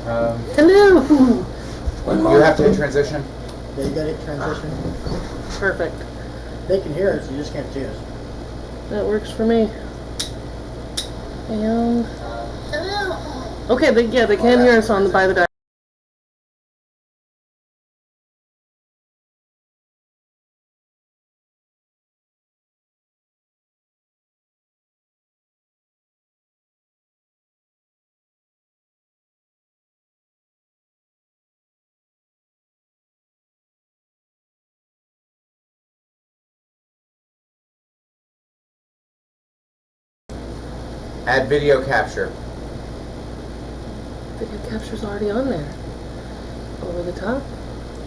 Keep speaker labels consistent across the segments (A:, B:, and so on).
A: Hello!
B: You have to hit transition.
C: Yeah, you gotta hit transition.
A: Perfect.
C: They can hear us, you just can't see us.
A: That works for me. And... Okay, they can hear us on the by the die.
B: Add video capture.
A: Video capture's already on there. Over the top.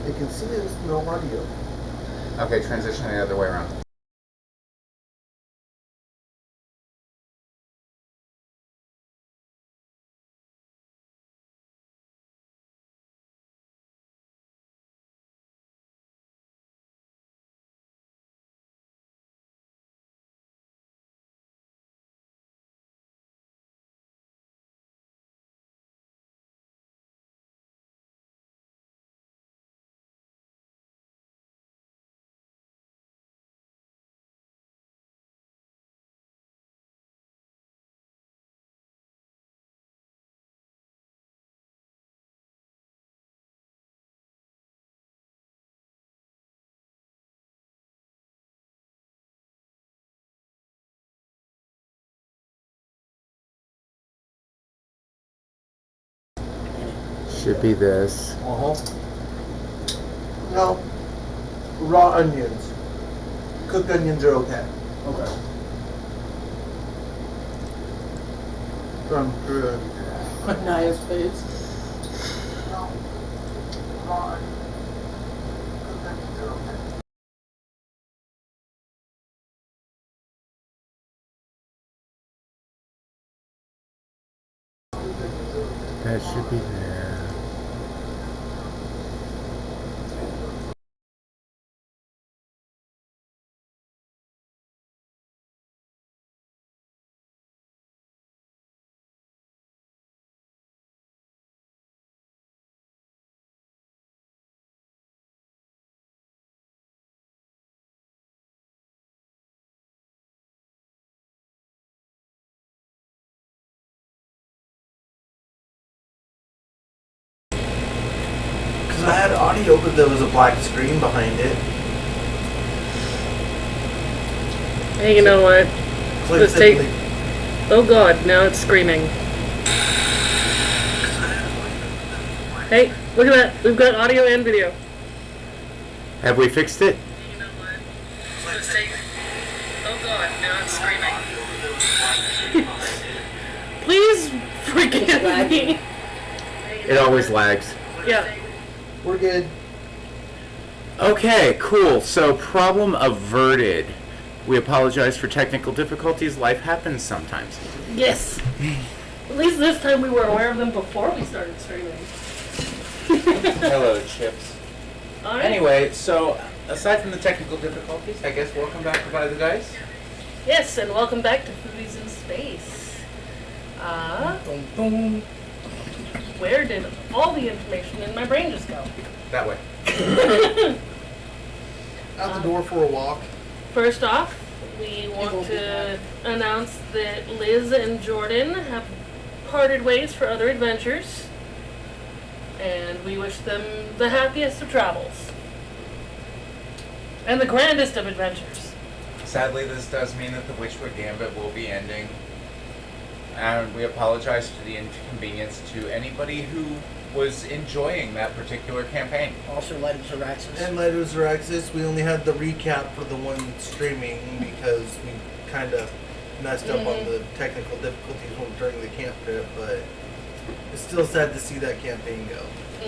D: They can see us, no audio.
B: Okay, transition the other way around. Should be this.
D: No. Raw onions. Cooked onions are okay.
C: Okay.
D: From good.
C: Naya's face.
D: No. Raw onions. Cooked onions are okay.
B: That should be there.
D: I had audio, but there was a black screen behind it.
A: Hey, you know what?
D: Click
A: Just take...
D: simply.
A: Oh god, now it's screaming. Hey, look at that. We've got audio and video.
B: Have we fixed it?
A: You know what? Just take... Oh god, now it's screaming. Please forgive me.
B: It always lags.
A: Yeah.
D: We're good.
B: Okay, cool. So, problem averted. We apologize for technical difficulties. Life happens sometimes.
A: Yes. At least this time we were aware of them before we started streaming.
B: Hello, Chips.
A: All right.
B: Anyway, so aside from the technical difficulties, I guess welcome back to By the Dice.
A: Yes, and welcome back to Foodies in Space. Where did all the information in my brain just go?
B: That way.
D: Out the door for a walk.
A: First off, we want to announce that Liz and Jordan have parted ways for other adventures. And we wish them the happiest of travels. And the grandest of adventures.
B: Sadly, this does mean that the Witchwood Gambit will be ending. And we apologize for the inconvenience to anybody who was enjoying that particular campaign.
C: Also, Light of Xeraxis.
D: And Light of Xeraxis, we only had the recap for the one streaming because we kind of messed up on the technical difficulties during the camp trip, but it's still sad to see that campaign go.
C: I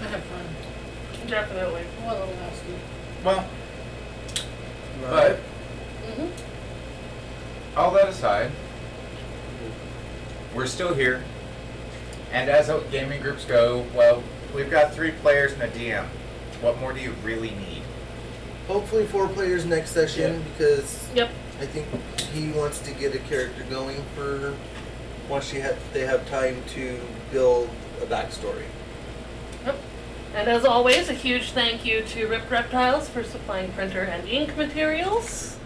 C: have fun.
A: Definitely.
C: Well, it'll last me.
B: Well, but all that aside, we're still here. And as gaming groups go, well, we've got 3 players and a DM. What more do you really need?
D: Hopefully 4 players next session because
A: Yep.
D: I think he wants to get a character going for once they have time to build a backstory.
A: Yep. And as always, a huge thank you to Rip Reptiles for supplying printer and ink materials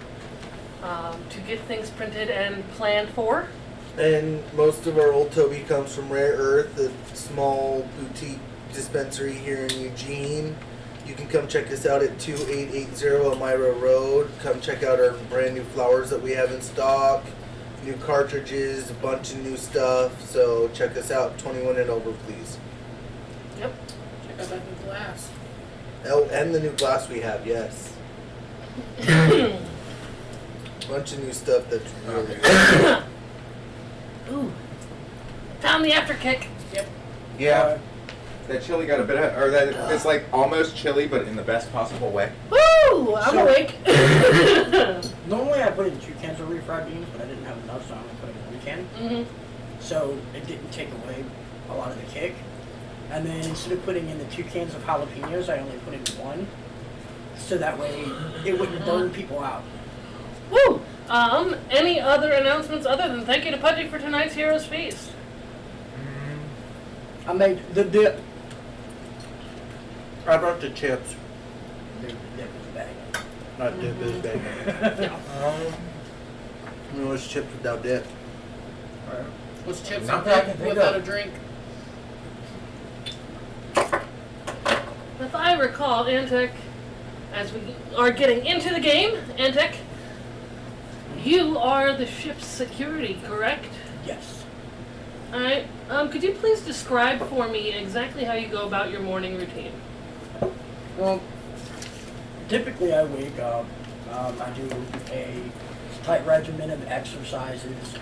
A: to get things printed and planned for.
D: And most of our old Toby comes from Rare Earth, a small boutique dispensary here in Eugene. You can come check us out at 2880 Elmira Road. Come check out our brand new flowers that we have in stock. New cartridges, a bunch of new stuff. So check us out, 21 and over, please.
A: Yep.
C: Check out that new glass.
D: Oh, and the new glass we have, yes. Bunch of new stuff that's really good.
A: Ooh. Found the after kick.
C: Yep.
B: Yeah. That chili got a bit of, or that it's like almost chili, but in the best possible way.
A: Woo! I'm
C: So-
A: awake.
C: Normally I put in 2 cans of refried beans, but I didn't have enough, so I only put in 1 can.
A: Mm-hmm.
C: So it didn't take away a lot of the kick. And then instead of putting in the 2 cans of jalapenos, I only put in 1. So that way it wouldn't burn people out.
A: Woo! Any other announcements other than thank you to Pudgy for tonight's Heroes Feast?
C: I made the dip.
D: I brought the chips.
C: The dip is bag.
D: Not dip, it's bacon. You know, it's chips without dip.
C: What's chips
B: Not
C: and
B: that I
C: dip
B: can think
C: without
B: of.
C: a drink?
A: If I recall, Antek, as we are getting into the game, Antek, you are the ship's security, correct?
C: Yes.
A: Alright, could you please describe for me exactly how you go about your morning routine?
C: Well, typically I wake up, I do a tight regimen of exercises,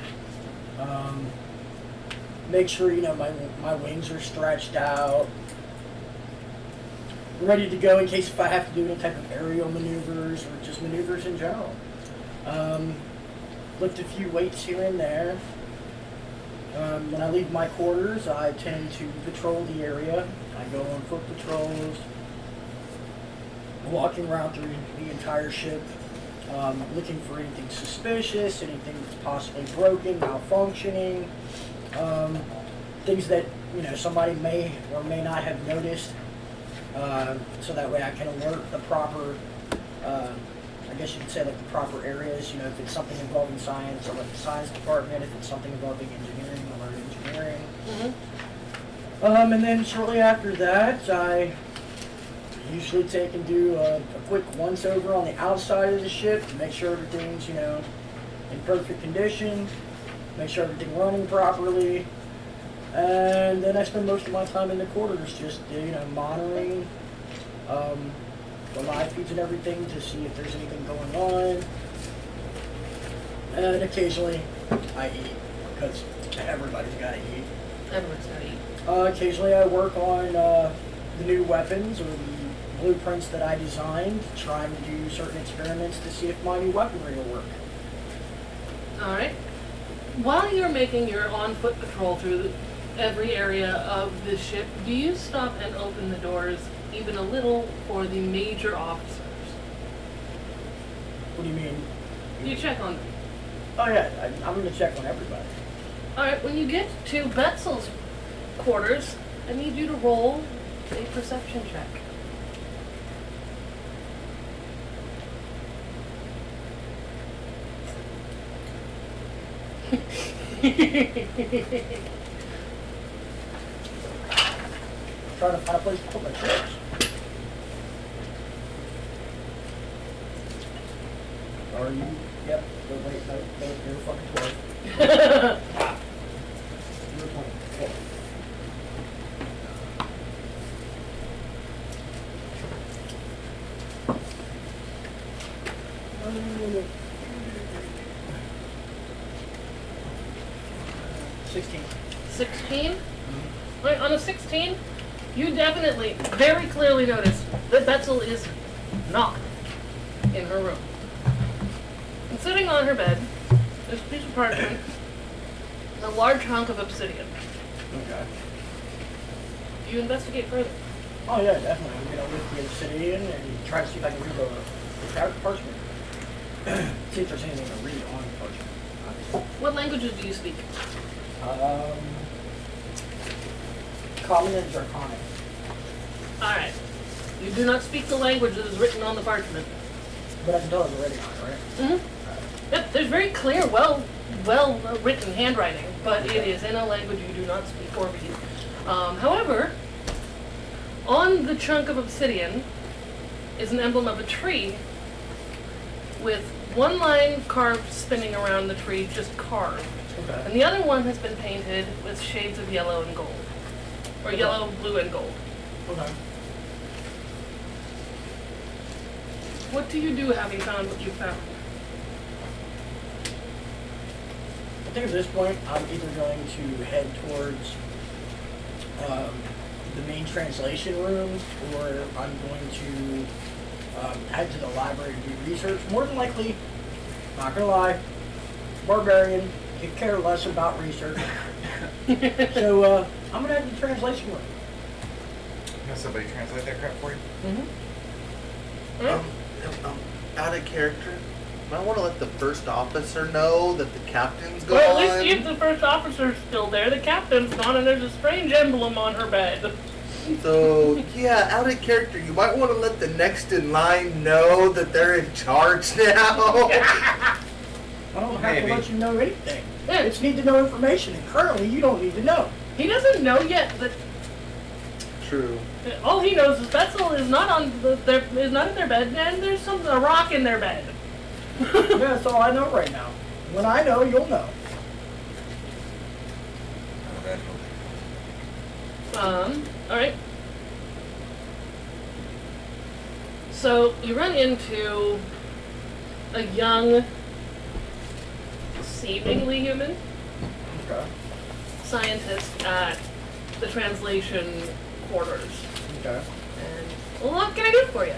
C: make sure, my wings are stretched out, ready to go in case if I have to do any type of aerial maneuvers or just maneuvers in general. Lift a few weights here and there. When I leave my quarters, I tend to patrol the area. I go on foot patrols, walking around through the entire ship, looking for anything suspicious, anything that's possibly broken, malfunctioning, things that somebody may or may not have noticed, so that way I can alert the proper, I guess you could say like the proper areas. If it's something involving science, alert the science department. If it's something involving engineering, alert engineering.
A: Mm-hmm.
C: And then shortly after that, I usually take and do a quick once-over on the outside of the ship to make sure everything's, in perfect condition, make sure everything's running properly, and then I spend most of my time in the quarters just, monitoring the live feeds and everything to see if there's anything going on, and occasionally I eat, because everybody's got to eat.
A: Everyone's gotta eat.
C: Occasionally I work on the new weapons or the blueprints that I designed, trying to do certain experiments to see if my new weaponry will work.
A: Alright. While you're making your on-foot patrol through every area of the ship, do you stop and open the doors even a little for the major officers?
C: What do you mean?
A: You check on them.
C: Oh yeah, I'm going to check on everybody.
A: Alright, when you get to Betzel's quarters, I need you to roll a perception check.
C: Trying to find a place to put my chips. Are you? Yep. No, wait, no, you're fucking 12. You're 20. Okay. Um, 16.
A: 16? Right, on a 16, you definitely, very clearly notice that Betzel is not in her room. And sitting on her bed, there's a piece of parchment, a large hunk of obsidian.
C: Okay.
A: You investigate further.
C: Oh yeah, definitely. I'm gonna lift the obsidian and try to see if I can read the parchment. See if there's anything to read on the parchment. Obviously.
A: What languages do you speak?
C: Common and Draconic.
A: Alright. You do not speak the language that is written on the parchment.
C: But I can tell it's already on it, right?
A: Mm-hmm. Yep, there's very clear, well written handwriting, but it is in a language you do not speak or read. However, on the chunk of obsidian is an emblem of a tree with one line carved spinning around the tree, just carved.
C: Okay.
A: And the other one has been painted with shades of yellow and gold. Or yellow, blue, and gold.
C: Okay.
A: What do you do having found what you found?
C: I think at this point, I'm either going to head towards the main translation room, or I'm going to head to the library to do research. More than likely, not gonna lie, barbarian, could care less about research. So I'm gonna head to the translation room.
B: Can somebody translate that crap for you?
D: Out of character, I want to let the first officer know that the captain's gone.
A: Well, at least if the first officer's still there, the captain's gone, and there's a strange emblem on her bed.
D: So, yeah, out of character, you might want to let the next in line know that they're in charge now.
C: I don't have
B: Maybe.
C: to let you know anything.
A: Yeah.
C: It's need to know information, and currently you don't need to know.
A: He doesn't know yet that
D: True.
A: all he knows is Betzel is not on is not in their bed, and there's a rock in their bed.
C: Yeah, that's all I know right now. When I know, you'll know.
A: Alright. So you run into a young, seemingly human
C: Okay.
A: scientist at the translation quarters.
C: Okay.
A: And what can I do for you?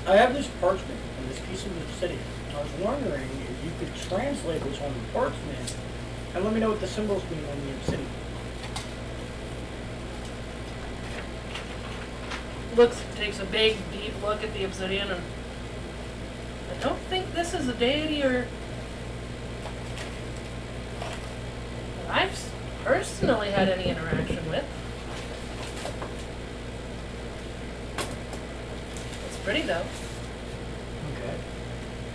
C: I have this parchment and this piece of obsidian. I was wondering if you could translate this on the parchment and let me know what the symbols mean on the obsidian.
A: Takes a big, deep look at the obsidian, and I don't think this is a deity or that I've personally had any interaction with. It's pretty though.
C: Okay.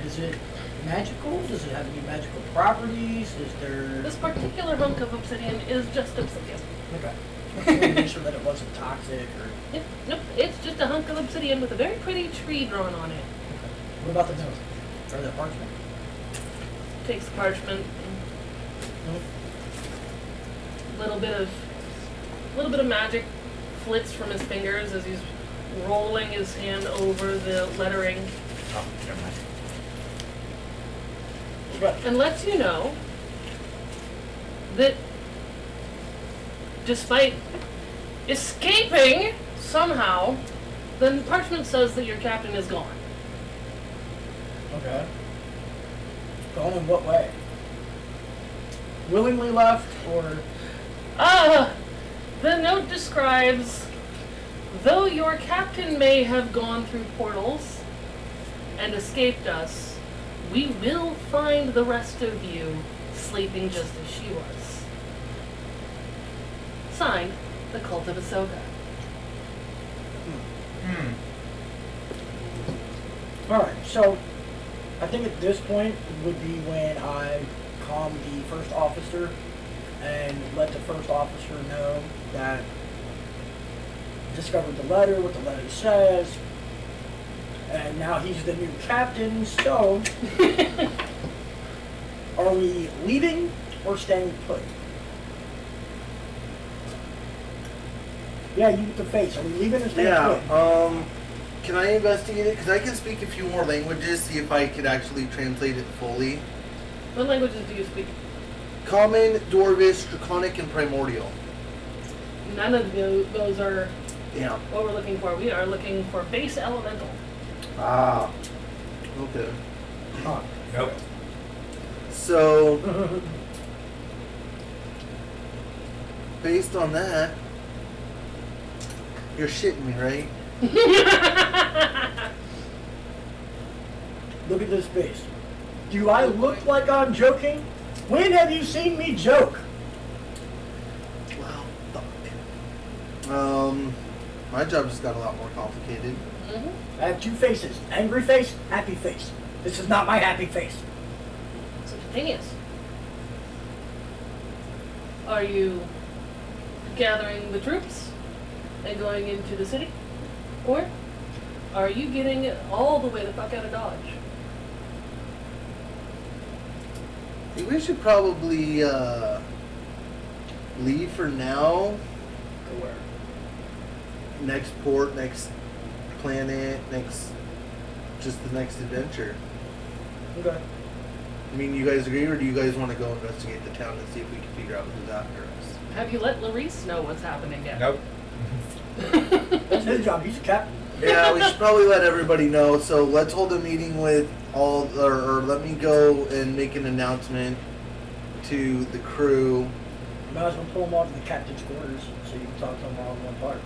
C: Is it magical? Does it have any magical properties? Is there...
A: This particular hunk of obsidian is just obsidian.
C: Okay. I just wanted to make sure that it wasn't toxic or...
A: Yep, nope, it's just a hunk of obsidian with a very pretty tree drawn on it.
C: What about the note? Or the parchment?
A: Takes the parchment,
C: Nope.
A: a little bit of magic flits from his fingers as he's rolling his hand over the lettering
B: Oh, never mind.
C: What?
A: and lets you know that despite escaping somehow, the parchment says that your captain is gone.
C: Okay. Gone in what way? Willingly left or...
A: The note describes, though your captain may have gone through portals and escaped us, we will find the rest of you sleeping just as she was. Signed, the Cult of Ahsoka.
C: Alright, so I think at this point would be when I calm the first officer and let the first officer know that I discovered the letter, what the letter says, and now he's the new captain, so are we leaving or staying put? Yeah, you get the face. Are we leaving or staying put?
D: Yeah, can I investigate it? Because I can speak a few more languages, see if I could actually translate it fully.
A: What languages do you speak?
D: Common, Dwarvish, Draconic, and Primordial.
A: None of those are
D: Yeah.
A: what we're looking for. We are looking for base elemental.
D: Ah. Okay.
C: Huh.
B: Nope.
D: So, based on that, you're shitting me, right?
C: Look at this face. Do I look like I'm joking? When have you seen me joke?
D: My job just got a lot more complicated.
A: Mm-hmm.
C: I have two faces: angry face, happy face. This is not my happy face.
A: Simultaneous. Are you gathering the troops and going into the city? Or are you getting all the way the fuck out of Dodge?
D: I think we should probably leave for now.
A: Go where?
D: Next port, next planet, just the next adventure.
C: Okay.
D: I mean, you guys agree, or do you guys want to go investigate the town and see if we can figure out who's after us?
A: Have you let Larice know what's happening yet?
B: Nope.
C: That's his job. He's a captain.
D: Yeah, we should probably let everybody know. So let's hold a meeting with all, or let me go and make an announcement to the crew.
C: You might as well pull him off to the captain's quarters so you can talk to him all in one part.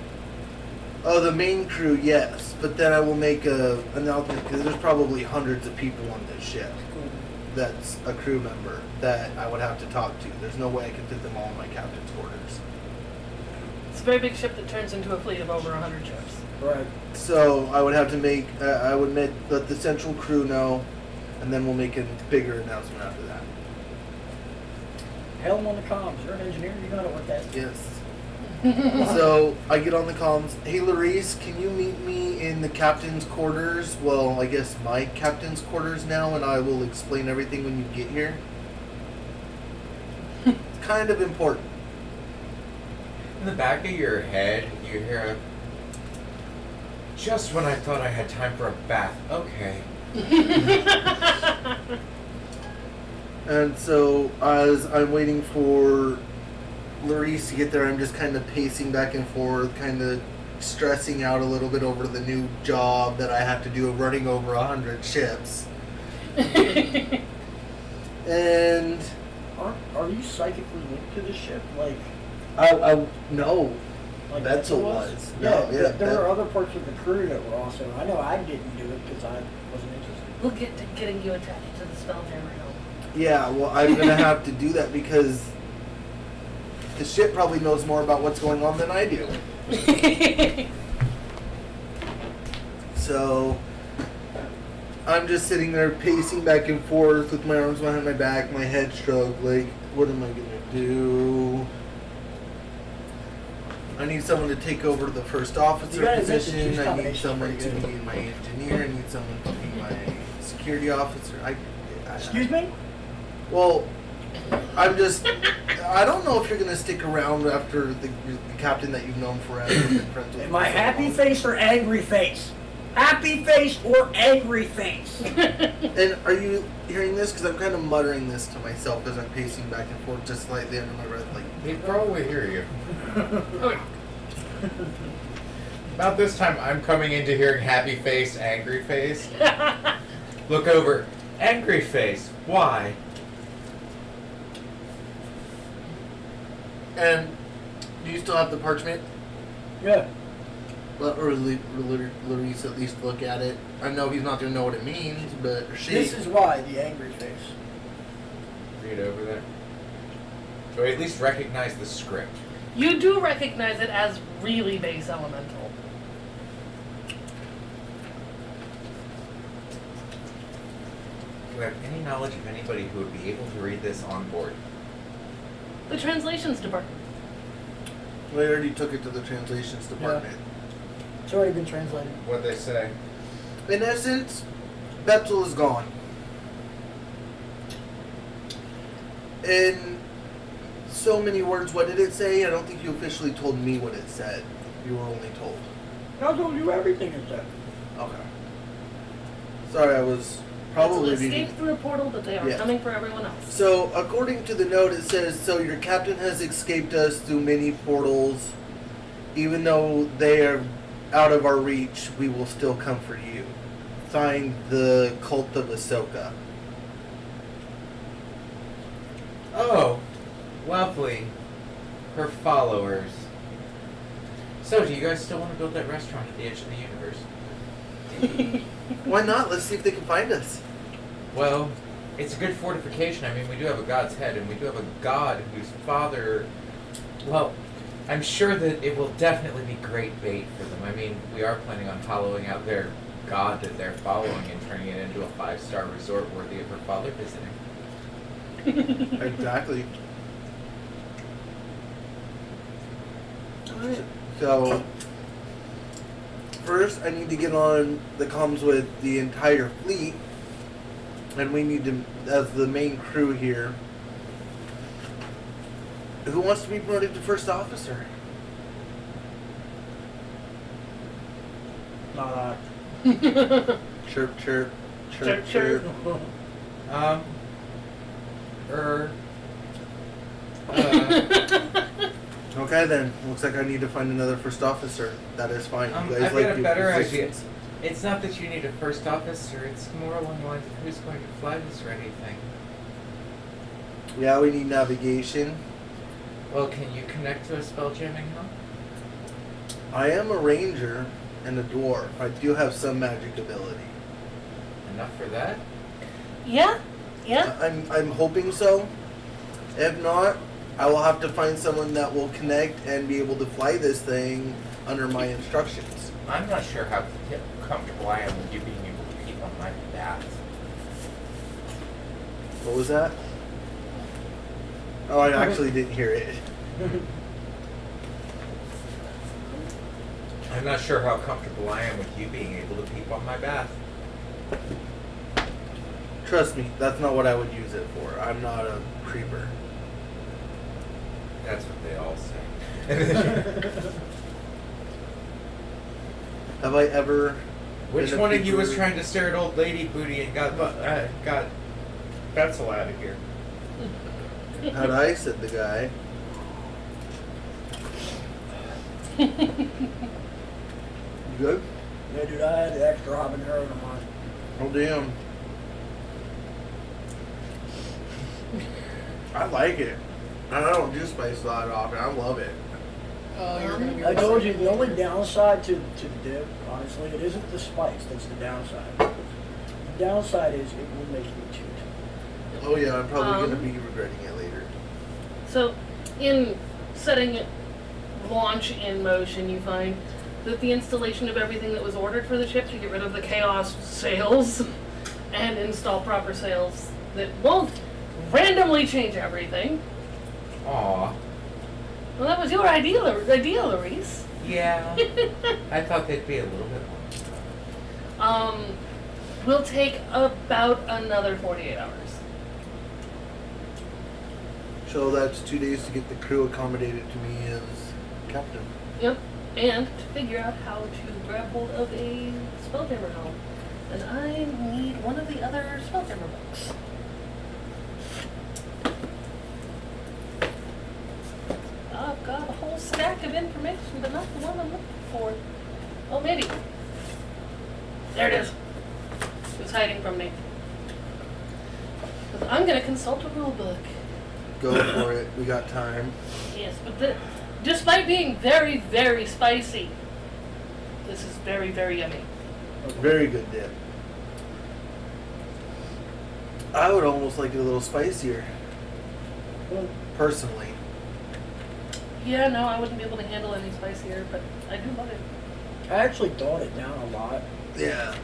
D: Oh, the main crew, yes. But then I will make a announcement because there's probably hundreds of people on this ship.
C: Cool.
D: That's a crew member that I would have to talk to. There's no way I can fit them all in my captain's quarters.
A: It's a very big ship that turns into a fleet of over 100 ships.
C: Right.
D: So I would have to let the central crew know, and then we'll make a bigger announcement after that.
C: Helm on the comms. You're an engineer. You know how to work that.
D: Yes. So I get on the comms. Hey, Larice, can you meet me in the captain's quarters? Well, I guess my captain's quarters now, and I will explain everything when you get here. It's kind of important.
B: In the back of your head, you hear a, just when I thought I had time for a bath. Okay.
D: And so as I'm waiting for Larice to get there, I'm just kind of pacing back and forth, kind of stressing out a little bit over the new job that I have to do of running over 100 ships. And
C: Are you psychically linked to the ship? Like
D: no,
C: Like
D: Betzel
C: Betzel
D: was.
C: Yeah,
D: No, yeah,
C: there were other parts of the crew that were also. I know I didn't do it because I wasn't interested.
A: We'll get to getting you attached to the Spelljammer helm.
D: Yeah, well, I'm gonna have to do that because the ship probably knows more about what's going on than I do. So I'm just sitting there pacing back and forth with my arms behind my back, my head stroked, like, what am I gonna do? I need someone to take over the first officer
C: You gotta admit the
D: position.
C: juice
D: I need
C: combination's
D: someone
C: pretty
D: to
C: good.
D: be my engineer. I need someone to be my security officer.
C: Excuse me?
D: Well, I don't know if you're going to stick around after the captain that you've known forever. Been friends with
C: Am
D: for
C: I
D: so
C: happy
D: long.
C: face or angry face? Happy face or angry face?
D: And are you hearing this? Because I'm kind of muttering this to myself as I'm pacing back and forth just slightly under my breath. Like,
B: They probably hear you.
A: Okay.
B: About this time, I'm coming into hearing happy face, angry face. Look over. Angry face. Why?
D: and do you still have the parchment?
C: Yeah.
D: Or Larice at least look at it. I know he's not going to know what it means, but she.
C: This is why the angry face.
B: Read over there. So I at least recognize the script.
A: You do recognize it as really base elemental.
B: Do you have any knowledge of anybody who would be able to read this on board?
A: The translations department.
D: We already took it to the translations department.
C: It's already been translated.
B: What'd they say?
D: In essence, Betzel is gone. In so many words, what did it say? I don't think you officially told me what it said. You were only told.
C: I told you everything is there.
D: Okay. Sorry, I was probably
A: It's
D: reading.
A: escaped through a portal, but they are
D: Yes.
A: coming for everyone else.
D: So, according to the note, it says, so your captain has escaped us through many portals. Even though they are out of our reach, we will still come for you. Signed, the Cult of Ahsoka.
B: Oh, lovely. Her followers. So, do you guys still want to build that restaurant at the edge of the universe?
D: Why not? Let's see if they can find us.
B: Well, it's a good fortification. I mean, we do have a god's head, and we do have a god whose father... Well, I'm sure that it will definitely be great bait for them. I mean, we are planning on hollowing out their god that they're following and turning it into a 5-star resort worthy of her father visiting.
D: Exactly.
A: Alright.
D: So, first I need to get on the comms with the entire fleet, and we need to, as the main crew here, who wants to be promoted to first officer?
C: Not
D: Chirp, chirp,
A: Chirp,
D: chirp,
A: chirp.
D: chirp.
B: Uh,
D: Okay then, looks like I need to find another first officer. That is fine. You guys
B: I've
D: like
B: got a
D: your
B: better idea.
D: positions?
B: It's not that you need a first officer, it's more along the lines of who's going to fly this or anything.
D: Yeah, we need navigation.
B: Well, can you connect to a spelljamming helm?
D: I am a ranger and a dwarf. I do have some magic ability.
B: Enough for that?
A: Yeah? Yeah?
D: I'm hoping so. If not, I will have to find someone that will connect and be able to fly this thing under my instructions.
B: I'm not sure how comfortable I am with you being able to keep on my bath.
D: What was that? Oh, I actually didn't hear it.
B: I'm not sure how comfortable I am with you being able to peep on my bath.
D: Trust me, that's not what I would use it for. I'm not a creeper.
B: That's what they all say.
D: Have I ever...
B: Which
D: been a
B: one of you was
D: creeper?
B: trying to stare at old lady booty and got Betzel out of here?
D: Had I, said the guy. You good?
C: Yeah, dude, I had the extra habanero on mine.
D: Oh, damn. I like it. I don't do spice a lot often. I love it.
E: Oh, you're gonna be
C: I told you, the only downside to the dip, honestly, it isn't the spice that's the downside. The downside is it will make you toot.
D: Oh, yeah, I'm probably going to
A: Um,
D: be regretting it later.
A: So, in setting launch in motion, you find that the installation of everything that was ordered for the ship to get rid of the chaos sails and install proper sails that won't randomly change everything.
B: Aw.
A: Well, that was your idea, Reese.
B: Yeah. I thought they'd be a little bit longer.
A: Will take about another 48 hours.
D: So that's 2 days to get the crew accommodated to me as captain.
A: Yep. And to figure out how to grab hold of a spelljammer helm. And I need one of the other spelljammer books. I've got a whole stack of information, but not the one I'm looking for. Oh, maybe. There it is. It's hiding from me. 'Cause I'm going to consult a rule book.
D: Go for it. We got time.
A: Yes, but despite being very, very spicy, this is very, very yummy.
D: Very good dip. I would almost like it a little spicier, personally.
A: Yeah, no, I wouldn't be able to handle any spicier, but I do love it.
C: I actually thawed it down a lot.
D: Yeah.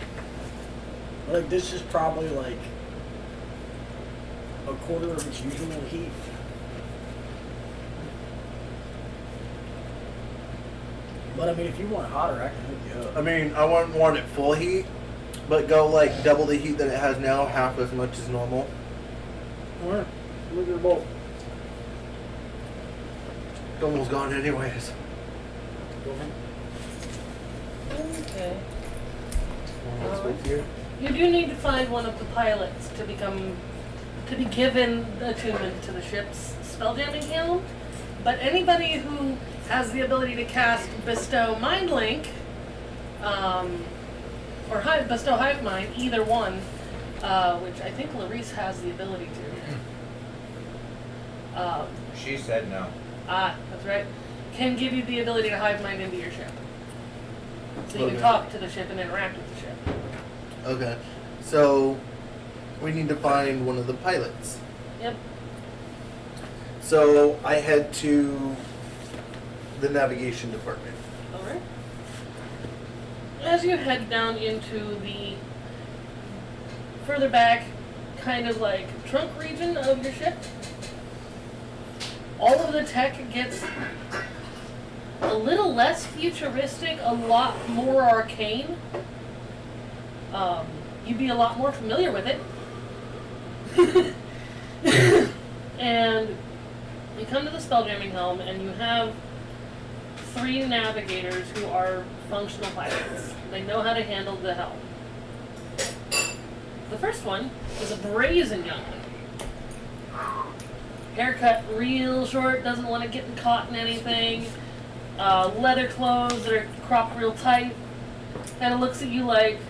C: Like, this is probably like a quarter of its usual heat. But I mean, if you want hotter, I can hook you up.
D: I mean, I wouldn't want it full heat, but go like double the heat that it has now, half as much as normal.
C: Alright, look at your bowl.
D: It's almost gone anyways.
A: Okay.
D: Want to switch here?
A: You do need to find one of the pilots to be given attunement to the ship's spelljamming helm. But anybody who has the ability to cast Bestow Mind Link, or Bestow Hive Mind, either one, which I think Larisse has the ability to.
B: She said no.
A: That's right. Can give you the ability to hive mind into your ship. So you
D: Okay.
A: can talk to the ship and interact with the ship.
D: Okay. So we need to find one of the pilots.
A: Yep.
D: So I head to the navigation department.
A: Alright. As you head down into the further back, kind of like trunk region of your ship, all of the tech gets a little less futuristic, a lot more arcane. You'd be a lot more familiar with it. And you come to the spelljamming helm, and you have 3 navigators who are functional pilots. They know how to handle the helm. The first one is a brazen young one. Haircut real short, doesn't want to get caught in anything. Leather clothes that are cropped real tight. Kind of looks at you like,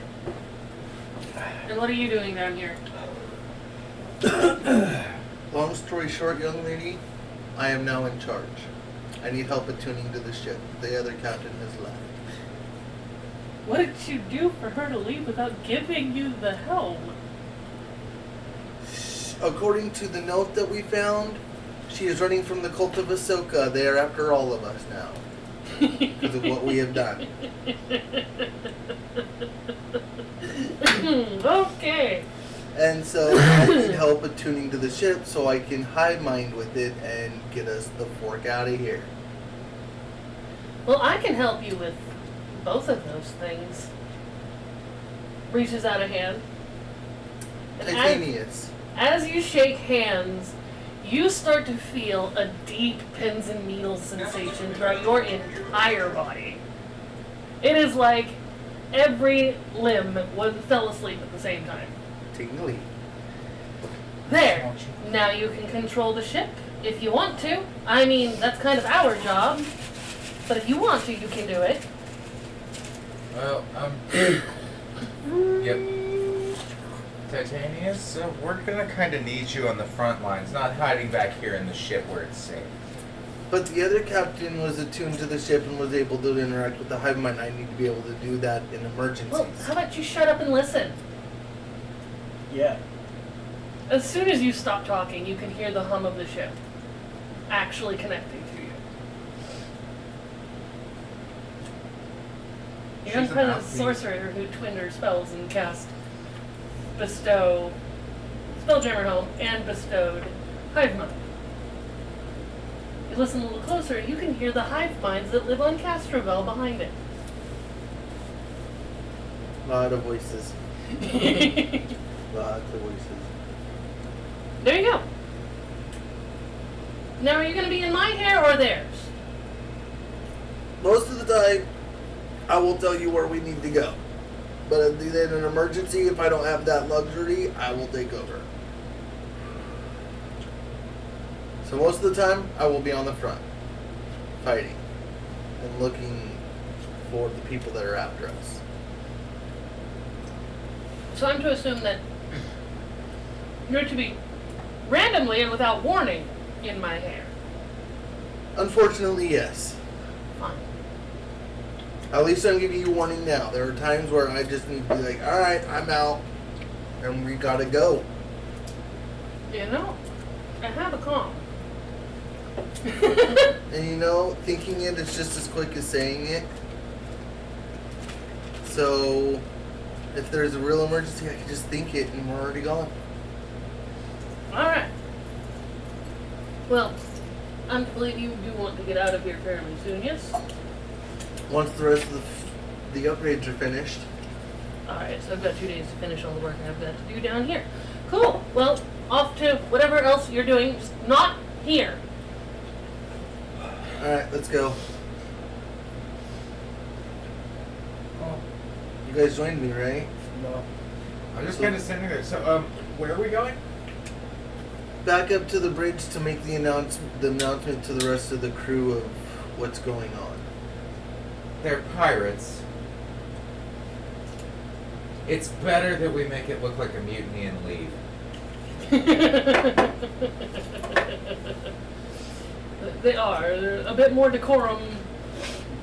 A: and what are you doing down here?
D: Long story short, young lady, I am now in charge. I need help attuning to the ship. The other captain has left.
A: What did you do for her to leave without giving you the helm?
D: According to the note that we found, she is running from the cult of Ahsoka. They are after all of us now. Because of what we have done.
A: Okay.
D: And so I need help attuning to the ship so I can hive mind with it and get us the fork out of here.
A: Well, I can help you with both of those things. Reaches out a hand. And
D: Titanius.
A: as you shake hands, you start to feel a deep pins and needles sensation throughout your entire body. It is like every limb fell asleep at the same time.
D: Taking the lead.
A: There. Now you can control the ship if you want to. I mean, that's kind of our job. But if you want to, you can do it.
B: Well, yep. Titanius, we're gonna kind of need you on the front lines, not hiding back here in the ship where it's safe.
D: But the other captain was attuned to the ship and was able to interact with the hive mind. I need to be able to do that in emergencies.
A: Well, how about you shut up and listen?
C: Yeah.
A: As soon as you stop talking, you can hear the hum of the ship actually connecting to you. You're
B: She's an
A: unpresent
B: athlete.
A: sorcerer who twinned her spells and cast Bestow, Spelljammer Home, and bestowed Hive Mind. You listen a little closer, you can hear the hive minds that live on Castrovel behind it.
D: Lot of voices. Lots of voices.
A: There you go. Now, are you going to be in my hair or theirs?
D: Most of the time, I will tell you where we need to go. But in an emergency, if I don't have that luxury, I will take over. So most of the time, I will be on the front, fighting, and looking for the people that are after us.
A: So I'm to assume that you're to be randomly and without warning in my hair.
D: Unfortunately, yes.
A: Fine.
D: At least I'm giving you warning now. There are times where I just need to be like, alright, I'm out, and we gotta go.
A: You know, I have a calm.
D: And you know, thinking it is just as quick as saying it. So, if there's a real emergency, I can just think it and we're already gone.
A: Alright. Well, I believe you do want to get out of here fairly soon, yes?
D: Once the rest of the upgrades are finished.
A: Alright, so I've got 2 days to finish all the work I've got to do down here. Cool. Well, off to whatever else you're doing, just not here.
D: Alright, let's go.
B: Oh,
D: You guys joined me, right?
C: No.
B: I'm just kind of sitting there. So, where are we going?
D: Back up to the bridge to make the announcement to the rest of the crew of what's going on.
B: They're pirates. It's better that we make it look like a mutiny and leave.
A: They are. They're a bit more decorum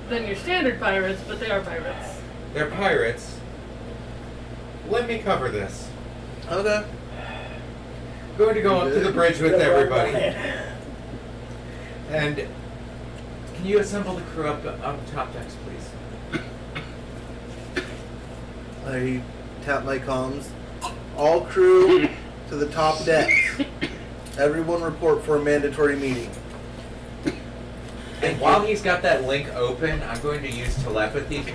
A: than your standard pirates, but they are pirates.
B: They're pirates. Let me cover this.
D: Okay.
B: I'm going to go up to the bridge with everybody and Can you assemble the crew up on the top decks, please?
D: I tap my comms. All crew to the top decks. Everyone report for a mandatory meeting.
B: And while he's got that link open, I'm going to use telepathy,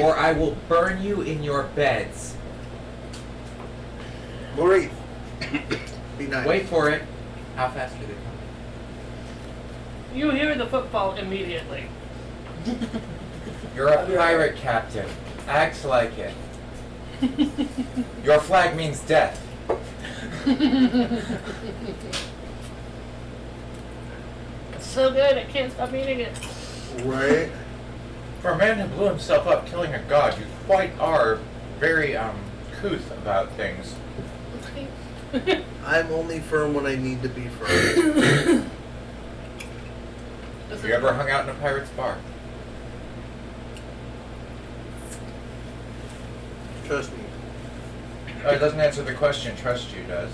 B: or I will burn you in your beds.
D: Lori, be nice.
B: Wait for it. How fast do they come?
A: You hear the footfall immediately.
B: You're a pirate captain. Act like it. Your flag means death.
A: It's so good, I can't stop eating it.
D: Right?
B: For a man who blew himself up killing a god, you quite are very couth about things.
D: I'm only firm when I need to be firm.
B: Have you ever hung out in a pirate's bar?
D: Trust me.
B: Oh, it doesn't answer the question. Trust you does.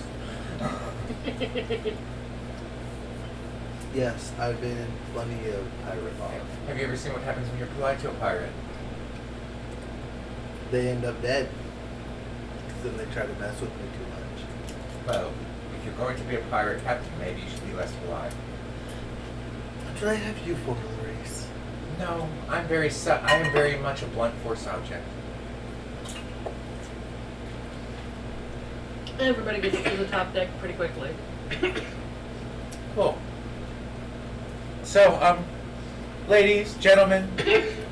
D: Yes, I've been in plenty of pirate bars.
B: Have you ever seen what happens when you're polite to a pirate?
D: They end up dead. 'Cause then they try to mess with me too much.
B: Well, if you're going to be a pirate captain, maybe you should be less polite.
D: What did I have you for, Maurice?
B: No, I am very much a blunt force object.
A: Everybody gets to the top deck pretty quickly.
B: Cool. So, ladies, gentlemen,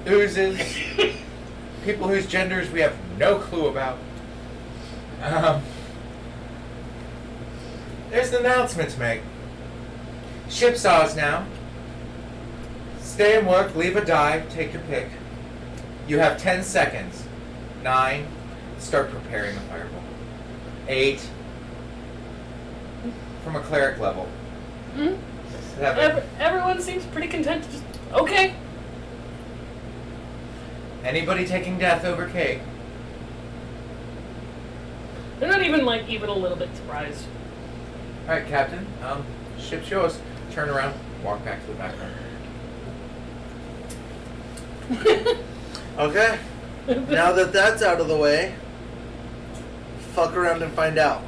B: oozes, people whose genders we have no clue about. There's an announcement to make. Ship saws now. Stay and work, leave a dive, take your pick. You have 10 seconds. 9, start preparing the fireball. 8, from a cleric level. 7.
A: Everyone seems pretty content to just, okay.
B: Anybody taking death over cake?
A: They're not even even a little bit surprised.
B: Alright, Captain. Ship's yours. Turn around, walk back to the background.
D: Okay. Now that that's out of the way, fuck around and find out.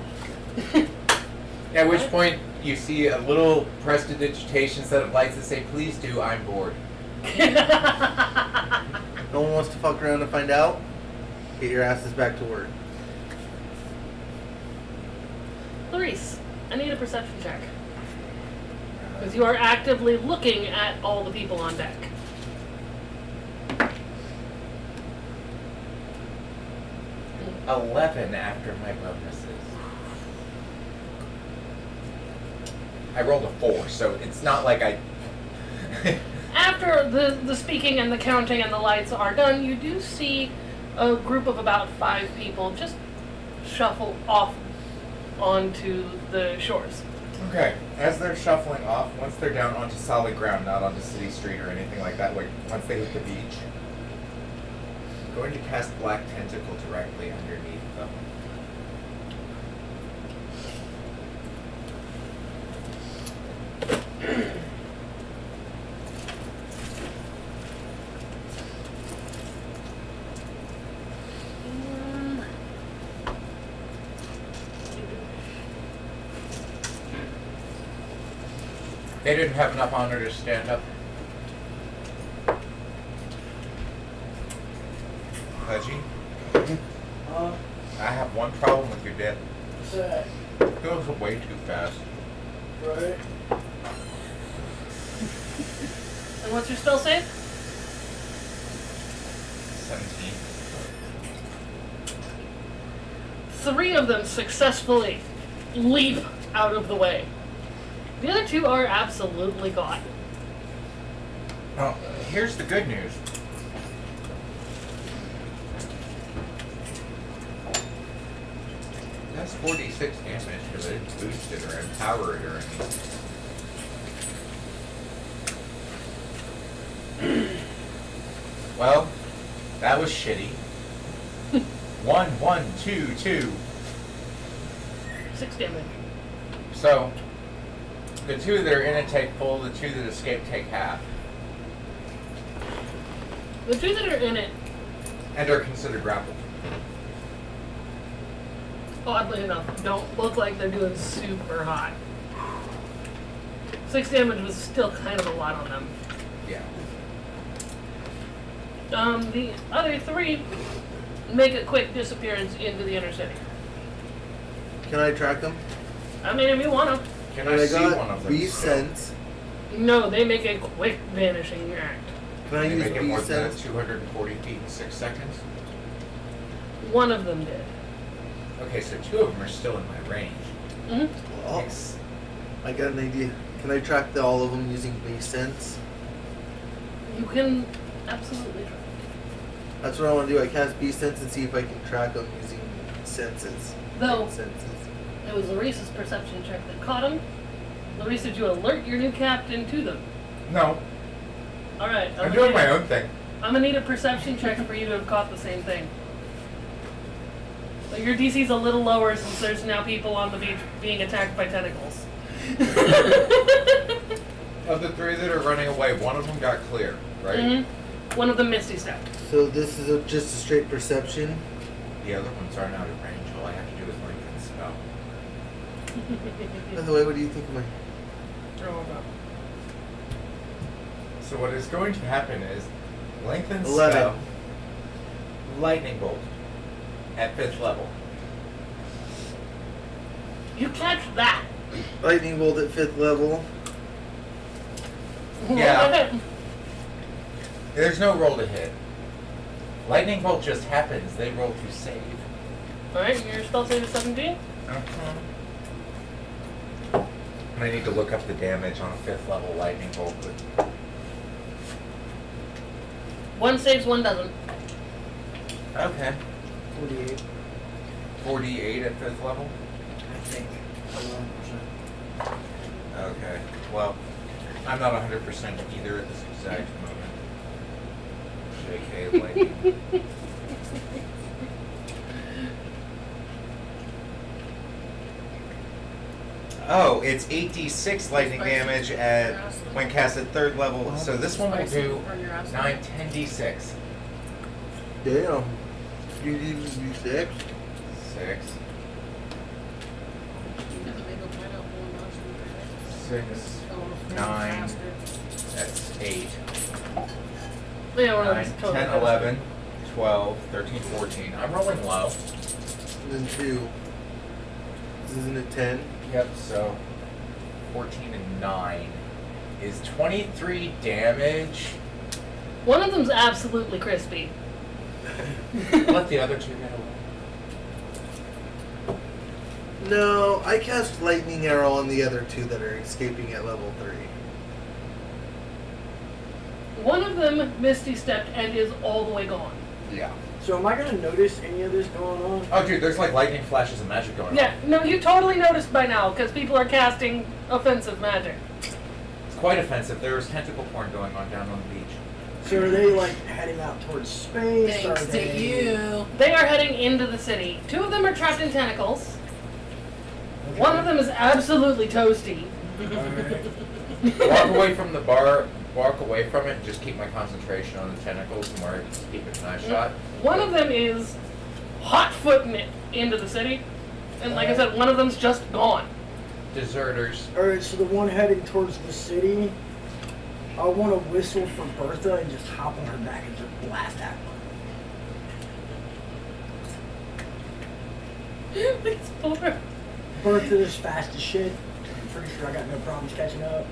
B: At which point, you see a little prestidigitation set of lights that say, "Please do, I'm bored."
D: No one wants to fuck around and find out? Get your asses back to work.
A: Clarice, I need a perception check. Because you are actively looking at all the people on deck.
B: Mm. 11 after my bonuses. I rolled a 4, so it's not like I...
A: After the speaking and the counting and the lights are done, you do see a group of about 5 people just shuffle off onto the shores.
B: Okay, as they're shuffling off, once they're down onto solid ground, not onto city street or anything like that, like once they hit the beach, I'm going to cast Black Tentacle directly underneath them. They didn't have enough honor to stand up. Pudgy, I have one problem with your death.
C: What's that?
B: It goes way too fast.
C: Right?
A: And what's your spell save?
B: 17.
A: 3 of them successfully leap out of the way. The other 2 are absolutely gone.
B: Well, here's the good news. That's 46 damage because I didn't boost it or empower it or anything. Well, that was shitty. 1, 1, 2, 2.
A: 6 damage.
B: So, the 2 that are in it take full, the 2 that escape take half.
A: The two that are in it,
B: and are considered grappled.
A: oddly enough, don't look like they're doing super hot. 6 damage was still kind of a lot on them.
B: Yeah.
A: The other 3 make a quick disappearance into the inner city.
D: Can I track them?
A: I mean, if you want to.
B: Can
D: And
B: I
D: I
B: see
D: got
B: one of them?
D: bee sense.
A: No, they make a quick vanishing act.
D: Can I
B: Can
D: use
B: they make it
D: bee
B: more than
D: sense?
B: 240 feet in 6 seconds?
A: One of them did.
B: Okay, so 2 of them are still in my range.
A: Mm-hmm.
D: Oh,
B: Ex-
D: I got an idea. Can I track all of them using bee sense?
A: You can absolutely try.
D: That's what I want to do. I cast bee sense and see if I can track them using senses.
A: Though-
D: Bee senses.
A: It was Larissa's perception check that caught him. Larissa, did you alert your new captain to them?
B: No,
A: Alright.
B: I'm doing my own thing.
A: I'm gonna need a perception check for you to have caught the same thing. But your DC's a little lower since there's now people on the beach being attacked by tentacles.
B: Of the 3 that are running away, one of them got clear, right?
A: Mm-hmm. One of them misty stepped.
D: So this is just a straight perception.
B: The other ones aren't out of range. All I have to do is lengthen spell.
D: By the way, what do you think of my...
A: Oh, no.
B: So what is going to happen is lengthen
D: 11.
B: spell, lightning bolt at 5th level.
A: You catch that.
D: Lightning bolt at 5th level.
B: Yeah. There's no roll to hit. Lightning bolt just happens. They roll to save.
A: Alright, your spell save is 17.
B: And I need to look up the damage on a 5th level lightning bolt. But
A: 1 saves, 1 doesn't.
B: okay.
C: 48,
B: 48 at 5th level?
C: I think. 11%.
B: Okay. Well, I'm not 100% either at this exact moment. JK lightning. Oh, it's 8d6 lightning damage at when cast at 3rd level. So this one will do 9, 10d6.
D: Damn. You need to do 6?
B: 6. 6, 9, that's 8.
A: Yeah, one of
B: 9,
A: them's totally
B: 10, 11, 12, 13, 14. I'm rolling low.
D: And then 2. This isn't a 10.
B: Yep, so 14 and 9 is 23 damage.
A: One of them's absolutely crispy.
B: Let the other 2 get away.
D: No, I cast lightning arrow on the other 2 that are escaping at level 3.
A: One of them misty stepped and is all the way gone.
B: Yeah.
C: So am I going to notice any of this going on?
B: Oh, dude, there's like lightning flashes and magic going
A: Yeah,
B: on.
A: no, you totally noticed by now because people are casting offensive magic.
B: It's quite offensive. There was tentacle porn going on down on the beach.
C: So are they like heading out towards space?
E: Thanks
C: Are
E: to
C: they...
E: you.
A: They are heading into the city. 2 of them are trapped in tentacles.
C: Okay.
A: One of them is absolutely toasty.
C: Alright.
B: Walk away from the bar, walk away from it, and just keep my concentration on the tentacles and where I can keep a knife shot.
A: One of them is hot-footing it into the city. And like I said, one of them's just gone.
B: Deserters.
C: Alright, so the one heading towards the city, I want to whistle for Bertha and just hop on her back and just blast at her.
A: It's poor.
C: Bertha's fast as shit. I'm pretty sure I got no problems catching up.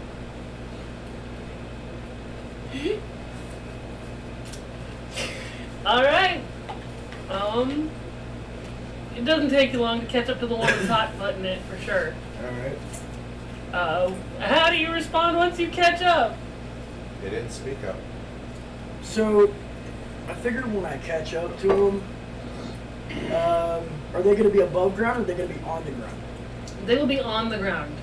A: Alright. It doesn't take you long to catch up to the one that's hot-butting it, for sure.
C: Alright.
A: How do you respond once you catch up?
B: They didn't speak up.
C: So, I figured when I catch up to them, are they going to be above ground or are they going to be on the ground?
A: They will be on the ground.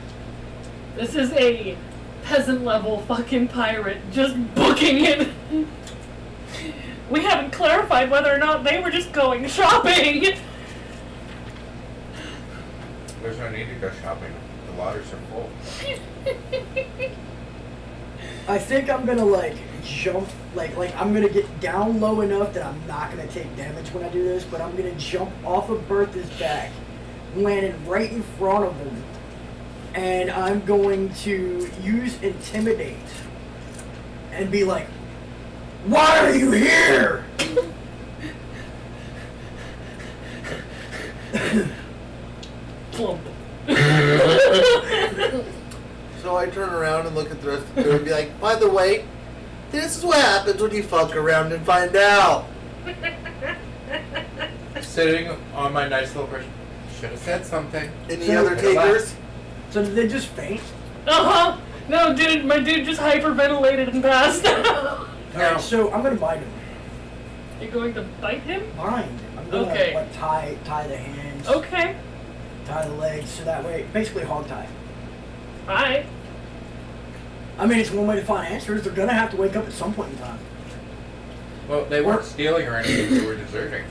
A: This is a peasant-level fucking pirate just booking it. We haven't clarified whether or not they were just going shopping.
B: There's no need to go shopping. The waters are full.
C: I think I'm going to, like, jump, like I'm gonna get down low enough that I'm not gonna take damage when I do this, but I'm gonna jump off of Bertha's back, landing right in front of him, and I'm going to use Intimidate and be like, "Why are you here?"
A: Plump.
D: So I turn around and look at the rest of the crew and be like, by the way, this is what happens when you fuck around and find out.
B: Sitting on my nice little person. Should have said something.
D: Any
C: So-
D: other takers?
C: So did they just faint?
A: Uh-huh. No, dude, my dude just hyperventilated and passed out.
B: No.
C: So I'm gonna bind him.
A: You're going to bite him?
C: Bind. I'm gonna
A: Okay.
C: like tie the hands,
A: Okay.
C: tie the legs, so that way, basically hog tie.
A: Alright.
C: I mean, it's one way to find answers. They're gonna have to wake up at some point in time.
B: Well, they weren't stealing or anything. They were deserting.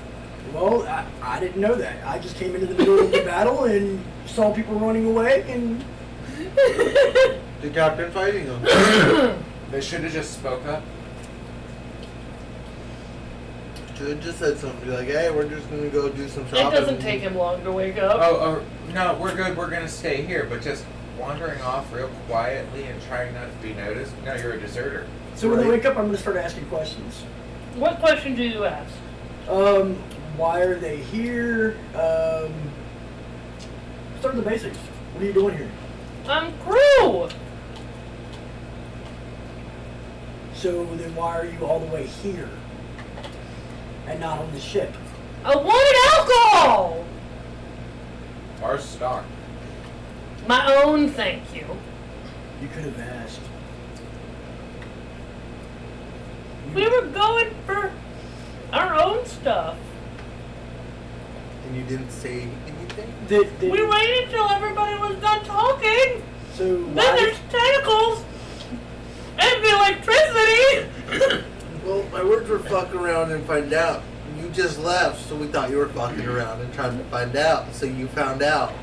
C: Well, I didn't know that. I just came into the middle of the battle and saw people running away, and
D: The captain fighting them.
B: They should have just spoke up.
D: Should have just said something. Be like, hey, we're just gonna go do some
A: It
D: shopping.
A: doesn't take him long to wake up.
B: Oh, no, we're good. We're gonna stay here, but just wandering off real quietly and trying not to be noticed. No, you're a deserter.
C: so when they
D: Right.
C: wake up, I'm gonna start asking questions.
A: What question do you ask?
C: Why are they here? Start with the basics. What are you doing here?
A: I'm crew!
C: So then why are you all the way here and not on the ship?
A: I wanted alcohol!
B: Our stock.
A: My own, thank you.
C: You could have asked.
A: We were going for our own stuff.
D: And you didn't say anything?
A: We waited till everybody was done talking.
C: So
A: Then
C: why?
A: there's tentacles and the electricity.
D: Well, my words were fuck around and find out. You just left, so we thought you were fucking around and trying to find out. So you found out.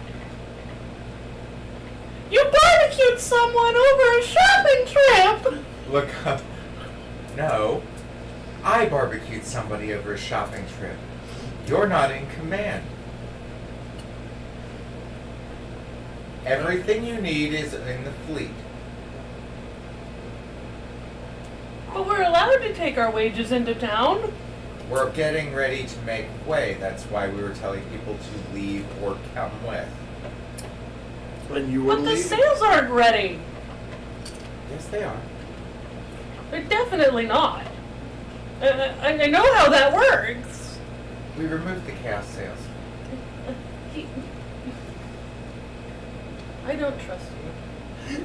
A: You barbecued someone over a shopping trip.
B: Look up. No. I barbecued somebody over a shopping trip. You're not in command. Everything you need is in the fleet.
A: But we're allowed to take our wages into town.
B: We're getting ready to make way. That's why we were telling people to leave or come with.
D: And you were
A: But the
D: leaving.
A: sales aren't ready.
B: Yes, they are.
A: They're definitely not. I know how that works.
B: We removed the chaos sales.
A: I don't trust you.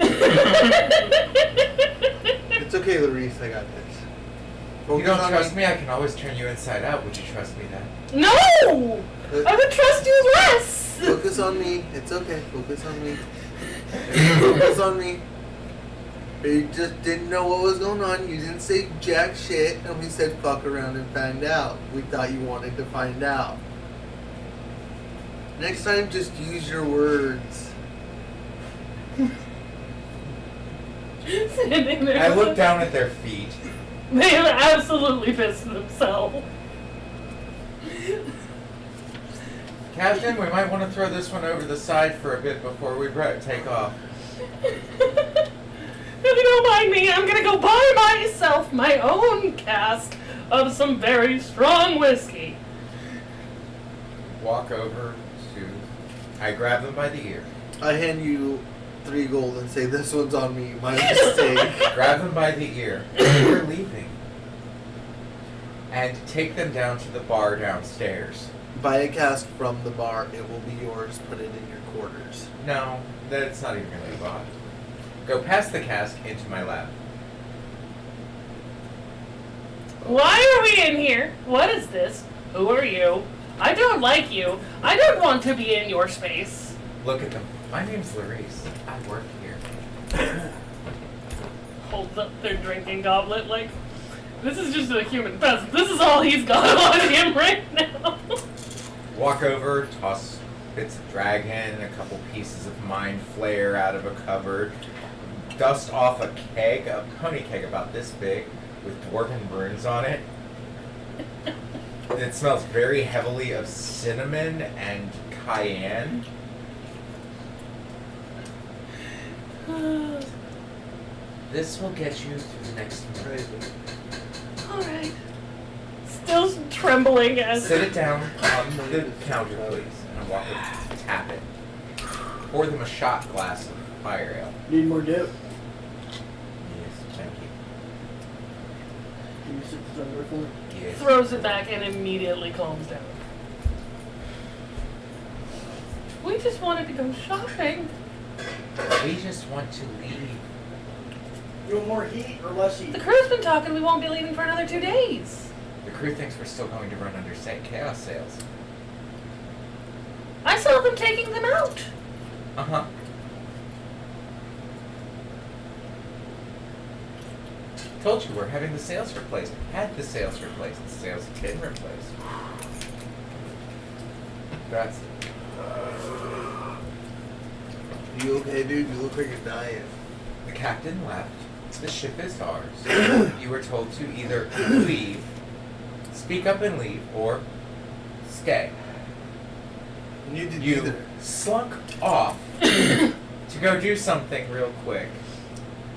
D: It's okay, Larice. I got this.
B: You
D: Focus
B: don't
D: on
B: trust me? I can always turn you inside out. Would you trust me then?
A: No! I would trust you less.
D: Focus on me. It's okay. Focus on me. Focus on me. You just didn't know what was going on. You didn't say jack shit, and we said fuck around and find out. We thought you wanted to find out. Next time, just use your words.
B: I look down at their feet.
A: They are absolutely pissed themselves.
B: Captain, we might want to throw this one over the side for a bit before we take off.
A: If you don't mind me, I'm gonna go buy myself my own cask of some very strong whiskey.
B: Walk over to... I grab them by the ear.
D: I hand you 3 gold and say, this one's on me. My mistake.
B: Grab them by the ear. We're leaving. And take them down to the bar downstairs.
D: Buy a cask from the bar. It will be yours. Put it in your quarters.
B: No, that's not even going to be bought. Go past the cask into my lab.
A: Why are we in here? What is this? Who are you? I don't like you. I don't want to be in your space.
B: Look at them. My name's Larice. I work here.
A: Holds up their drinking goblet like, this is just a human peasant. This is all he's got on him right now.
B: Walk over, toss bits of dragon, a couple pieces of mind flare out of a cupboard, dust off a keg, a pony keg about this big, with dwarven runes on it. And it smells very heavily of cinnamon and cayenne. This will get you through the next minute.
A: Alright. Still trembling as...
B: Sit it down on the counter, please, and I'll walk over to tap it. Pour them a shot glass of fire ale.
C: Need more dip?
B: Yes, thank you.
C: Can you sit this over for me?
B: Yes.
A: Throws it back and immediately calms down. We just wanted to go shopping.
B: We just want to leave.
C: You want more heat or less heat?
A: The crew's been talking we won't be leaving for another 2 days.
B: The crew thinks we're still going to run under chaos sales.
A: I saw them taking them out.
B: Uh-huh. Told you we're having the sales replaced. Had the sales replaced. The sales have been replaced. That's
D: You okay, dude? You look like you're dying.
B: the captain left. The ship is ours. You were told to either leave, speak up and leave, or stay.
D: You did
B: You
D: either.
B: slunk off to go do something real quick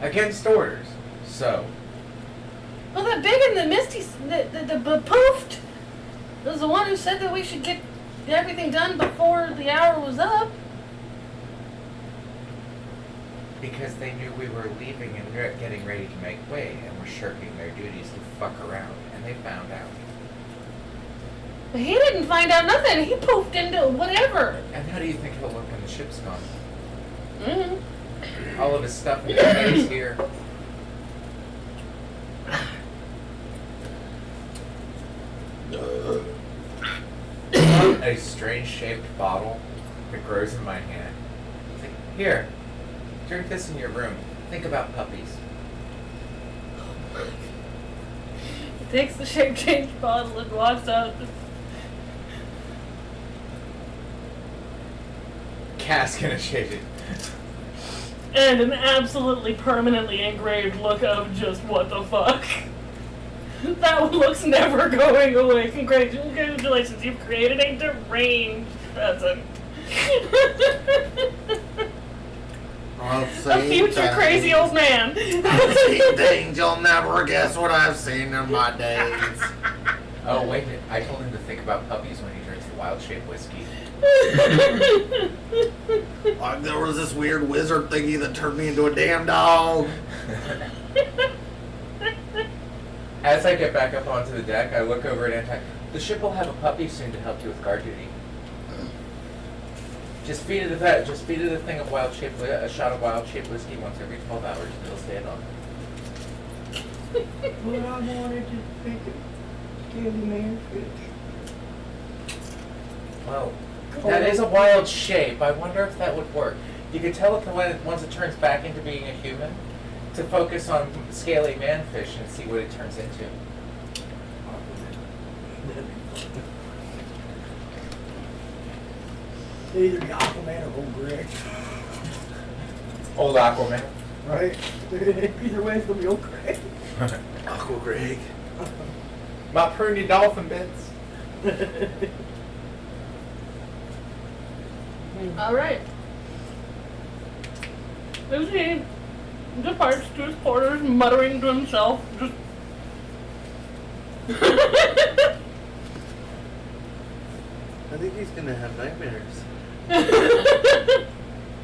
B: against orders. So,
A: Well, that big and the Misty, the poofed, was the one who said that we should get everything done before the hour was up.
B: because they knew we were leaving and getting ready to make way and were shirking their duties to fuck around, and they found out.
A: But he didn't find out nothing. He poofed into whatever.
B: And how do you think he'll look when the ship's gone?
A: Mm-hmm.
B: All of his stuff in his face here. A strange shaped bottle that grows in my hand. It's like, here, drink this in your room. Think about puppies.
A: He takes the shape change bottle and walks out.
B: Cask initiated.
A: And an absolutely permanently engraved look of just what the fuck. That look's never going away. Congratulations, you've created a deranged present. A future crazy old man.
D: I've seen things you'll never guess what I've seen in my days.
B: Oh, wait a minute. I told him to think about puppies when he drinks the wild shape whiskey.
D: Like there was this weird wizard thingy that turned me into a damn dog.
B: As I get back up onto the deck, I look over at Anti. The ship will have a puppy soon to help you with guard duty. Just feed it a thing of a shot of wild shape whiskey once every 12 hours, and it'll stay on.
C: But I wanted to pick a Candyman fish.
B: Well, that is a wild shape. I wonder if that would work. You could tell it once it turns back into being a human, to focus on scaly manfish and see what it turns into.
C: It'd either be Aquaman or Old Greg.
B: Old Aquaman.
C: Right? Either way, it's gonna be Old Greg.
D: Uncle Greg.
B: My pruny dolphin bits.
A: Alright. He departs to his quarters, muttering to himself, just...
D: I think he's gonna have nightmares.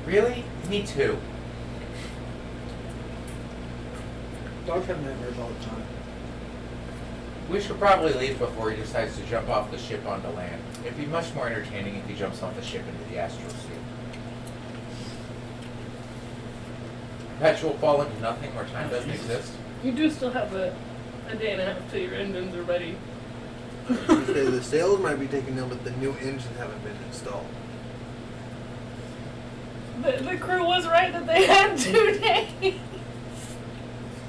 B: Really? Me too.
C: Dogs have nightmares all the time.
B: We should probably leave before he decides to jump off the ship onto land. It'd be much more entertaining if he jumps off the ship into the astral sea. Perpetual fall into nothing where time doesn't exist.
A: You do still have a day and a half till your engines are ready.
D: Okay, the sails might be taken down, but the new engines haven't been installed.
A: The crew was right that they had 2 days.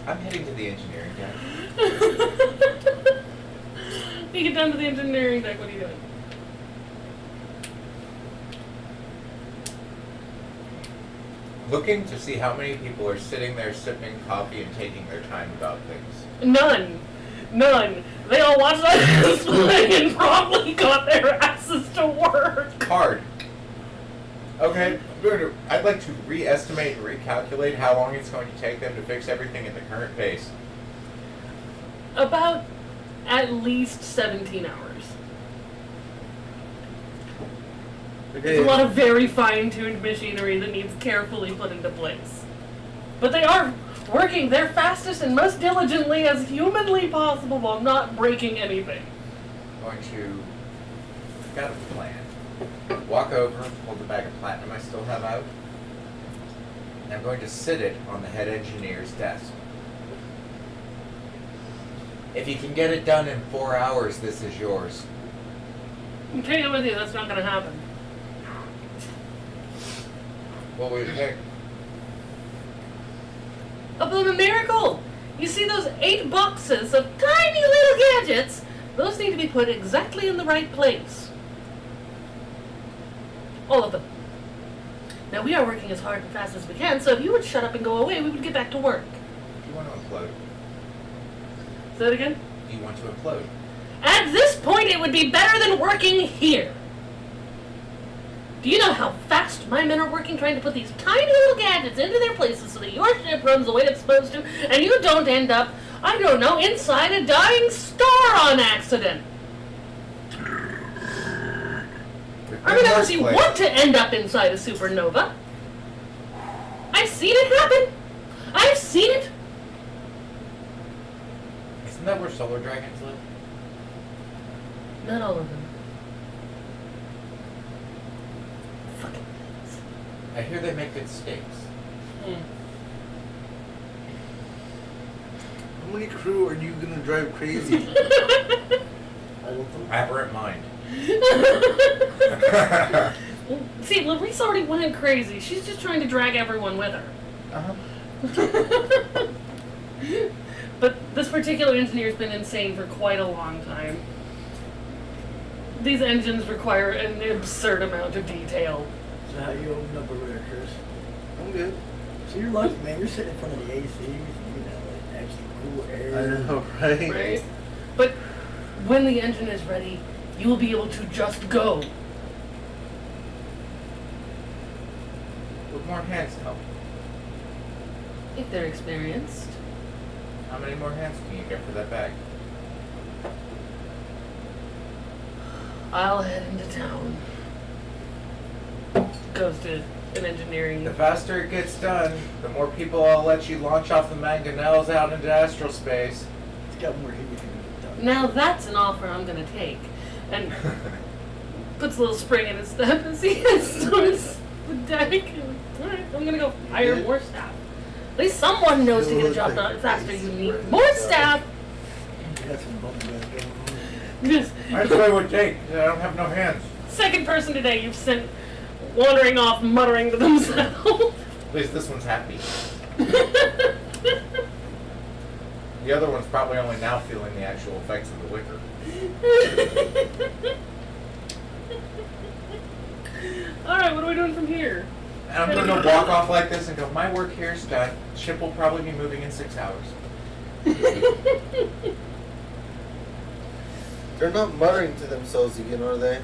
B: I'm heading to the engineering deck.
A: You get down to the engineering deck, what are you doing?
B: looking to see how many people are sitting there sipping coffee and taking their time about things.
A: None. They all watched that display and probably got their asses to work.
B: Hard. Okay, I'd like to re-estimate and recalculate how long it's going to take them to fix everything at the current pace.
A: About at least 17 hours. It's a lot of very fine-tuned machinery that needs carefully put into place. But they are working their fastest and most diligently as humanly possible while not breaking anything.
B: Going to, I've got a plan. Walk over, hold the bag of platinum I still have out, and I'm going to sit it on the head engineer's desk. If you can get it done in 4 hours, this is yours.
A: I'm taking it with you, that's not going to happen.
B: What will you pick?
A: About a miracle! You see those 8 boxes of tiny little gadgets? Those need to be put exactly in the right place. All of them. Now we are working as hard and fast as we can, so if you would shut up and go away, we would get back to work.
B: Do you want to implode?
A: Say that again?
B: Do you want to implode?
A: At this point, it would be better than working here. Do you know how fast my men are working trying to put these tiny little gadgets into their places so that your ship runs the way it's supposed to, and you don't end up, I don't know, inside a dying star on accident? I mean, unless you want to end up inside a supernova. I've seen it happen. I've seen it.
B: Isn't that where solar dragons live?
A: Not all of them. Fucking things.
B: I hear they make good steaks.
D: How many crew are you gonna drive crazy?
B: Aberrant mind.
A: See, Larissa already went crazy. She's just trying to drag everyone with her.
B: Uh-huh.
A: But this particular engineer's been insane for quite a long time. These engines require an absurd amount of detail.
C: So how you open up over there, Chris?
D: I'm good.
C: So you're lucky, man. You're sitting in front of the AC, you know, like extra cool air.
D: I know, right?
A: Right? But when the engine is ready, you will be able to just go.
B: Would more hands help?
A: If they're experienced.
B: How many more hands can you get for that bag?
A: I'll head into town. Goes to an engineering.
B: The faster it gets done, the more people I'll let you launch off the mangonels out into astral space.
C: It's got more heat if you get done.
A: Now that's an offer I'm gonna take. And puts a little spring in his step as he heads towards the deck. Alright, I'm gonna go hire more staff. At least someone knows to get a job done faster. You need more staff.
C: You got some bump going on.
A: Just
B: That's what it would take. I don't have no hands.
A: second person today you've sent wandering off muttering to themselves.
B: At least this one's happy. The other one's probably only now feeling the actual effects of the liquor.
A: Alright, what are we doing from here?
B: And I'm going to walk off like this and go, my work here is done. Ship will probably be moving in 6 hours.
D: They're not muttering to themselves again, are they?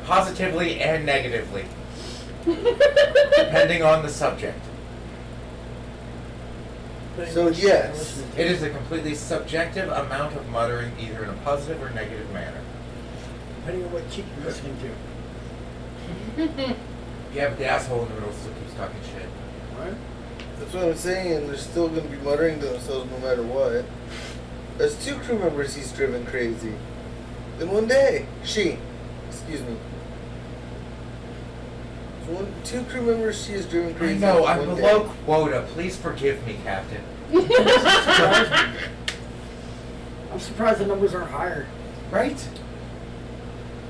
B: Positively and negatively. Depending on the subject.
D: So, yes.
B: It is a completely subjective amount of muttering, either in a positive or negative manner.
C: Depending on what cheek you're listening to.
B: Yeah, but the asshole in the middle still keeps talking shit.
C: Right?
D: That's what I'm saying. They're still going to be muttering to themselves no matter what. There's 2 crew members he's driven crazy. In one day. Excuse me. 2 crew members she has driven
B: I
D: crazy.
B: know,
D: in
B: I'm
D: one
B: below
D: day.
B: quota. Please forgive me, Captain.
C: I'm surprised the numbers aren't higher.
B: Right?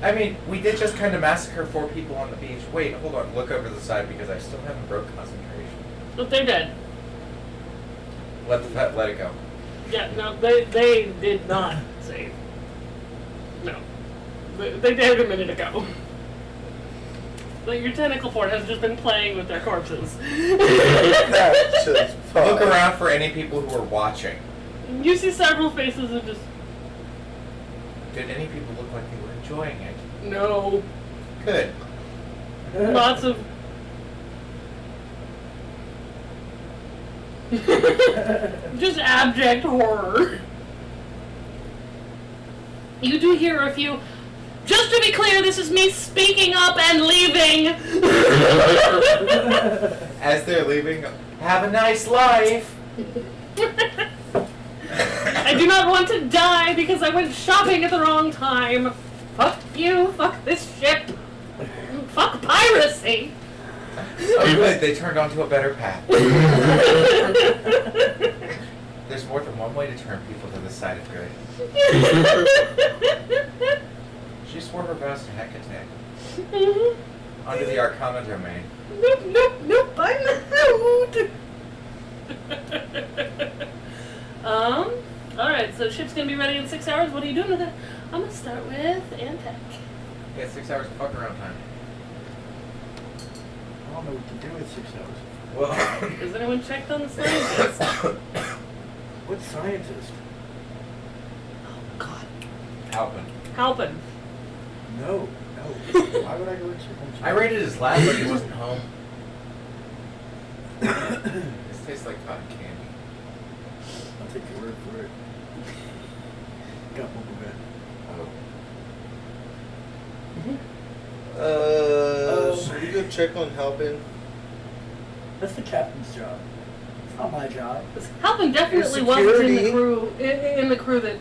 B: I mean, we did just kind of massacre 4 people on the beach. Wait, hold on. Look over the side because I still haven't broke concentration.
A: But they're dead.
B: Let it go.
A: Yeah, no, they did not save. No. They died a minute ago. that your tentacle port has just been playing with their corpses.
D: That's just fun.
B: Look around for any people who are watching.
A: You see several faces of just,
B: Did any people look like they were enjoying it?
A: no,
B: Good.
A: lots of... just abject horror. You do hear a few... Just to be clear, this is me speaking up and leaving.
B: As they're leaving, have a nice life.
A: I do not want to die because I went shopping at the wrong time. Fuck you, fuck this ship. Fuck piracy.
B: Oh, good. They turned onto a better path. There's more than one way to turn people to the side of good. She swore her vows to Hecate under the Arcana domain.
A: Nope, nope, nope, I'm out. Alright, so ship's gonna be ready in 6 hours. What are you doing with it? I'm gonna start with Antec.
B: Yeah, 6 hours of fuck around time.
C: I don't know what to do with 6 hours.
B: Well,
A: Has anyone checked on the scientist?
C: What scientist?
A: Oh, God.
B: Alpin.
A: Halpin.
C: No. Why would I go check on
B: I raided his lab, but he wasn't home. This tastes like cotton candy.
C: I'll take your word for it. Got one
B: Oh.
D: Should we go check on helping?
C: That's the captain's job. It's not my job.
A: Halpin definitely
D: Your
A: wasn't in the
D: security.
A: crew in the crew that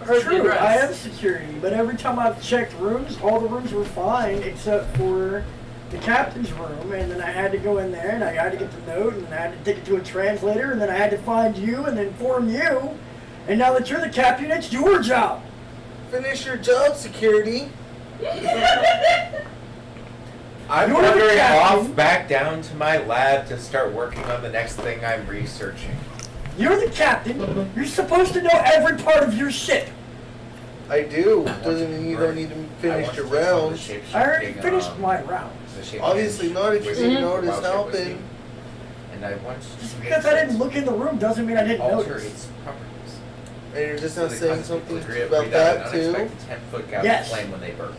A: heard the
C: True,
A: address.
C: I am security, but every time I've checked rooms, all the rooms were fine except for the captain's room, and then I had to go in there, and I had to get the note, and I had to take it to a translator, and then I had to find you and inform you, and now that you're the captain, it's your job.
D: Finish your job, security.
B: I'm
C: You're the
B: wandering
C: captain.
B: off back down to my lab to start working on the next thing I'm researching.
C: You're the captain. You're supposed to know every part of your ship.
D: I do.
B: I want
D: Doesn't
B: to
D: mean you
B: convert-
D: don't need to
B: I
D: finish
B: want
D: your
B: to test all the
D: rounds.
B: shape-shifting,
C: I already finished my round.
B: the shape
D: Obviously
B: change
D: not if you
B: wizard
D: didn't notice
B: Wild Shape
D: helping.
B: Wizard. And I want to
C: Just because I didn't look in the room doesn't mean I didn't
B: alter
C: notice.
B: its properties.
D: And you're just
B: So
D: not
B: they
D: saying
B: cause
D: something
B: people to create
D: about
B: an
D: that too?
B: unexpected 10-foot gouge
C: Yes.
B: flame when they burn.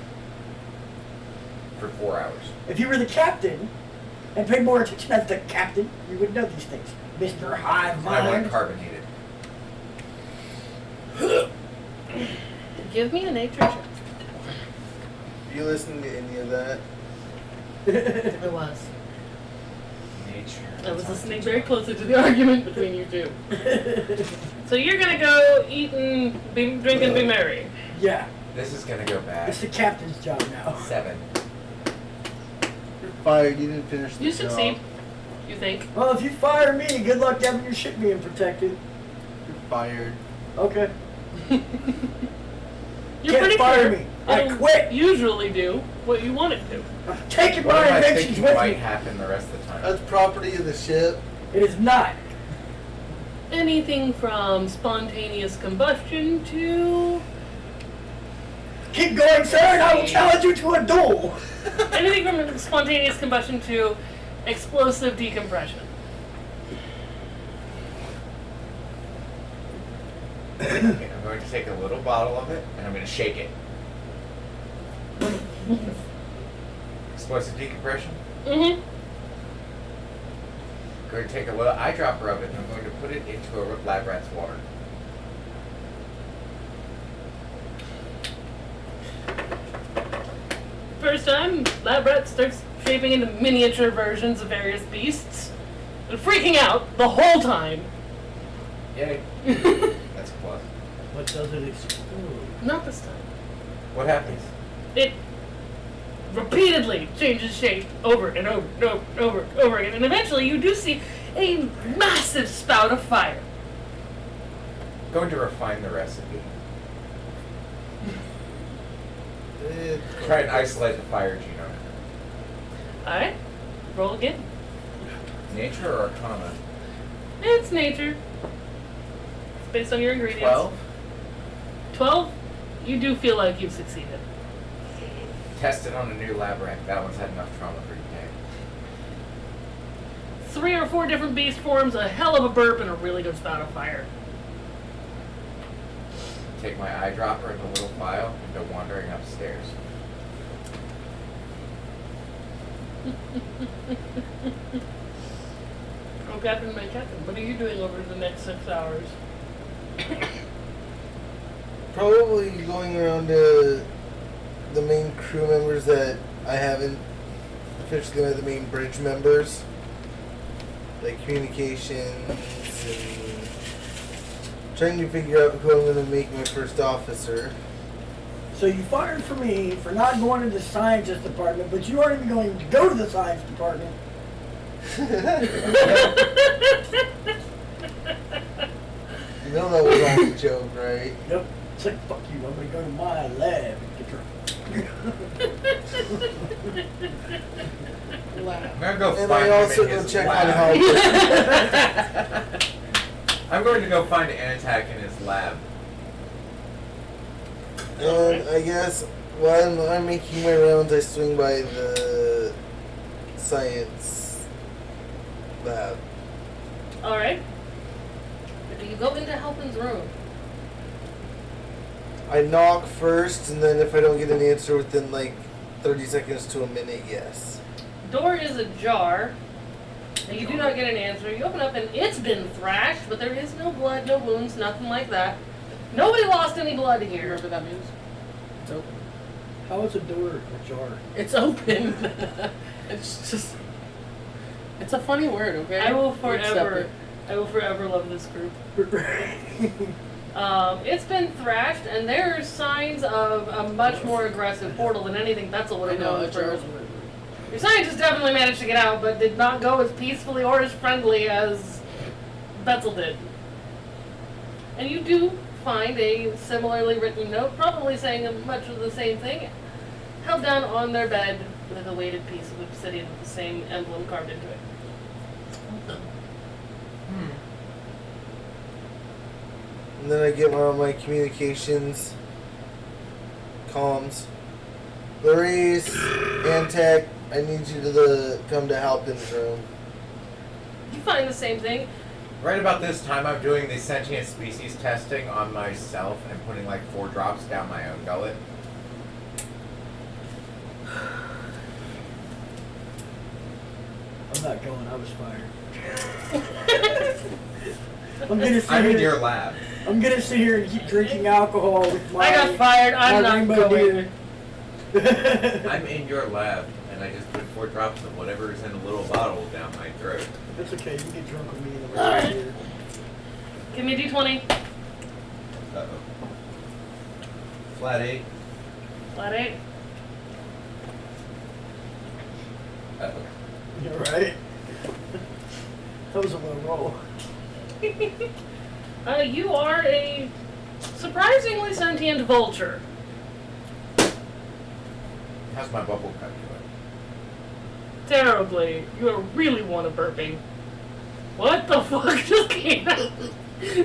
B: For 4 hours.
C: If you were the captain and paid more attention as the captain, you would know these things. Mr. Hive
B: And I want it
C: Mind.
B: carbonated.
A: Give me a nature check.
D: You listen to any of that?
A: It was.
B: Nature.
A: I was listening very closely to the argument between you two. So you're gonna go eat and drink and be merry.
C: Yeah,
B: This is gonna go bad.
C: it's the captain's job now.
B: 7.
D: You're fired. You didn't finish the
A: You
D: job.
A: succeed. You think?
C: Well, if you fire me, good luck having your ship being protected.
D: You're fired.
C: Okay.
A: You're
C: Can't
A: pretty
C: fire
A: clear.
C: me. I
A: It'll
C: quit.
A: Usually do what you want it to.
C: I'm taking
B: What
C: my
B: am I
C: inventions
B: thinking
C: with
B: might
C: me.
B: happen the rest of the time?
D: That's property of the ship.
C: It is not.
A: Anything from spontaneous combustion to
C: Keep going, sir, and I will challenge you to a duel.
A: anything from spontaneous combustion to explosive decompression.
B: Okay, I'm going to take a little bottle of it and I'm going to shake it. Explosive decompression.
A: Mm-hmm.
B: I'm going to take a little eyedropper of it and I'm going to put it into a lab rat's water.
A: First time, lab rat starts shaping into miniature versions of various beasts and freaking out the whole time.
B: Yay. That's a plus.
C: What does it explode?
A: Not this time.
B: What happens?
A: It repeatedly changes shape over and over and over and over and over again, and eventually you do see a massive spout of fire.
B: Going to refine the recipe.
D: It's
B: Try and isolate the fire genome.
A: Alright, roll again.
B: Nature or Arcana?
A: It's nature. It's based on your ingredients.
B: 12?
A: 12, you do feel like you've succeeded.
B: Test it on a new lab rank. That one's had enough trauma for today.
A: 3 or 4 different beast forms, a hell of a burp, and a really good spout of fire.
B: Take my eyedropper and the little file and go wandering upstairs.
A: Oh, Captain, my Captain, what are you doing over the next 6 hours?
D: Probably going around to the main crew members that I haven't officially met, the main bridge members. Like communications and trying to figure out who I'm going to make my first officer.
C: So you fired for me for not going to the scientist department, but you aren't even going to go to the science department.
D: You know that was all a joke, right?
C: Yep. It's like, fuck you, I'm going to go to my lab and get drunk.
B: I'm gonna go
D: And
B: find
D: I
B: him
D: also
B: in
D: go
B: his
D: check on
B: lab.
D: how.
B: I'm going to go find Anatak in his lab.
D: And I guess while I'm making my rounds, I swing by the science lab.
A: Alright. Do you go into Halpin's room?
D: I knock first, and then if I don't get an answer within like 30 seconds to a minute, yes.
A: Door is ajar. And you do not get an answer. You open up and it's been thrashed, but there is no blood, no wounds, nothing like that. Nobody lost any blood here.
E: Whatever that means. It's open.
C: How is a door ajar?
E: It's open. It's just. It's a funny word, okay?
A: I will
E: You accept
A: forever love this group. It's been thrashed, and there's signs of a much more aggressive portal than anything Betzel would
E: it. I
A: have
E: know,
A: gone
E: a
A: through.
E: jar's a weird word.
A: Your scientist definitely managed to get out, but did not go as peacefully or as friendly as Betzel did. And you do find a similarly written note, probably saying much of the same thing, held down on their bed with a weighted piece of obsidian with the same emblem carved into it.
D: And then I get on my communications, comms. Clarice, Antec, I need you to come to Halpin's room.
A: You find the same thing.
B: Right about this time, I'm doing the sentient species testing on myself and putting like 4 drops down my own gullet.
C: I'm not going, I was fired. I'm gonna sit
B: I'm in
C: here.
B: your lab.
C: I'm gonna sit here and keep drinking alcohol with my.
A: I got fired. I'm
C: my
A: not
C: rainbow
A: going.
C: beer.
B: I'm in your lab, and I just put 4 drops of whatever is in a little bottle down my throat.
C: It's okay. You can get drunk with me in the
A: Alright.
C: rainbow beer.
A: Give me a d20.
B: Uh-oh. Flat 8.
A: Flat 8.
B: Uh-oh.
C: You're right. That was a low roll.
A: You are a surprisingly sentient vulture.
B: How's my bubble cut doing?
A: Terribly. You are really one of burping. What the fuck just came out?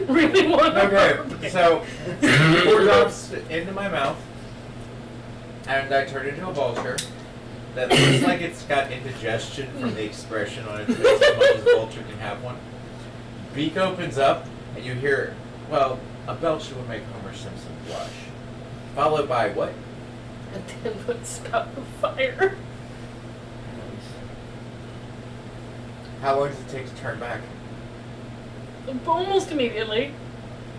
A: Really one of burping.
B: Okay, so 4 drops into my mouth, and I turn into a vulture that looks like it's got indigestion from the expression on its face as much as a vulture can have one. Beak opens up, and you hear, well, a belch would make Homer Simpson blush. Followed by what?
A: A 10-foot spout of fire.
B: How long does it take to turn back?
A: Almost immediately.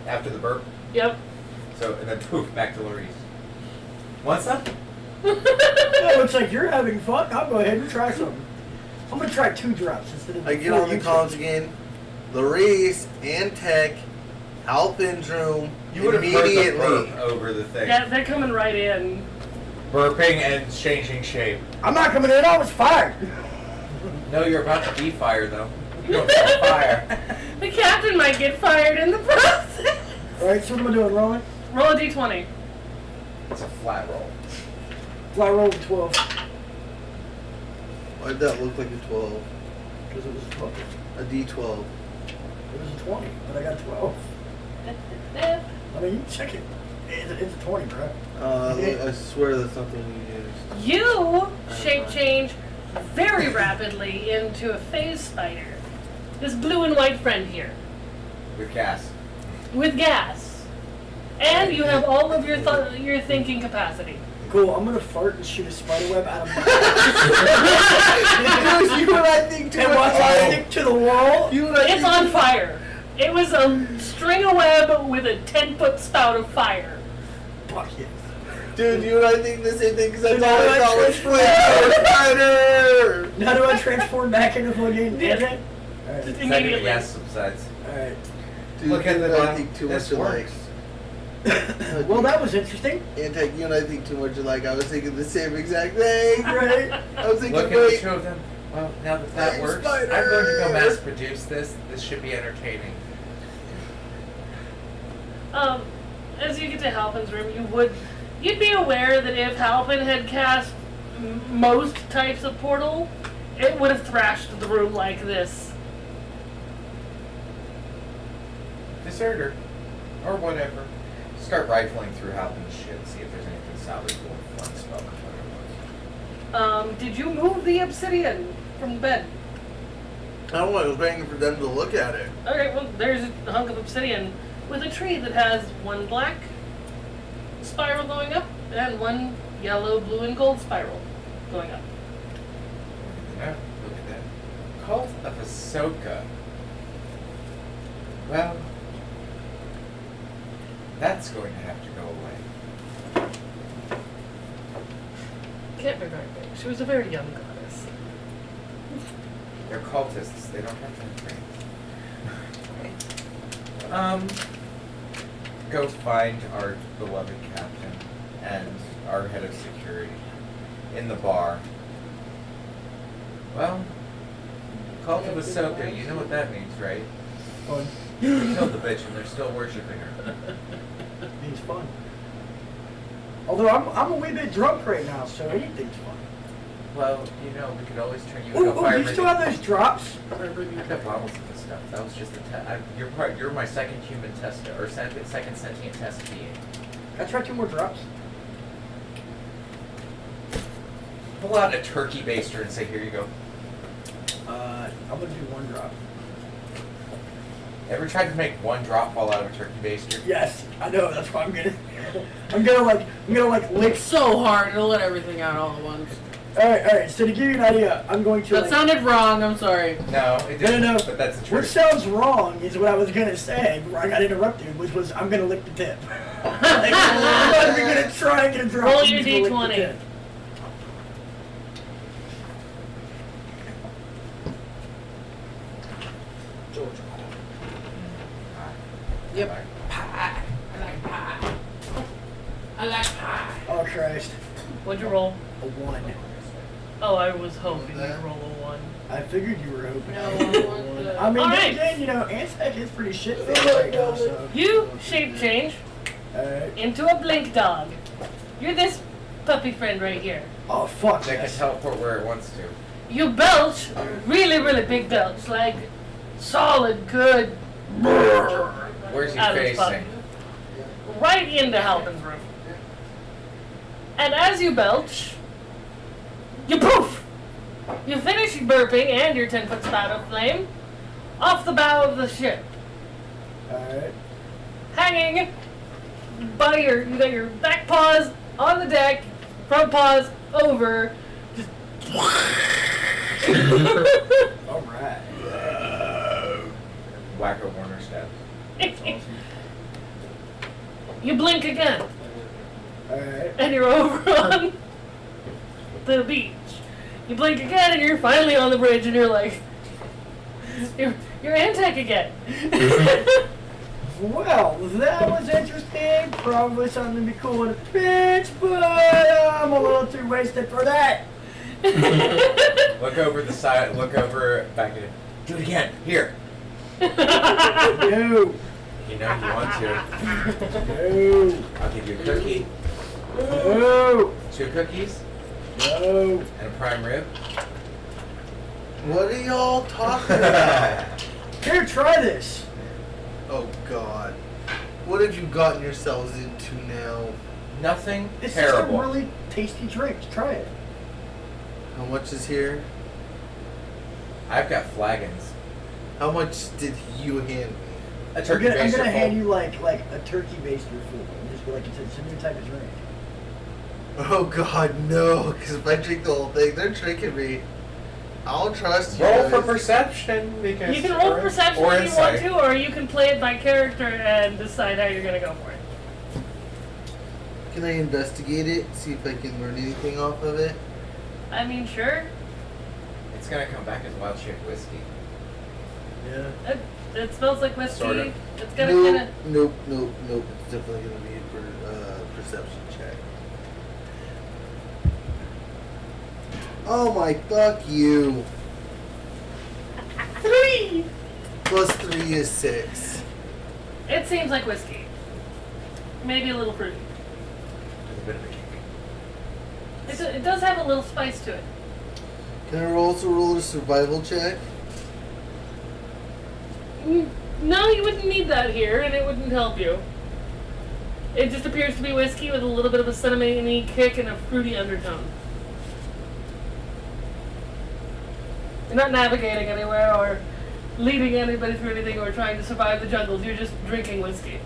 B: After the burp?
A: Yep.
B: So, and then poof, back to Larice. What's up?
C: It looks like you're having fun. I'll go ahead and try something. I'm gonna try 2 drops instead of.
D: I get
C: 4
D: on the
C: you
D: comms
C: took.
D: again. Larice, Antec, Halpin's room,
B: You would have heard the
D: immediately.
B: burp over the thing.
A: Yeah, they're coming right in.
B: Burping and changing shape.
C: I'm not coming in. I was fired.
B: No, you're about to be fired, though. You're on fire.
A: The captain might get fired in the process.
C: All right. So what am I doing? Rolling.
A: Roll a d20.
B: It's a flat roll.
C: Fly roll of 12
D: Why'd that look like a 12?
C: because it was a 12.
D: A D12.
C: It was a 20, but I got 12. I mean, you can check it. It's a 20, bro.
D: I swear that's not the one you used.
A: You shape change very rapidly into a phase spider. This blue and white friend here.
B: With gas.
A: With gas. And you have all of your thinking capacity.
C: Cool, I'm gonna fart and shoot a spider web out of my
D: You and I think too
C: and
D: much.
C: watch it stick to the wall.
D: You and I
A: It's
D: think
A: on fire. It was a string of web with a 10-foot spout of fire.
C: Fuck yes.
D: Dude, you and I think the same thing because that's
C: Dude,
D: all I
C: I
D: thought was
C: transform-
D: spider.
C: Now do I transform back into fucking
A: Yeah.
C: Ant-Man? Alright.
A: Just
B: Second
A: immediately.
B: gas subsides.
C: Alright.
D: Dude,
B: Look at
D: you
B: the
D: and I
B: gun.
D: think too
B: This
D: much alike.
B: works.
C: Well, that was interesting.
D: Antec, you and I think too much alike. I was thinking the same exact thing.
C: Right?
D: I was thinking,
B: Look at the
D: wait.
B: two of them. Well, now that that
D: Hey,
B: works,
D: spider!
B: I'm going to go mass produce this. This should be entertaining.
A: As you get to Halpin's room, you'd be aware that if Halpin had cast most types of portal, it would have thrashed the room like this.
B: Deserter. Or whatever. Start rifling through Halpin's shit, see if there's anything salvageable and fun spell.
A: Did you move the obsidian from the bed?
D: I don't know. I was waiting for them to look at it.
A: Okay, well, there's a hunk of obsidian with a tree that has one black spiral going up and one yellow, blue, and gold spiral going up.
B: Yeah, look at that. Cult of Ahsoka. Well, that's going to have to go away.
A: Can't be very big. She was a very young goddess.
B: They're cultists. They don't have to train. Go find our beloved captain and our head of security in the bar. Well, Cult of Ahsoka, you know what that means, right?
C: Fun.
B: They killed the bitch and they're still worshipping her.
C: Means fun. Although I'm a wee bit drunk right now, so anything's fun.
B: Well, you know, we could always turn you
C: Oh,
B: into a fire
C: you still have those drops?
B: I've got bottles of this stuff. That was just a test. You're my second human test, or second sentient test being.
C: Can I try 2 more drops?
B: Pull out a turkey baster and say, "Here you go."
C: I'm gonna do 1 drop.
B: Ever tried to make one drop fall out of a turkey baster?
C: Yes, I know. That's why I'm gonna lick.
E: It's so hard to let everything out all at once.
C: All right. So to give you an idea, I'm going to.
E: That sounded wrong. I'm sorry.
B: No, it didn't.
C: No.
B: But that's the
C: What
B: truth.
C: sounds wrong is what I was gonna say before I got interrupted, which was I'm gonna lick the tip. I'm not even gonna try and get a drop.
A: Roll
C: I'm
A: your
C: just gonna lick the
A: D20.
C: tip.
E: Yep.
B: Alright.
E: Pie. I like pie. I like pie.
C: Oh Christ,
A: What'd you roll?
C: a 1.
A: Oh, I was hoping you'd roll a 1.
C: I figured you were hoping.
E: No,
C: I'd
E: I
C: get a
E: want
C: 1.
E: the-
C: I mean,
A: All
C: then
A: right.
C: again, Antec is pretty shit faced right now, so.
A: You shape change
C: Alright.
A: into a blink dog. You're this puppy friend right here.
C: Oh fuck
B: They can
C: yes.
B: teleport where it wants to.
A: You belch, really, really big belch, like solid, good.
B: Where's he
A: Out of the spot.
B: facing?
A: Right into Halpin's room. And as you belch, you poof! You finish burping and your 10-foot spout of flame off the bow of the ship.
C: Alright.
A: Hanging by you got your back paws on the deck, front paws over. Just
C: Alright.
B: Wacko Warner stab.
A: You blink again,
C: Alright.
A: and you're over on the beach. You blink again, and you're finally on the bridge, and you're like, you're Antec again.
C: Well, that was interesting. Probably something to be cool in a bitch, but I'm a little too wasted for that.
B: Look over the side. Look over back at it. Do it again. Here.
C: No.
B: You know you want to.
C: No.
B: I'll give you a cookie,
C: No.
B: 2 cookies,
C: No.
B: and a prime rib.
D: What are y'all talking about?
C: Here, try this.
D: Oh God. What have you gotten yourselves into now?
B: Nothing
C: It's
B: terrible.
C: just a really tasty drink. Try it.
D: How much is here?
B: I've got flagons.
D: How much did you hand me?
B: A turkey
C: I'm
B: baster
C: gonna hand
B: full.
C: you like a turkey baster full, and just be like, it's a new type of drink.
D: Oh God, no! Because if I drink the whole thing, they're tricking me. I'll trust you.
B: Roll for
D: guys.
B: perception because
A: You can roll
B: or-
A: perception
B: or
A: if you want
B: insight.
A: to, or you can play it by character and decide how you're gonna go for it.
D: Can I investigate it? See if I can learn anything off of it?
A: I mean, sure.
B: It's gonna come back as wild shape whiskey.
D: Yeah.
A: It smells like whiskey.
B: Sort of.
A: It's gonna
D: Nope,
A: kind of.
D: nope, nope, nope. It's definitely gonna be a perception check. Oh my, fuck you.
A: 3!
D: Plus 3 is 6.
A: It seems like whiskey. Maybe a little fruity.
B: With a bit of a kick.
A: It does have a little spice to it.
D: Can I also roll a survival check?
A: No, you wouldn't need that here, and it wouldn't help you. It just appears to be whiskey with a little bit of a cinnamony kick and a fruity undertone. You're not navigating anywhere or leading anybody through anything or trying to survive the jungles. You're just drinking whiskey.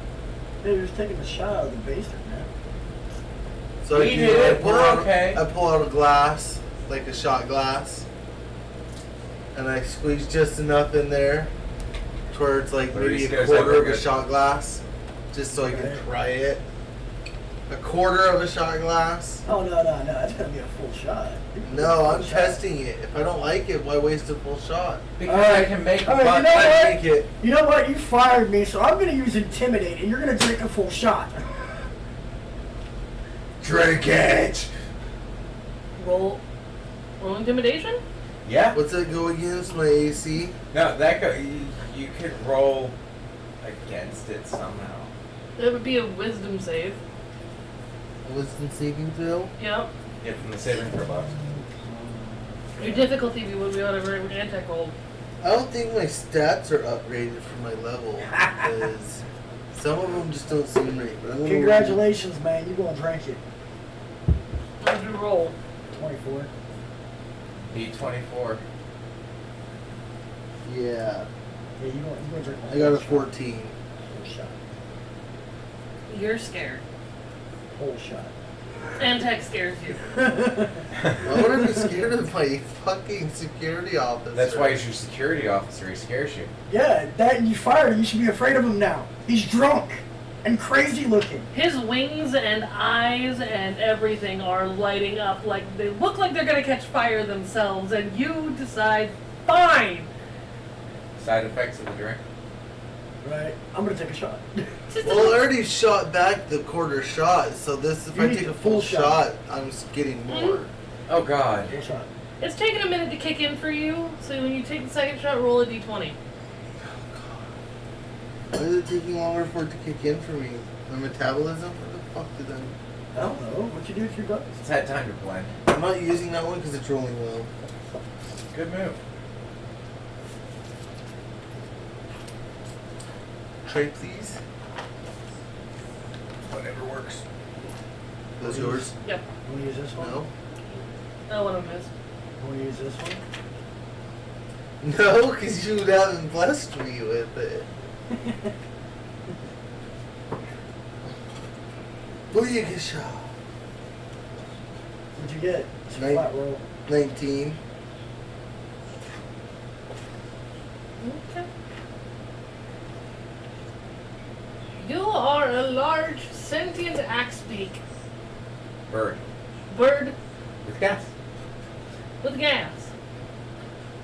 C: They're just taking a shot out of the baster, man.
D: So
B: We did it, we're okay.
D: I pull out a glass, like a shot glass, and I squeeze just enough in there to where it's like maybe
B: Maurice
D: a
B: goes
D: quarter
B: over
D: of a
B: good.
D: shot glass, just so I can
C: Okay.
D: try it. A quarter of a shot glass.
C: Oh, no. That's gonna be a full shot.
D: No, I'm
C: Full shot.
D: testing it. If I don't like it, why waste a full shot?
B: Because
C: Alright.
B: I can make
C: Alright,
B: but
C: you know
D: I
C: what?
D: take it.
C: You know what? You fired me, so I'm gonna use Intimidate, and you're gonna drink a full shot.
B: drink it.
A: Roll intimidation?
B: Yeah.
D: What's that go against my AC?
B: No, that go. You could roll against it somehow.
A: That would be a wisdom save.
D: Wisdom saving throw?
A: Yep.
B: Yeah, from the saving throw box.
A: Your difficulty would be whatever anti roll.
D: I don't think my stats are upgraded for my level because some of them just don't seem right. But I'm gonna
C: Congratulations, man. You gonna drink it.
A: What did you roll?
C: 24.
B: B24.
D: Yeah,
C: Yeah, you gonna drink
D: I got a
C: shot.
D: 14.
C: Full shot.
A: You're scared.
C: Whole shot.
A: Antec scares you.
D: Why would I be scared of my fucking security officer?
B: That's why he's your security officer. He scares you.
C: Yeah, that you fired him. You should be afraid of him now. He's drunk and crazy looking.
A: His wings and eyes and everything are lighting up like they look like they're gonna catch fire themselves, and you decide, fine.
B: Side effects of the drink.
C: Right. I'm gonna take a shot.
A: Just
D: Well, I already shot back the quarter shot, so this if
C: You
D: I
C: need
D: take
C: the
D: a full
C: full
D: shot,
C: shot.
D: I'm getting more.
B: Oh God.
C: Full shot.
A: It's taken a minute to kick in for you, so when you take the second shot, roll a d20.
D: Why is it taking longer for it to kick in for me? My metabolism? What the fuck did
C: I don't know. What you do with your guns?
B: It's had time to blend.
D: I'm not using that one because it's rolling well.
B: Good move.
D: Tray, please.
B: Whatever works.
D: Those yours?
A: Yep.
C: You wanna use this one?
D: No?
A: Oh, one of them is.
C: You wanna use this one?
D: No, because you haven't blessed me with it. Booyah shot.
C: What'd you get? It's a
D: Nine.
C: flat roll.
D: 19.
A: Okay. You are a large, sentient axbeak
B: Bird.
A: bird
B: With gas.
A: with gas.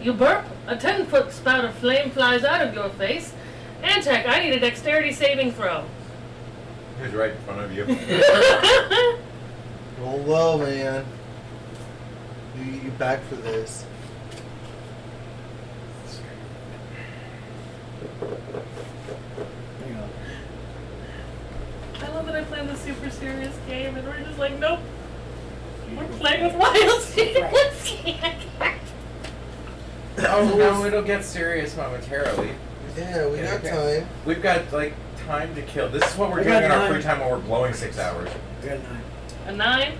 A: You burp, a 10-foot spout of flame flies out of your face. Antec, I need a dexterity saving throw.
B: Who's right in front of you?
D: Roll low, man. You back for this.
C: Hang on.
A: I love that I play this super serious game and we're just like, nope. We're playing with wild secrets.
B: Oh no, it'll get serious momentarily.
D: Yeah, we got
B: Okay.
D: time.
B: We've got like Time to kill. This is what we're
C: I
B: doing
C: got
B: in our
C: 9.
B: free time when we're blowing 6 hours.
C: I got 9.
A: A 9?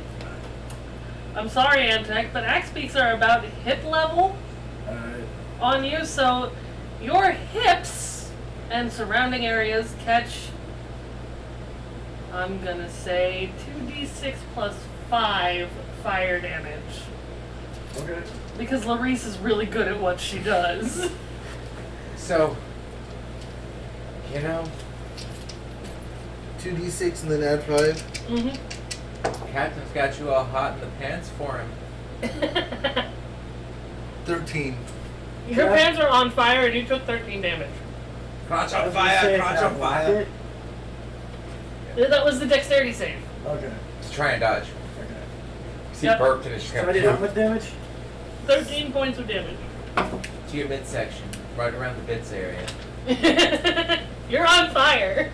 A: I'm sorry, Antec, but axe beaks are about hip level
C: Alright.
A: on you, so your hips and surrounding areas catch, I'm gonna say, 2d6 plus 5 fire damage.
C: Okay.
A: Because Larice is really good at what she does.
B: So, you know,
D: 2d6 and then add 5.
A: Mm-hmm.
B: Captain's got you all hot in the pants for him.
D: 13.
A: Your
C: Yeah.
A: pants are on fire and you took 13 damage.
B: Crotch
C: I
B: on
C: was gonna
B: fire,
C: say,
B: crotch
C: can I
B: on
C: block
B: fire.
C: it?
A: That was the dexterity save.
C: Okay.
B: Let's try and dodge.
C: Okay.
B: See,
A: Yep.
B: burped and it's just
C: So I
B: gonna
C: did how much damage?
A: 13 points of damage.
B: to your midsection, right around the bits area.
A: You're on fire.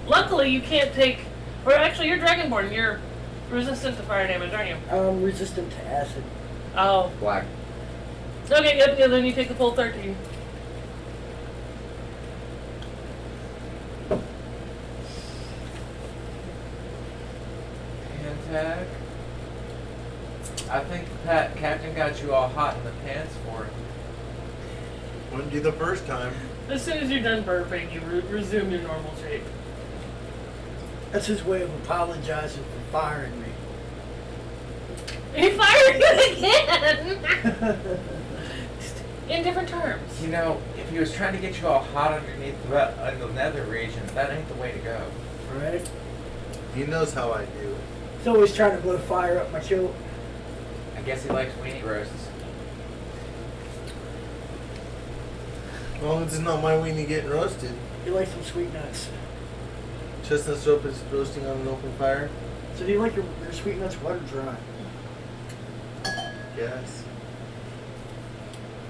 A: Luckily, you can't take. Or actually, you're Dragonborn. You're resistant to fire damage, aren't you?
C: I'm resistant to acid.
A: Oh.
B: Black.
A: Okay, yep, yeah, then you take the full 13.
B: Tag. I think Captain got you all hot in the pants for him.
D: Wouldn't do the first time.
A: As soon as you're done burping, you resume your normal shape.
C: That's his way of apologizing for firing me.
A: He fired you again! In different terms.
B: You know, if he was trying to get you all hot underneath in the nether region, that ain't the way to go.
C: Right?
D: He knows how I do.
C: He's always trying to blow fire up my kilt.
B: I guess he likes weenie roasts.
D: As long as it's not my weenie getting roasted.
C: He likes some sweet nuts.
D: Chestnut syrup is roasting on an open fire.
C: So do you like your sweet nuts wet or dry?
D: Yes.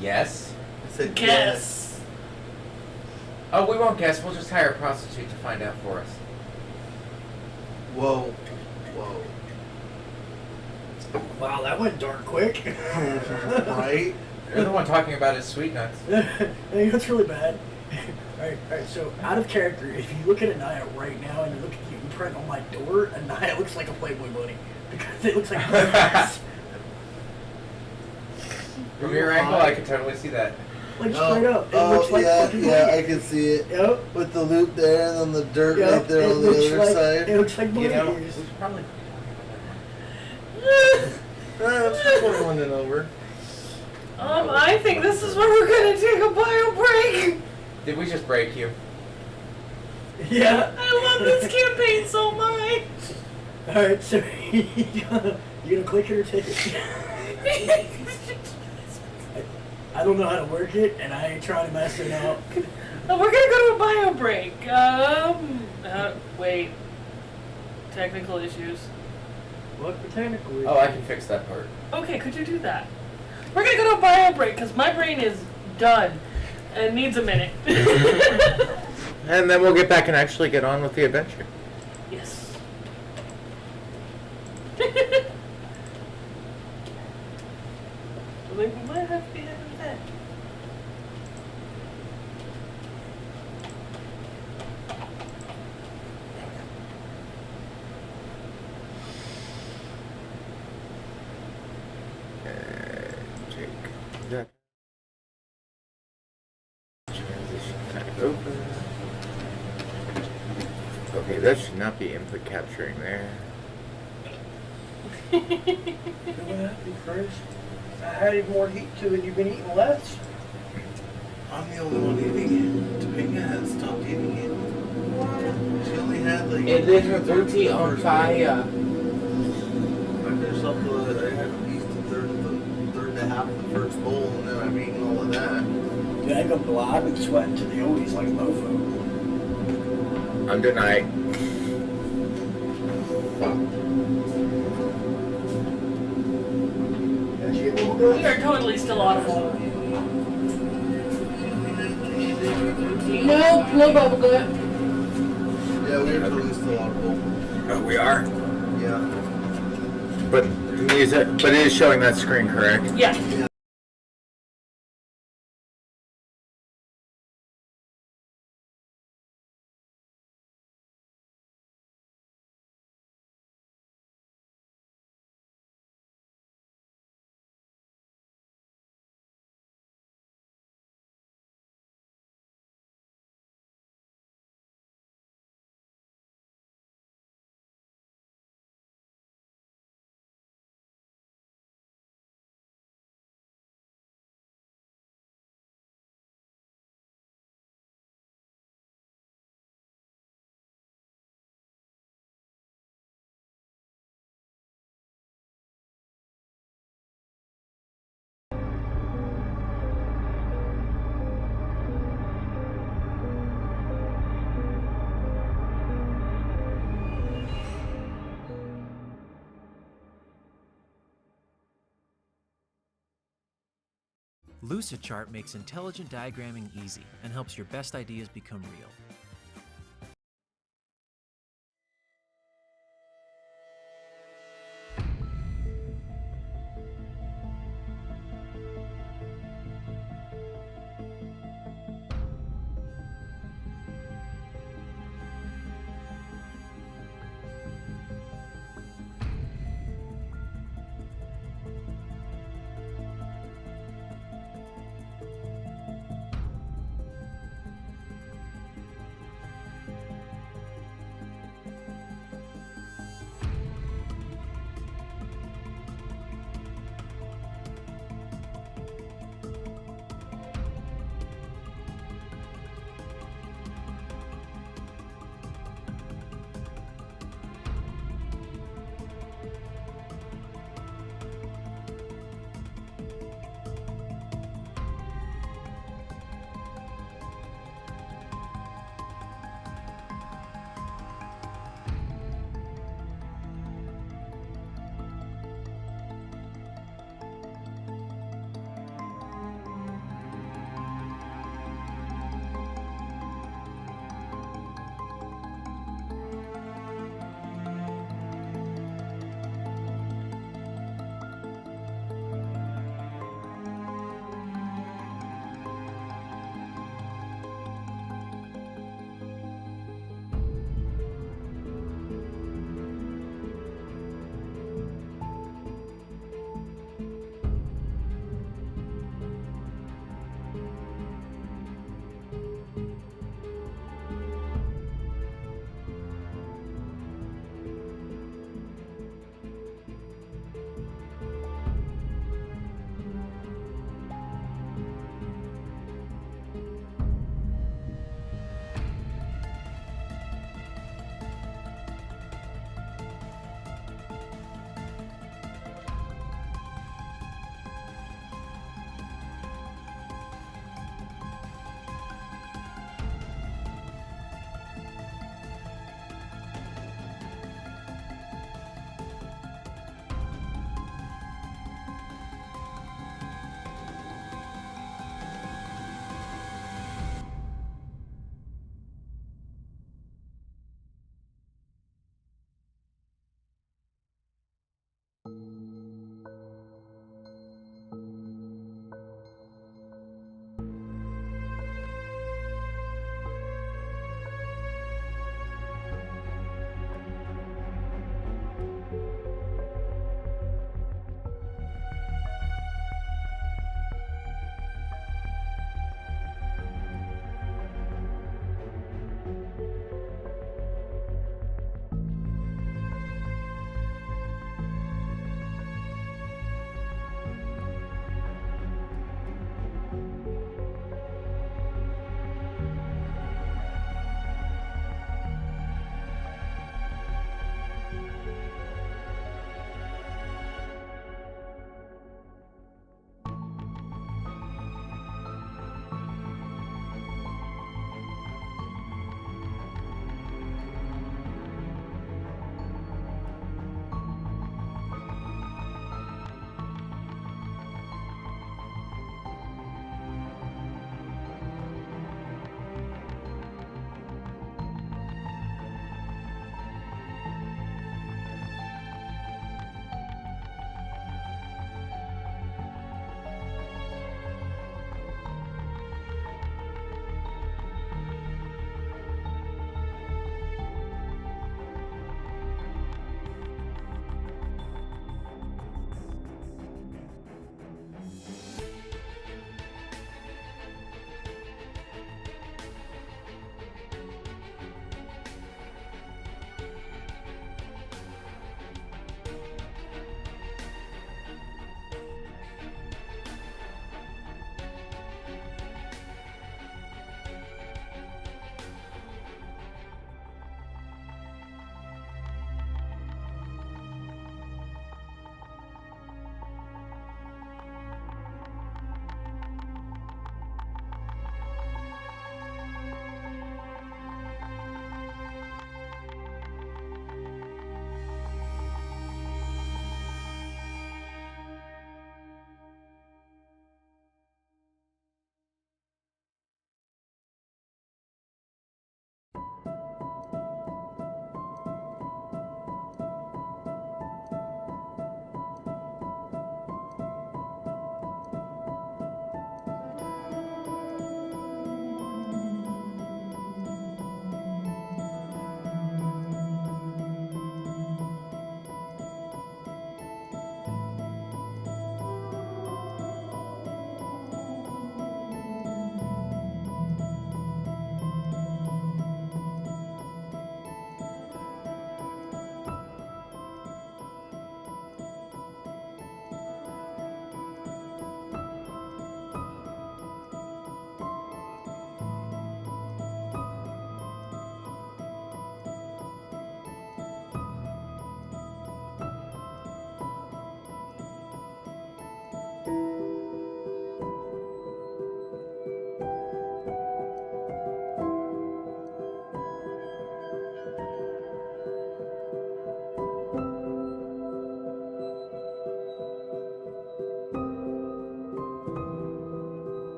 B: Yes?
D: I said
A: Guess.
B: Oh, we won't guess. We'll just hire a prostitute to find out for us.
D: Whoa. Whoa.
C: Wow, that went dark quick.
D: Right?
B: You're the one talking about his sweet nuts.
C: Hey, that's really bad. Alright, so out of character, if you look at Anaya right now and you look at the imprint on my door, Anaya looks like a Playboy bunny. Because it looks like
B: From your angle, I can totally see that.
C: like straight up. It looks like
D: yeah,
C: fucking
D: yeah,
C: bunny.
D: I can see it.
C: Yep.
D: With the loop there and then the dirt
C: Yep.
D: right there
C: It
D: on the
C: looks
D: other
C: like,
D: side.
C: It looks like bunny
B: You know, we
C: ears.
B: should probably.
D: I'm 21 and over.
A: I think this is where we're gonna take a bio break.
B: Did we just break you?
C: Yeah.
A: I love this campaign so much.
C: Alright, so you gonna click it or take it? I don't know how to work it, and I ain't trying to mess it up.
A: We're gonna go to a bio break. Wait. Technical issues.
C: What the technical is?
B: Oh, I can fix that part.
A: Okay, could you do that? We're gonna go to a bio break because my brain is done and needs a minute.
B: And then we'll get back and actually get on with the adventure.
A: Yes. We might have to be having that.
B: Take that. Transition type open. Okay, that should not be input capturing there.
C: You know what happened, friends? I added more heat to it. You've been eating less.
D: I'm the only one eating it. Topanga has stopped eating it. She only had like.
B: It is her booty on fire.
D: I finished off I had at least a third and a half of the first bowl, and then I'm eating all of that.
C: Dude, I go blind and sweating to the oldies like a mofo.
B: Under night.
C: Did you get more
A: We
C: good?
A: are totally still audible.
E: No, no bubble gut.
D: Yeah, we're totally still audible.
B: Oh, we are?
D: Yeah.
B: But the music, but it is showing that screen, correct?
A: Yeah.
F: Lucidchart makes intelligent diagramming easy and helps your best ideas become real.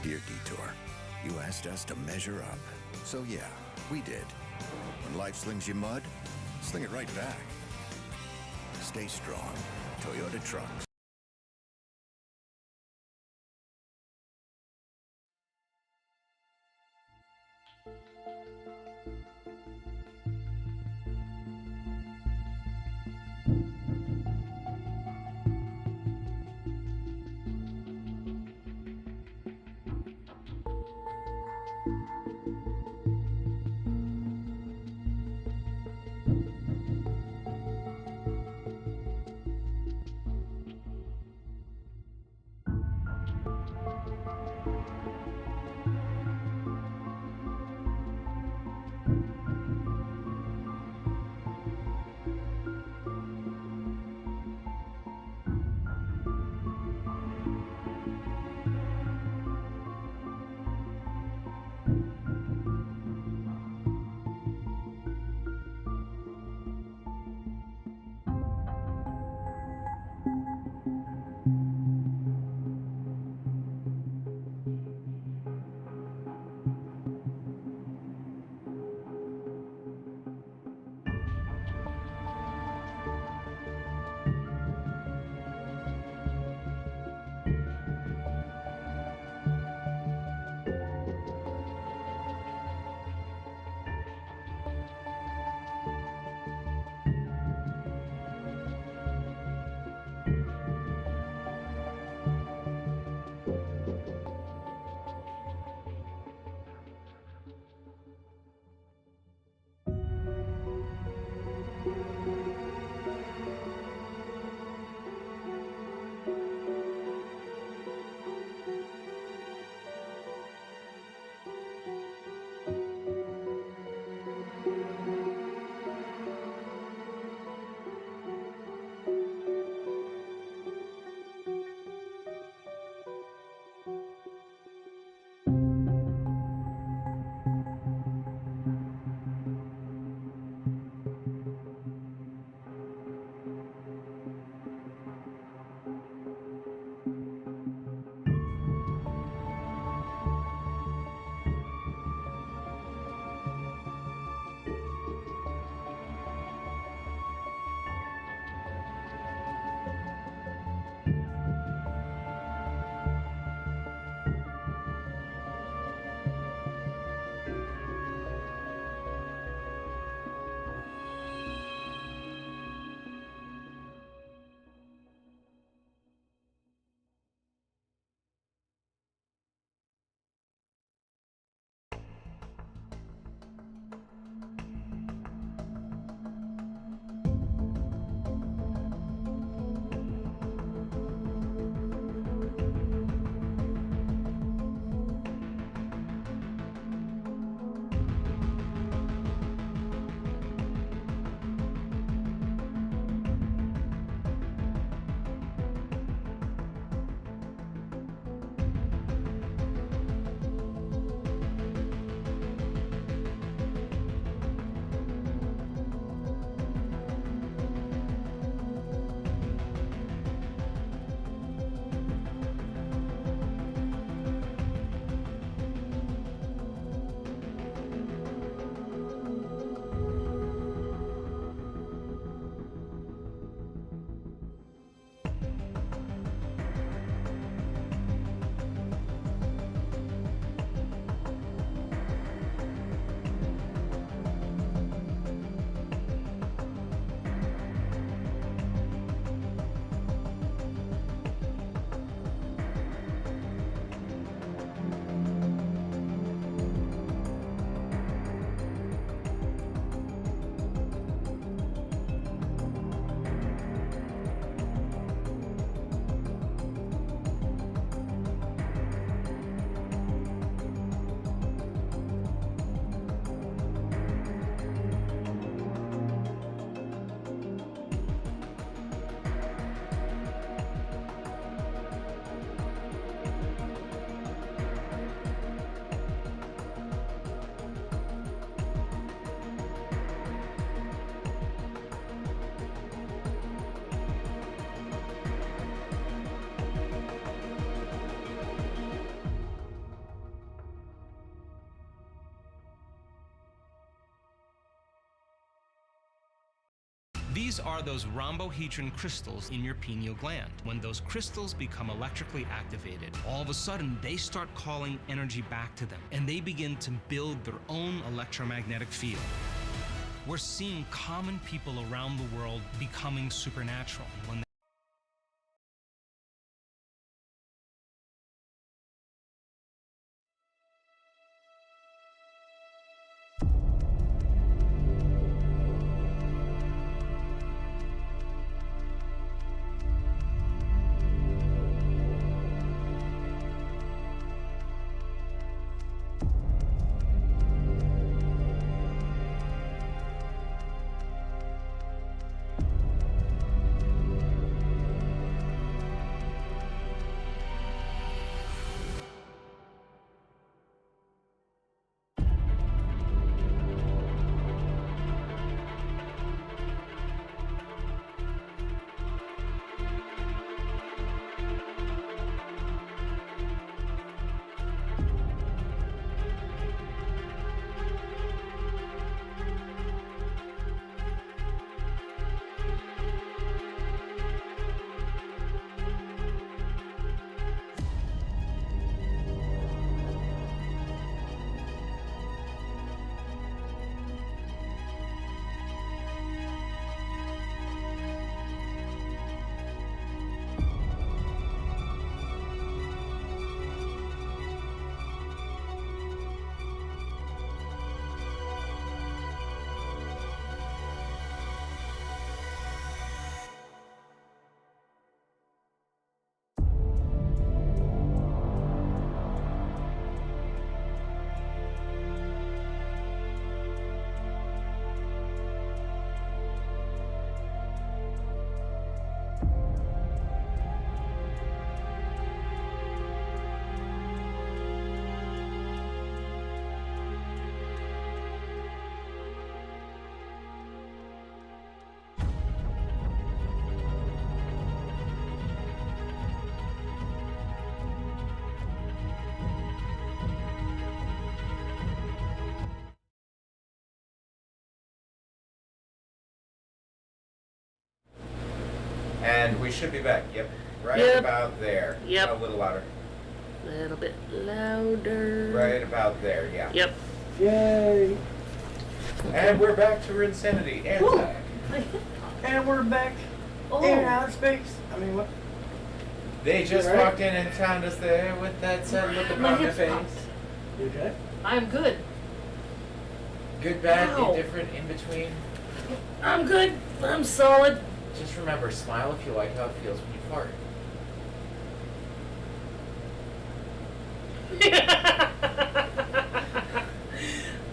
G: Dear Detour, you asked us to measure up. So yeah, we did. When life slings you mud, sling it right back. Stay strong. Toyota Trucks.
H: These are those rhombohedron crystals in your pineal gland. When those crystals become electrically activated, all of a sudden they start calling energy back to them, and they begin to build their own electromagnetic field. We're seeing common people around the world becoming supernatural. When
B: And we should be back. Yep. Right
A: Yep.
B: about there.
A: Yep.
B: A little louder.
A: A little bit louder.
B: Right about there, yeah.
A: Yep.
C: Yay!
B: And we're back to Insanity and
C: Woo.
B: Zach.
C: And we're back
A: Oh.
C: in outer space. I mean, what?
B: They just
C: Right.
B: walked in and found us there with that sad look
A: My
B: upon their
A: hips
B: face.
A: popped.
C: You okay?
A: I'm good.
B: Good, bad,
A: Ow.
B: indifferent, in between.
A: I'm good. I'm solid.
B: Just remember, smile if you like how it feels when you fart.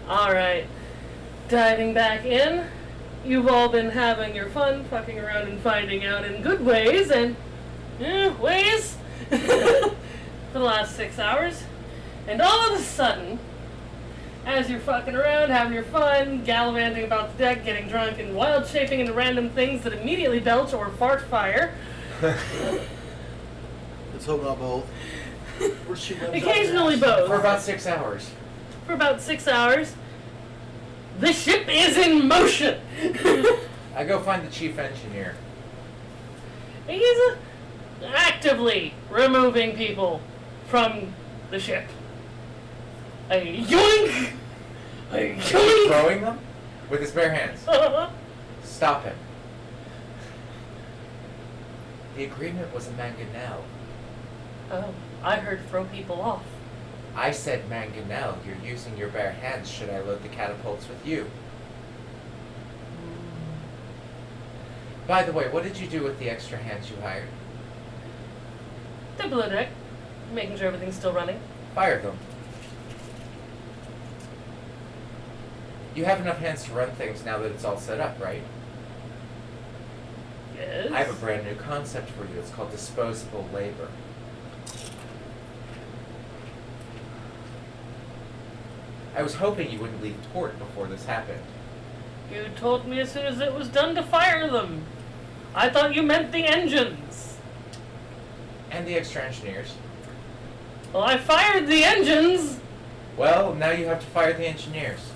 A: Alright. Diving back in. You've all been having your fun, fucking around and finding out in good ways and ways for the last 6 hours. And all of a sudden, as you're fucking around, having your fun, gallivanting about the deck, getting drunk, and wild shaping into random things that immediately belch or fart fire,
D: Let's hope not both.
C: We're shooting up
A: occasionally
C: that.
A: both.
B: For about 6 hours.
A: For about 6 hours, the ship is in motion.
B: I go find the chief engineer.
A: He's actively removing people from the ship. A yoink! A yoink!
B: Throwing them with his bare hands. Stop him. The agreement was a mangonel.
A: Oh, I heard throw people off.
B: I said mangonel. You're using your bare hands. Should I load the catapults with you? By the way, what did you do with the extra hands you hired?
A: The below deck, making sure everything's still running.
B: Fire them. You have enough hands to run things now that it's all set up, right?
A: Yes.
B: I have a brand new concept for you. It's called disposable labor. I was hoping you wouldn't leave port before this happened.
A: You told me as soon as it was done to fire them. I thought you meant the engines.
B: And the extra engineers.
A: Well, I fired the engines.
B: Well, now you have to fire the engineers.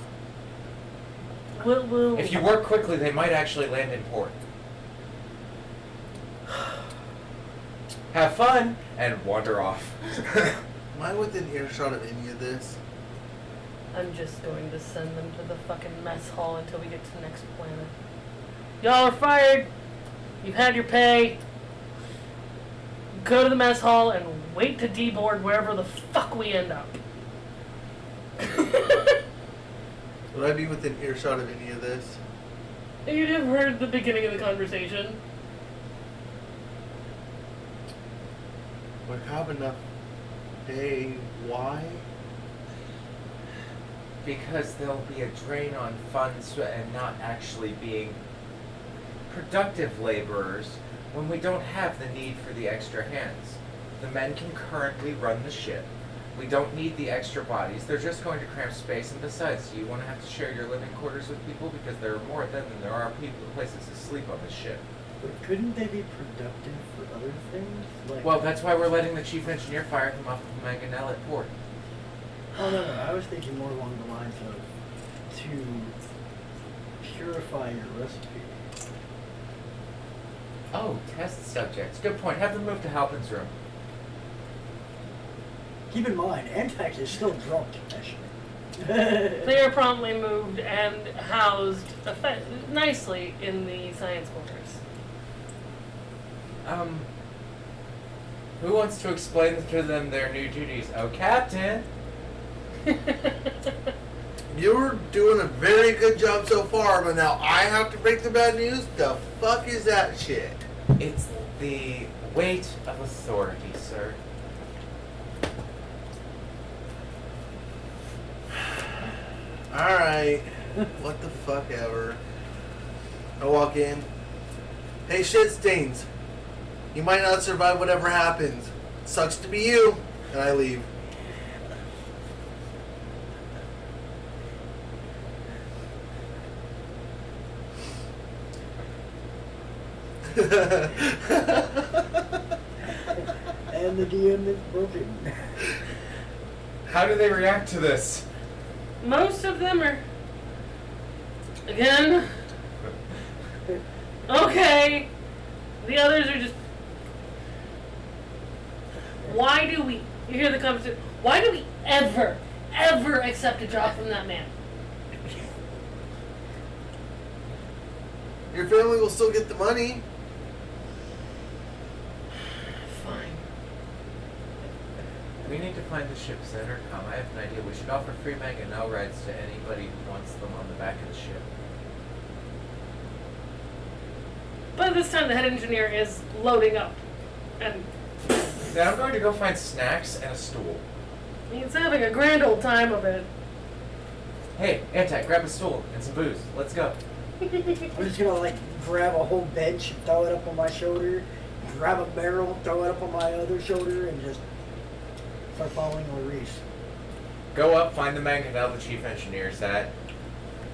A: Well,
B: If you work quickly, they might actually land in port. have fun, and wander off.
D: Am I within earshot of any of this?
A: I'm just going to send them to the fucking mess hall until we get to the next planet. Y'all are fired. You've had your pay. Go to the mess hall and wait to deboard wherever the fuck we end up.
D: Would I be within earshot of any of this?
A: You'd have heard the beginning of the conversation.
D: Would I have enough pay? Why?
B: Because there'll be a drain on funds and not actually being productive laborers when we don't have the need for the extra hands. The men can currently run the ship. We don't need the extra bodies. They're just going to cramp space, and besides, do you want to have to share your living quarters with people? Because there are more of them than there are people places to sleep on this ship.
C: But couldn't they be productive for other things? Like,
B: Well, that's why we're letting the chief engineer fire them off of Mangonel at port.
C: Oh, no. I was thinking more along the lines of to purify your recipe.
B: Oh, test subjects. Good point. Have them move to Halpin's room.
C: Keep in mind, Antax is still drunk, actually.
A: They are promptly moved and housed nicely in the science quarters.
B: Who wants to explain to them their new duties? Oh, Captain!
D: You're doing a very good job so far, but now I have to break the bad news? The fuck is that shit?
B: It's the weight of authority, sir.
D: Alright. What the fuck ever. I walk in. Hey, shit stains. You might not survive whatever happens. Sucks to be you. And I leave.
C: And the DM is broken.
B: How do they react to this?
A: Most of them are, again, okay. The others are just, why do we, you hear the conversation, why do we ever accept a job from that man?
D: Your family will still get the money.
A: Fine.
B: We need to find the ship's intercom. I have an idea. We should offer free Mangonel rides to anybody who wants them on the back of the ship.
A: By this time, the head engineer is loading up, and
B: Then I'm going to go find snacks and a stool.
A: he's having a grand old time of it.
B: Hey, Antek, grab a stool and some booze. Let's go.
C: I'm just gonna like grab a whole bench and throw it up on my shoulder, grab a barrel, throw it up on my other shoulder, and just start following Maurice.
B: Go up, find the Mangonel the chief engineer's at.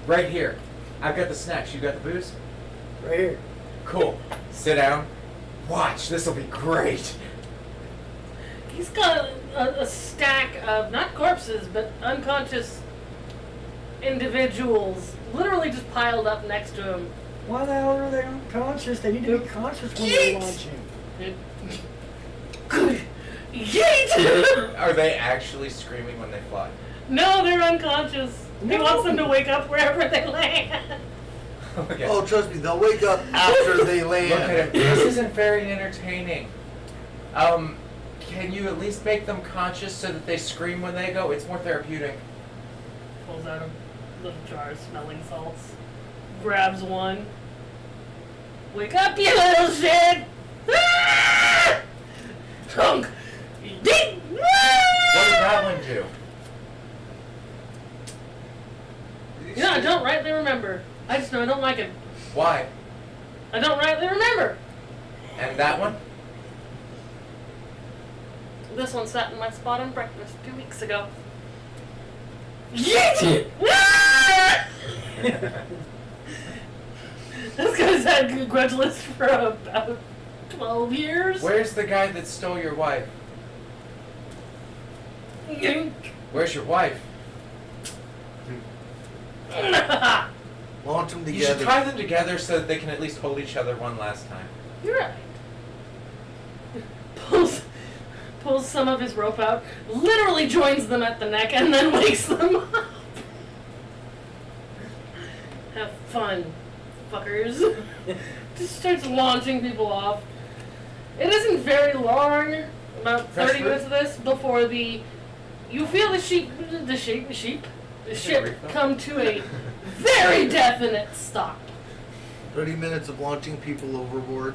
B: Right here. I've got the snacks. You got the booze?
C: Right here.
B: Cool. Sit down. Watch. This'll be great.
A: He's got a stack of, not corpses, but unconscious individuals literally just piled up next to him.
C: Why the hell are they unconscious? They need to be conscious when they're launching.
A: Yeet!
B: Are they actually screaming when they fly?
A: No, they're unconscious. He
C: No.
A: wants them to wake up wherever they land.
B: Okay.
D: Oh, trust me, they'll wake up after they land.
B: Look at him. This isn't very entertaining. Can you at least make them conscious so that they scream when they go? It's more therapeutic.
A: Pulls out a little jar of smelling salts. Grabs one. Wake up, you little shit! Ah! Tunk! Yeet!
B: What did that one do?
A: Yeah, I don't rightly remember. I just know I don't like him.
B: Why?
A: I don't rightly remember.
B: And that one?
A: This one sat in my spot on breakfast 2 weeks ago. Yeet! Ah! This guy's had a grudge list for about 12 years.
B: Where's the guy that stole your wife?
A: You're
B: Where's your wife?
D: Launch them
B: You should
D: together.
B: tie them together so that they can at least hold each other one last time.
A: right. pulls some of his rope out, literally joins them at the neck, and then wakes them up. Have fun, fuckers. Just starts launching people off. It isn't very long, about 30 minutes of this, before you feel the ship come to a very definite stop.
D: 30 minutes of launching people overboard.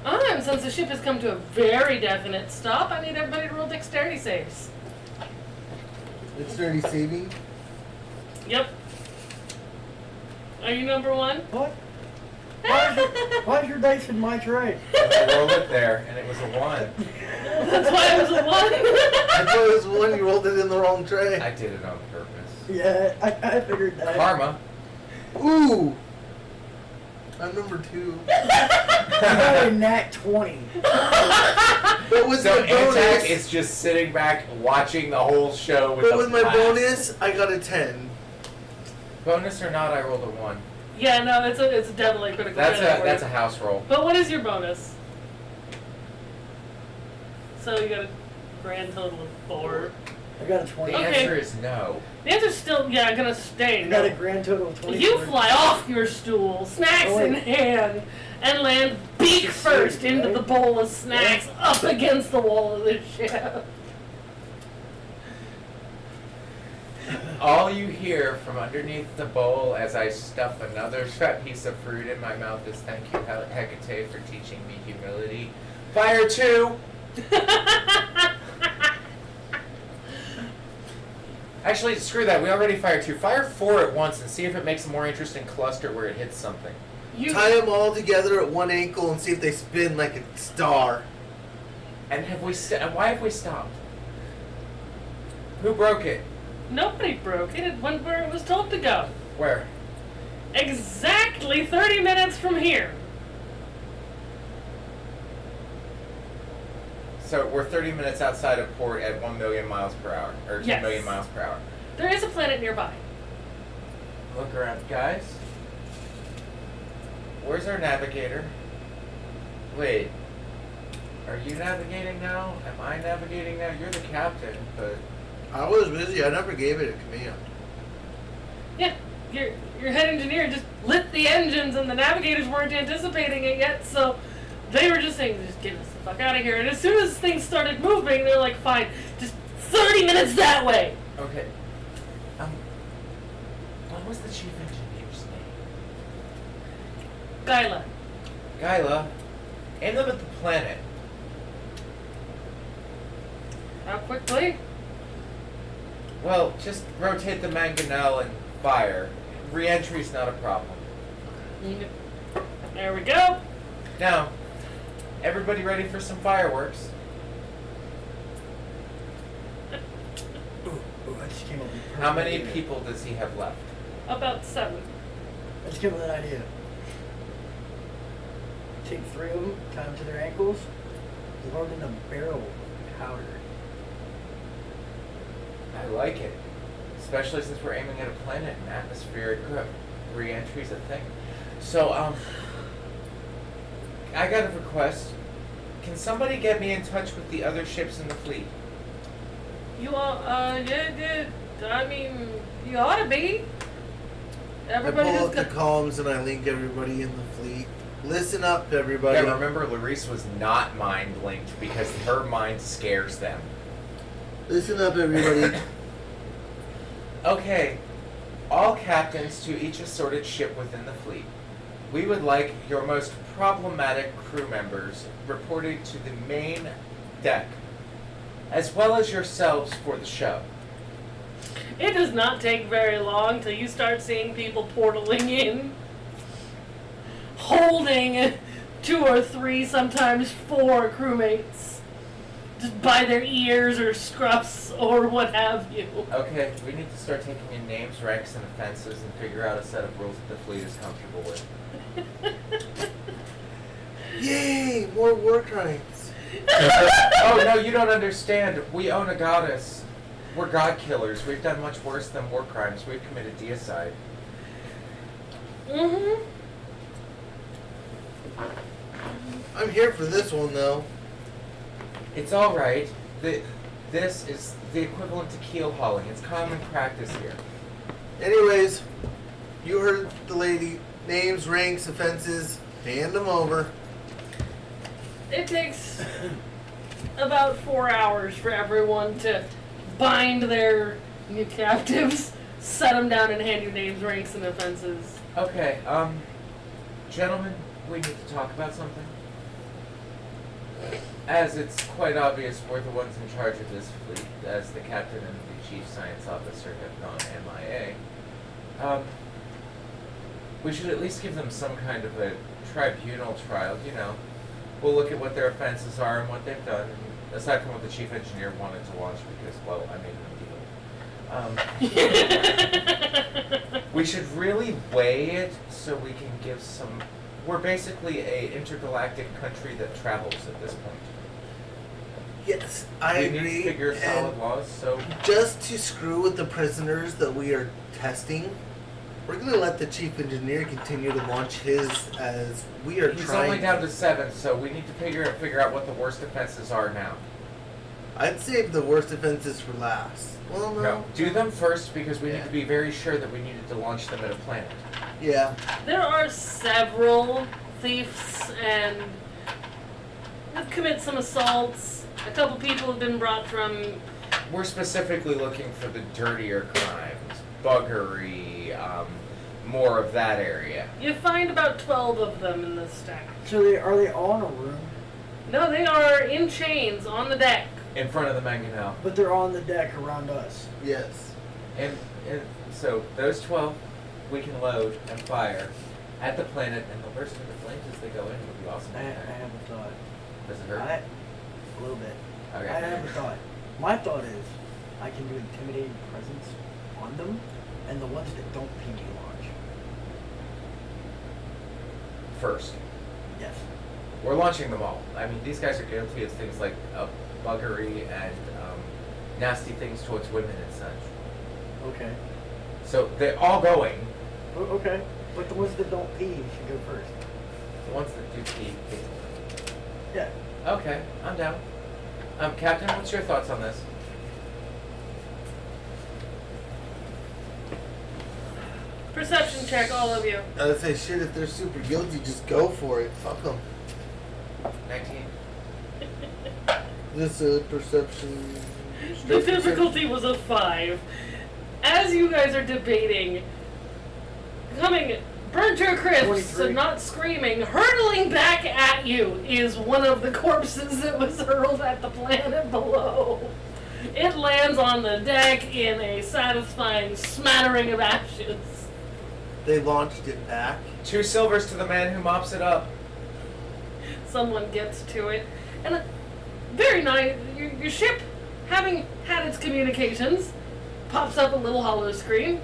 A: And since the ship has come to a very definite stop, I need everybody to roll dexterity saves.
D: Dexterity saving.
A: Yep. Are you number one?
C: What? Why is your dice in my tray?
B: I rolled it there, and it was a 1.
A: That's why it was a 1.
D: I thought it was 1, you rolled it in the wrong tray.
B: I did it on purpose.
C: Yeah, I figured that.
B: Karma.
D: Ooh! I'm number 2.
C: I got a nat 20.
D: But with
B: So
D: my bonus,
B: Antac is just sitting back watching the whole show with
D: but
B: the
D: with my
B: blast.
D: bonus, I got a 10.
B: Bonus or not, I rolled a 1.
A: Yeah, no, it's definitely critical.
B: That's a house roll.
A: But what is your bonus? So you got a grand total of 4.
C: I got a 20.
B: The
A: Okay.
B: answer is no.
A: The answer's still, gonna stay.
C: I got a
A: No.
C: grand total of 20.
A: You fly off your stool, snacks
C: Oh,
A: in
C: wait.
A: hand, and land beak
C: It's
A: first
C: safe,
A: into
C: right?
A: the bowl of snacks up against the wall of the ship.
B: All you hear from underneath the bowl as I stuff another piece of fruit in my mouth is thank you, Hecate, for teaching me humility. Fire 2! Actually, screw that. We already fired 2. Fire 4 at once and see if it makes a more interesting cluster where it hits something.
A: You
D: Tie them all together at one ankle and see if they spin like a star.
B: And why have we stopped? Who broke it?
A: Nobody broke it. It went where it was told to go.
B: Where?
A: Exactly 30 minutes from here.
B: So we're 30 minutes outside of port at 1 million miles per hour, or 2
A: Yes.
B: million miles per hour.
A: There is a planet nearby.
B: Look around, guys. Where's our navigator? Wait. Are you navigating now? Am I navigating now? You're the captain, but...
D: I was busy. I never gave it a command.
A: Yeah, your head engineer just lit the engines and the navigators weren't anticipating it yet, so they were just saying, just get us the fuck out of here. And as soon as things started moving, they're like, fine, just 30 minutes that way.
B: Okay. What was the chief engineer's name?
A: Gyla.
B: Gyla. Aim them at the planet.
A: How quickly?
B: Well, just rotate the mangonel and fire. Re-entry's not a problem.
A: There we go.
B: Now, everybody ready for some fireworks?
C: Ooh, I just came up with a
B: How
C: perfect
B: many
C: idea.
B: people does he have left?
A: About 7.
C: I just came up with an idea. Take 3 of them, tie them to their ankles, load in a barrel of powder.
B: I like it. Especially since we're aiming at a planet and atmospheric re-entry's a thing. So, I got a request. Can somebody get me in touch with the other ships in the fleet?
A: You all, yeah, I mean, you ought to be. Everybody
D: I pull
A: just
D: up the
A: got...
D: comms and I link everybody in the fleet. Listen up, everybody.
B: Yeah, remember, Larice was not mind-linked because her mind scares them.
D: Listen up, everybody.
B: Okay, all captains to each assorted ship within the fleet. We would like your most problematic crew members reported to the main deck, as well as yourselves for the show.
A: It does not take very long till you start seeing people portaling in, holding 2 or 3, sometimes 4 crewmates, just by their ears or scruffs or what have you.
B: Okay, we need to start taking in names, ranks, and offenses and figure out a set of rules that the fleet is comfortable with.
D: Yay! More war crimes.
B: Oh, no, you don't understand. We own a goddess. We're god killers. We've done much worse than war crimes. We've committed deicide.
A: Mm-hmm.
D: I'm here for this one, though.
B: It's all right. This is the equivalent to keel hauling. It's common practice here.
D: Anyways, you heard the lady. Names, ranks, offenses. Hand them over.
A: It takes about 4 hours for everyone to bind their new captives, set them down, and hand you names, ranks, and offenses.
B: Okay, gentlemen, we need to talk about something. As it's quite obvious, we're the ones in charge of this fleet, as the captain and the chief science officer have gone MIA. We should at least give them some kind of a tribunal trial, you know. We'll look at what their offenses are and what they've done, and aside from what the chief engineer wanted to launch, because, well, I made him a deal. We should really weigh it so we can give some... We're basically a intergalactic country that travels at this point.
D: Yes, I agree.
B: We need to figure solid laws, so...
D: Just to screw with the prisoners that we are testing, we're going to let the chief engineer continue to launch his as we are
B: He's
D: trying...
B: only down to 7, so we need to figure out what the worst offenses are now.
D: I'd save the worst offenses for last. Well,
B: No, do them first because we need to be very sure that we needed to launch them at a planet.
D: Yeah.
A: There are several thieves and have committed some assaults. A couple people have been brought from...
B: We're specifically looking for the dirtier crimes, buggery, more of that area.
A: You find about 12 of them in this stack.
C: So are they all in a room?
A: No, they are in chains on the deck.
B: In front of the mangonel.
C: But they're on the deck around us.
D: Yes.
B: And so those 12 we can load and fire at the planet, and they'll burst into flames as they go in. Would be awesome.
C: I have a thought.
B: Does it hurt?
C: A little bit.
B: Okay.
C: I have a thought. My thought is I can do intimidating presence on them, and the ones that don't ping you launch.
B: First.
C: Yes.
B: We're launching them all. I mean, these guys are guilty of things like buggery and nasty things towards women and such.
C: Okay.
B: So they're all going.
C: Okay. But the ones that don't pee should go first.
B: The ones that do pee.
C: Yeah.
B: Okay, I'm down. Captain, what's your thoughts on this?
A: Perception check, all of you.
D: I would say, shit, if they're super guilty, just go for it. Fuck them.
B: 19.
D: This is perception.
A: The difficulty was a 5. As you guys are debating, coming burnt to a crisp,
C: 23.
A: so not screaming, hurtling back at you is one of the corpses that was hurled at the planet below. It lands on the deck in a satisfying smattering of ashes.
D: They launched it back.
B: 2 silvers to the man who mops it up.
A: Someone gets to it. And very nice, your ship, having had its communications, pops up a little hollow screen,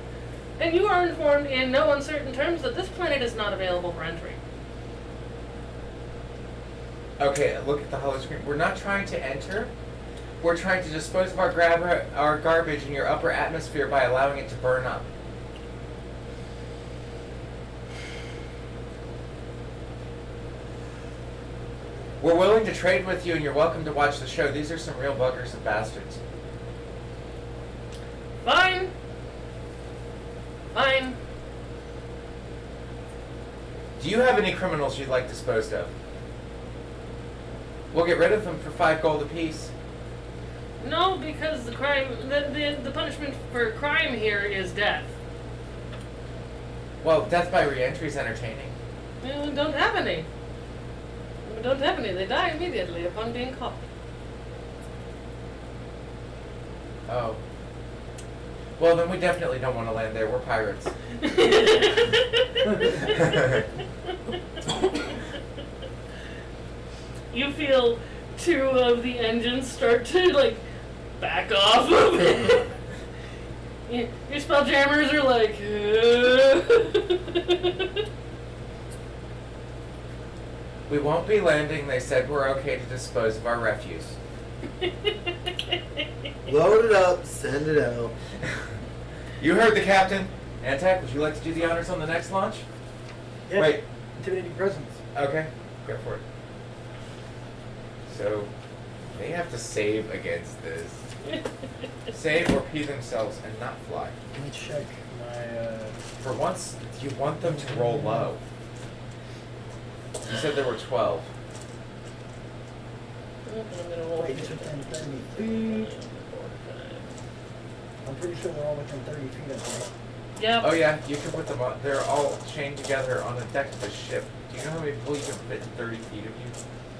A: and you are informed in no uncertain terms that this planet is not available for entry.
B: Okay, look at the hollow screen. We're not trying to enter. We're trying to dispose of our garbage in your upper atmosphere by allowing it to burn up. We're willing to trade with you, and you're welcome to watch the show. These are some real buggers and bastards.
A: Fine. Fine.
B: Do you have any criminals you'd like disposed of? We'll get rid of them for 5 gold apiece.
A: No, because the crime, the punishment for crime here is death.
B: Well, death by re-entry is entertaining.
A: We don't have any. We don't have any. They die immediately upon being caught.
B: Oh. Well, then we definitely don't want to land there. We're pirates.
A: You feel 2 of the engines start to, back off of it. Your spelljammers are like...
B: We won't be landing. They said we're okay to dispose of our refuse.
D: Load it up, send it out.
B: You heard the captain. Antek, would you like to do the honors on the next launch?
C: Yeah.
B: Wait.
C: Intimidating presence.
B: Okay, go for it. So, They have to save against this. Save or pee themselves and not fly.
C: Let me check my.
B: For once, you want them to roll low. You said there were 12.
A: I'm gonna roll
C: Wait, it's within 30 feet. I'm pretty sure they're all within 30 feet of me.
A: Yep.
B: Oh yeah, you can put them on. They're all chained together on the deck of the ship. Do you know how many people you can fit in 30 feet of you?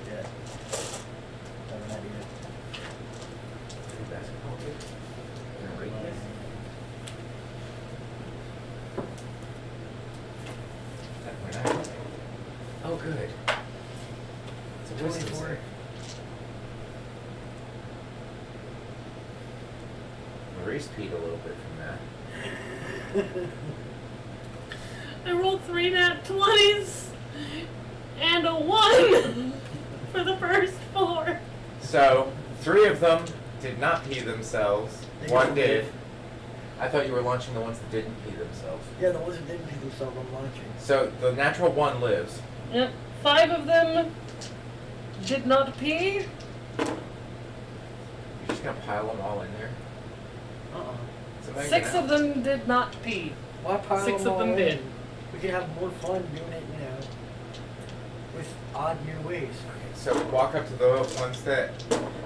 C: Yeah. Have an idea.
B: Basketball kids? In a radius? That went out. Oh good. It's a wisdom
C: 24.
B: save. Maurice peed a little bit from that.
A: I rolled 3 nat 20s and a 1 for the first 4.
B: So, 3 of them did not pee themselves.
C: They
B: 1
C: got
B: did.
C: away.
B: I thought you were launching the ones that didn't pee themselves.
C: Yeah, the ones that didn't pee themselves, I'm launching.
B: So, the natural 1 lives.
A: Yep. 5 of them did not pee.
B: You're just gonna pile them all in there? It's amazing.
A: 6 of them did not pee.
C: Why pile
A: 6
C: them
A: of
C: all
A: them
C: in?
A: did.
C: We could have more fun doing it, with odd new ways.
B: So, walk up to the ones that...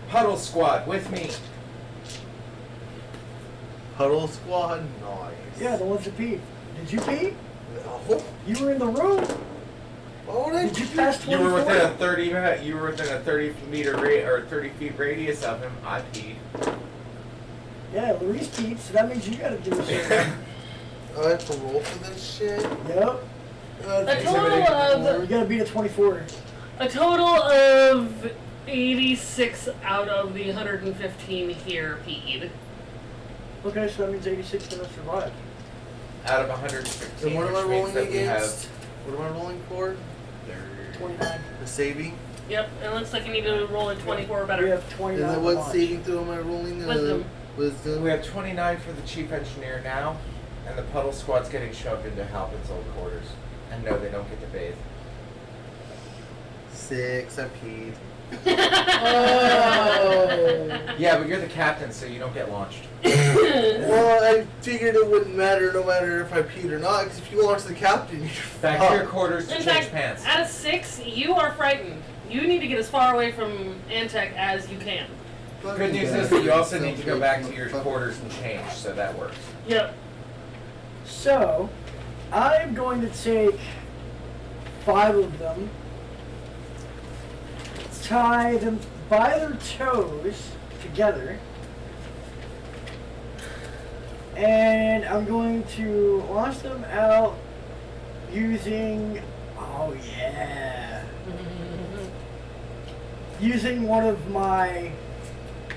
B: Huddle squad, with me.
D: Huddle squad, nice.
C: Yeah, the ones that pee. Did you pee?
D: No.
C: You were in the room.
D: Why would I
C: Did you
D: do-
C: pass
B: You
C: 24?
B: were within a 30 you were within a 30 meter or 30 feet radius of him. I peed.
C: Yeah, Luis peed, so that means you gotta do a certain.
D: I have to roll for this shit?
C: Yep.
A: A total of
C: We gotta beat a 24.
A: a total of 86 out of the 115 here peed.
C: Okay, so that means 86 gonna survive.
B: Out of 115,
D: And what am I
B: which means
D: rolling
B: that we
D: against?
B: have...
D: What am I rolling for?
C: 29.
D: The saving?
A: Yep, it looks like you need to roll a 24 or
C: We
A: better.
C: have 29.
D: And then what
C: launch.
D: saving throw am I rolling?
A: Wisdom.
D: Wisdom.
B: We have 29 for the chief engineer now, and the puddle squad's getting shoved into Halpin's old quarters. And no, they don't get to bathe.
D: 6, I peed.
C: Oh!
B: Yeah, but you're the captain, so you don't get launched.
D: Well, I figured it wouldn't matter no matter if I peed or not, because if you launch the captain, you're
B: Back to your quarters to
A: In
B: change
A: fact,
B: pants.
A: at a 6, you are frightened. You need to get as far away from Antec as you can.
B: Good news is that you also need to go back to your quarters and change, so that works.
A: Yep.
C: So, I'm going to take 5 of them, tie them by their toes together, and I'm going to launch them out using, oh yeah, using one of my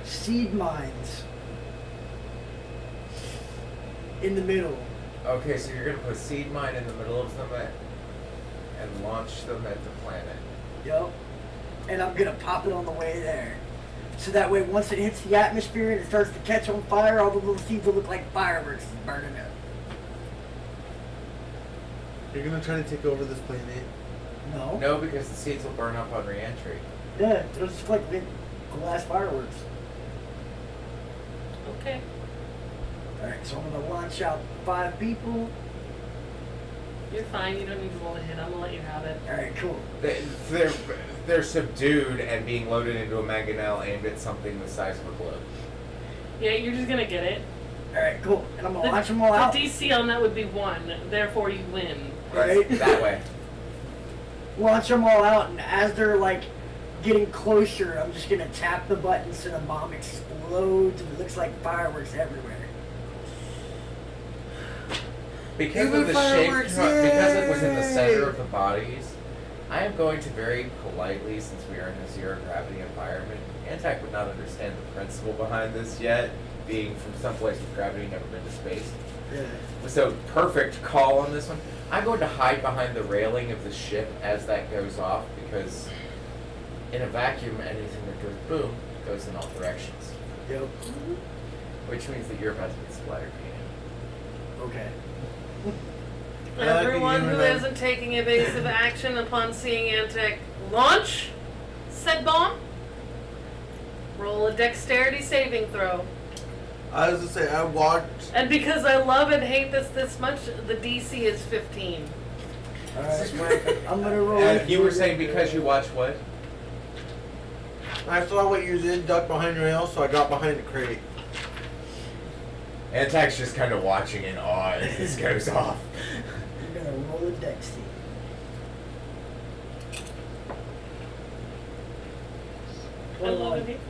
C: seed mines in the middle.
B: Okay, so you're gonna put seed mine in the middle of them and launch them at the planet.
C: Yep. And I'm gonna pop it on the way there. So that way once it hits the atmosphere and it starts to catch on fire, all the little seeds will look like fireworks burning up.
D: You're gonna try to take over this planet.
C: No.
B: No, because the seeds will burn up on re-entry.
C: Yeah, it'll just look like big glass fireworks.
A: Okay.
C: Alright, so I'm gonna launch out 5 people.
A: You're fine. You don't need to roll a hit. I'm gonna let you have it.
C: Alright, cool.
B: They're subdued and being loaded into a mangonel aimed at something the size of a globe.
A: Yeah, you're just gonna get it.
C: Alright, cool. And I'm gonna launch them all out.
A: The DC on that would be 1. Therefore, you win.
C: Right?
B: That way.
C: Launch them all out, and as they're like getting closer, I'm just gonna tap the button so the bomb explodes and it looks like fireworks everywhere.
B: Because
D: Even
B: of the shape,
D: fireworks,
B: because it was in the center
D: yay!
B: of the bodies, I am going to very politely, since we are in a zero gravity environment, Antac would not understand the principle behind this yet, being from someplace with gravity never been to space.
C: Yeah.
B: So perfect call on this one. I'm going to hide behind the railing of the ship as that goes off, because in a vacuum, anything that goes boom goes in all directions.
C: Yep.
B: Which means that you're about to get splattered.
C: Okay.
A: Everyone
D: you
A: who
D: remember-
A: isn't taking evasive action upon seeing Antec launch said bomb Roll a dexterity saving throw.
D: I was gonna say, I watched.
A: And because I love and hate this much, the DC is 15.
C: Alright, I'm gonna roll.
B: And you were saying because you watch what?
D: I saw what you did, duck behind your rail, so I got behind the crate.
B: Antac's just kind of watching in awe as this goes off.
C: I'm gonna roll a dex save.
A: I love it.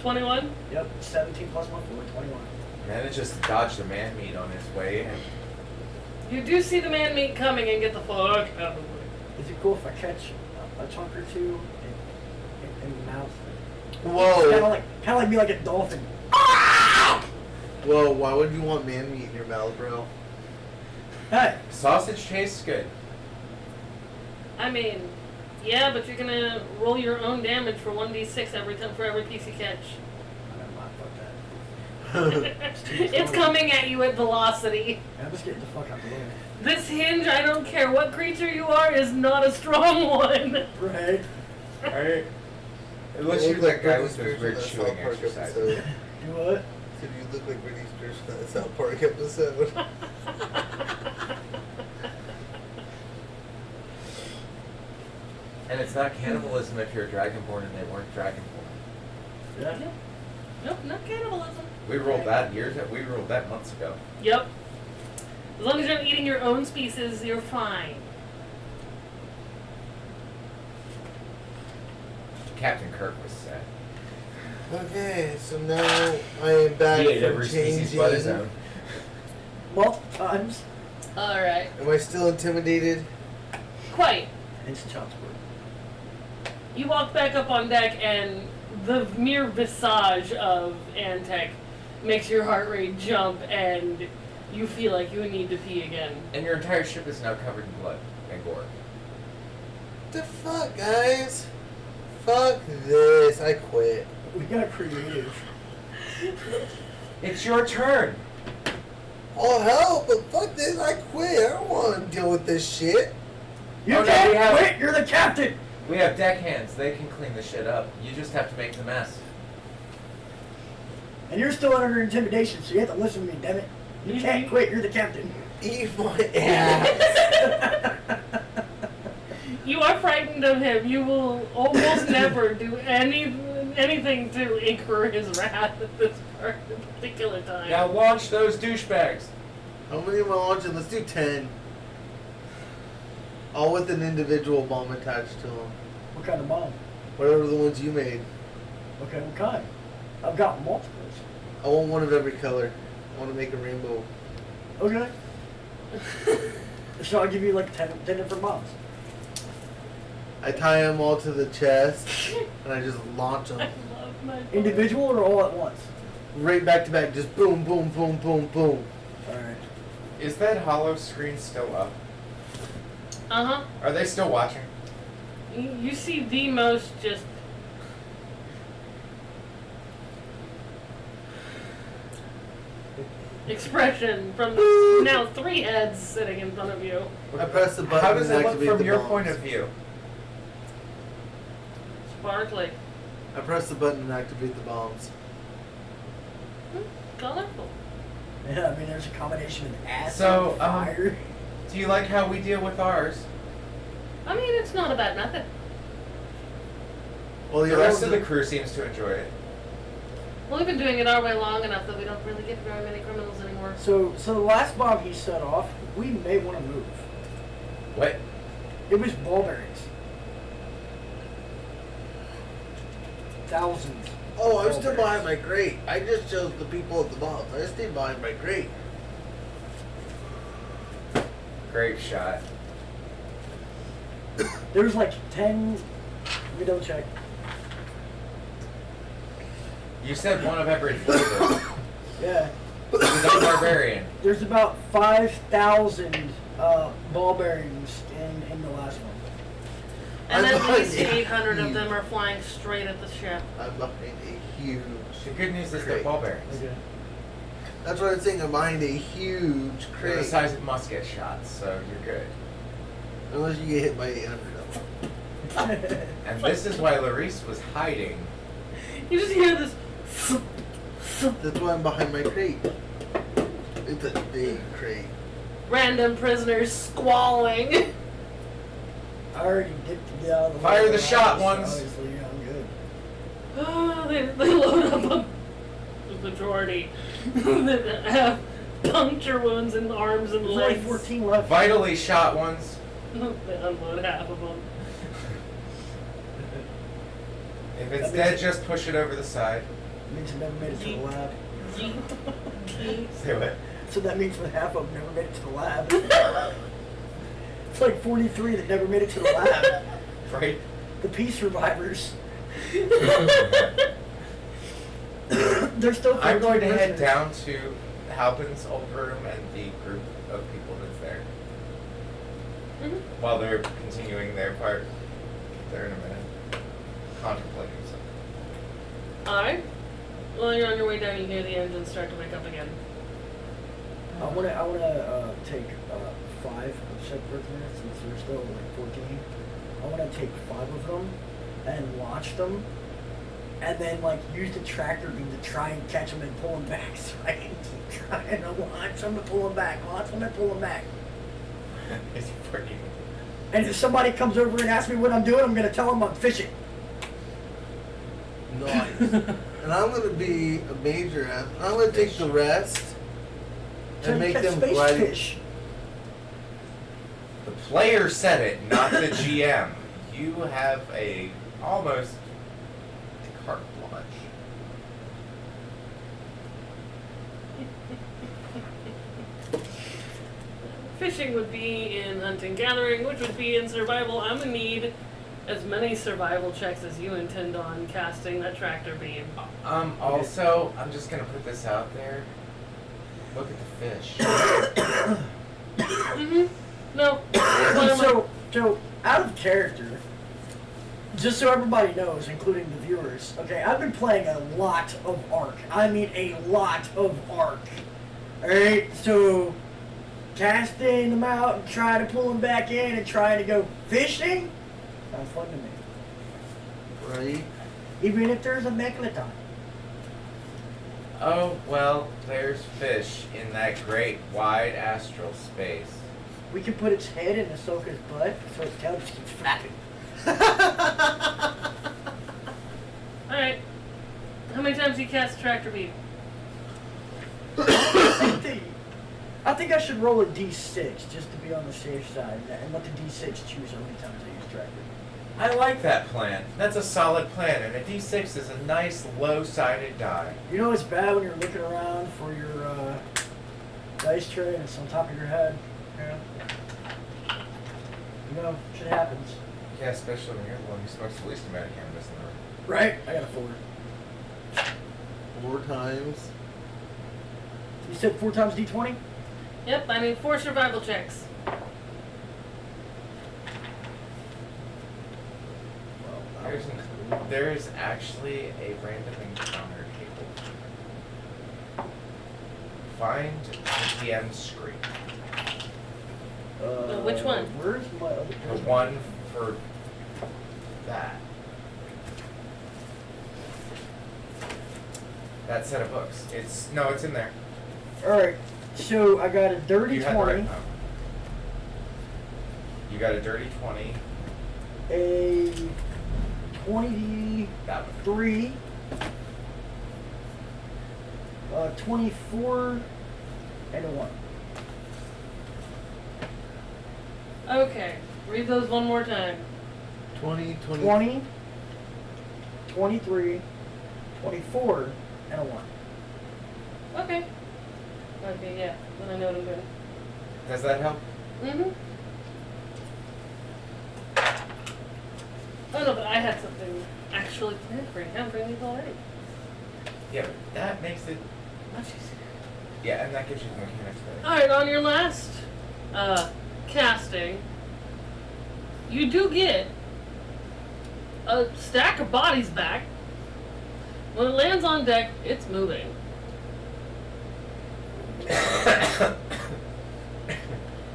A: 21?
C: Yep, 17 plus 1, 21.
B: Manages to dodge the man meat on his way in.
A: You do see the man meat coming and get the fuck out of the way.
C: Is it cool if I catch a chunk or two in the mouth?
D: Whoa.
C: Kind of like me like a dolphin.
D: Whoa, why would you want man meat in your mouth, bro?
C: Hey,
B: Sausage tastes good.
A: I mean, yeah, but you're gonna roll your own damage for 1d6 every time for every piece you catch.
C: I'm not fuck that.
A: It's coming at you at velocity.
C: I'm just getting the fuck out of the way.
A: This hinge, I don't care what creature you are, is not a strong one.
C: Right.
B: Alright. Unless you're that guy with those weird chewing exercises.
C: You what?
D: So you look like Britney Spears from that South Park episode.
B: And it's not cannibalism if you're dragonborn and they weren't dragonborn.
C: Yeah.
A: Nope, not cannibalism.
B: We rolled that months ago.
A: Yep. As long as you're not eating your own species, you're fine.
B: Captain Kirk was sad.
D: Okay, so now I am back
B: He ate
D: from
B: every species but his own.
C: Well, times.
A: Alright.
D: Am I still intimidated?
A: Quite.
C: It's child's word.
A: You walk back up on deck and the mere visage of Antec makes your heart rate jump and you feel like you need to pee again.
B: And your entire ship is now covered in blood and gore.
D: The fuck, guys? Fuck this. I quit.
C: We got creative.
B: It's your turn.
D: Oh hell, but fuck this. I quit. I don't want to deal with this shit.
C: You
B: Oh, no,
C: can't
B: we have-
C: quit. You're the captain.
B: We have deckhands. They can clean the shit up. You just have to make the mess.
C: And you're still under intimidation, so you have to listen to me, damn it. You can't quit. You're the captain.
D: Eat my ass.
A: You are frightened of him. You will almost never do anything to incur his wrath at this particular time.
B: Now launch those douchebags.
D: How many am I launching? Let's do 10. All with an individual bomb attached to them.
C: What kind of bomb?
D: Whatever the ones you made.
C: Okay, what kind? I've got multiples.
D: I want one of every color. I want to make a rainbow.
C: Okay. So I'll give you like 10 different bombs.
D: I tie them all to the chest and I just launch
A: I
D: them.
A: love my boy.
C: Individual or all at once?
D: Right back to back. Just boom, boom, boom, boom, boom.
C: Alright.
B: Is that hollow screen still up?
A: Uh-huh.
B: Are they still watching?
A: You see the most just expression from the now 3 heads sitting in front of you.
D: I press the button
B: How does
D: and
B: it look
D: activate
B: from
D: the
B: your
D: bombs.
B: point of view?
A: Sparkly.
D: I press the button and activate the bombs.
A: Colorful.
C: Yeah, I mean, there's a combination of acid
B: So,
C: and fire.
B: Do you like how we deal with ours?
A: I mean, it's not a bad method.
D: Well,
B: The rest of the crew seems to enjoy it.
A: Well, we've been doing it our way long enough that we don't really get very many criminals anymore.
C: So the last bomb he set off, we may want to move.
B: What?
C: It was ball bearings. Thousands.
D: Oh, I'm
C: Ball
D: still
C: bearings.
D: behind my crate. I just chose the people at the bombs. I stayed behind my crate.
B: Great shot.
C: There was like 10. Let me double check.
B: You said one of every flavor.
C: Yeah.
B: He's a barbarian.
C: There's about 5,000 ball bearings in the last one.
A: And
D: I'm
A: at least
D: behind
A: 800 of
D: you.
A: them are flying straight at the ship.
D: I'm behind a huge.
B: The good news is they're
D: crate.
B: ball bearings.
C: Okay.
D: That's what I'm saying. I'm behind a huge
B: They're the
D: crate.
B: size of musket shots, so you're good.
D: Unless you get hit by 800 of them.
B: And this is why Larice was hiding
A: You just hear this.
D: That's why I'm behind my crate. It's a big crate.
A: Random prisoners squalling.
C: I already dipped it out of the
B: Fire
C: way
B: the shot
C: so
B: ones.
C: Obviously, yeah, I'm good.
A: Oh, they load up a majority that have puncture wounds in the arms and
C: There's only
A: legs.
C: 14 left.
B: Vitally shot ones.
A: They unload half of them.
B: If it's dead, just push it over the side.
C: Means it never made it to the lab.
B: Say what?
C: So that means that half of them never made it to the lab. It's like 43 that never made it to the lab.
B: Right?
C: The peace survivors. They're still.
B: I'm going to head
C: prisoners.
B: down to Halpin's old room and the group of people that's there. While they're continuing their part. There in a minute. Contemplating something.
A: Alright. While you're on your way down, you hear the engine start to wake up again.
C: I wanna take 5 of said prisoners since there's still like 14. I wanna take 5 of them and launch them, and then like use the tractor beam to try and catch them and pull them back. So I can keep trying to launch them and pull them back, launch them and pull them back.
B: It's freaking.
C: And if somebody comes over and asks me what I'm doing, I'm gonna tell them I'm fishing.
D: Nice. And I'm gonna be a major at. I'm gonna take the rest
C: Trying
D: and
C: to
D: make
C: catch
D: them
C: space
D: glide.
C: fish.
B: The player said it, not the GM. You have a almost carte blanche.
A: Fishing would be in hunting gathering, which would be in survival. I'm gonna need as many survival checks as you intend on casting that tractor beam.
B: Also, I'm just gonna put this out there. Look at the fish.
A: No. One of my-
C: So out of character, just so everybody knows, including the viewers, okay, I've been playing a lot of Ark. I mean a lot of Ark. Alright, so casting them out and trying to pull them back in and trying to go fishing sounds fun to me.
D: Right?
C: Even if there's a megalodon.
B: Oh, well, there's fish in that great wide astral space.
C: We can put its head in Ahsoka's butt so its tail just keeps flapping.
A: Alright. How many times do you cast tractor beam?
C: I think I should roll a d6 just to be on the safe side and let the d6 choose how many times I use tractor.
B: I like that plan. That's a solid plan, and a D6 is a nice low-sided die.
C: You know it's bad when you're looking around for your dice tray and it's on top of your head. Yeah. You know, shit happens.
B: Yeah, especially when you're the one who smokes the least amount of cannabis in the room.
C: Right? I got a 4.
D: 4 times.
C: You said 4 times d20?
A: Yep, I need 4 survival checks.
B: There's actually a random encounter table. Find the DM screen.
A: Which one?
C: Where's my other
B: The one for that. That set of books. It's in there.
C: Alright, so I got a dirty
B: You had the
C: 20,
B: right number. You got a dirty 20.
C: a 23,
B: That one.
C: 24, and a 1.
A: Okay. Read those one more time.
D: 20,
C: 20, 23, 24, and a 1.
A: Okay. Okay, yeah. Then I know what I'm doing.
B: Does that help?
A: Mm-hmm. Oh no, but I had something actually planned for you. I'm bringing it already.
B: Yeah, but that makes it
A: Much easier.
B: Yeah, and that gives you the mechanics better.
A: Alright, on your last casting, you do get a stack of bodies back. When it lands on deck, it's moving.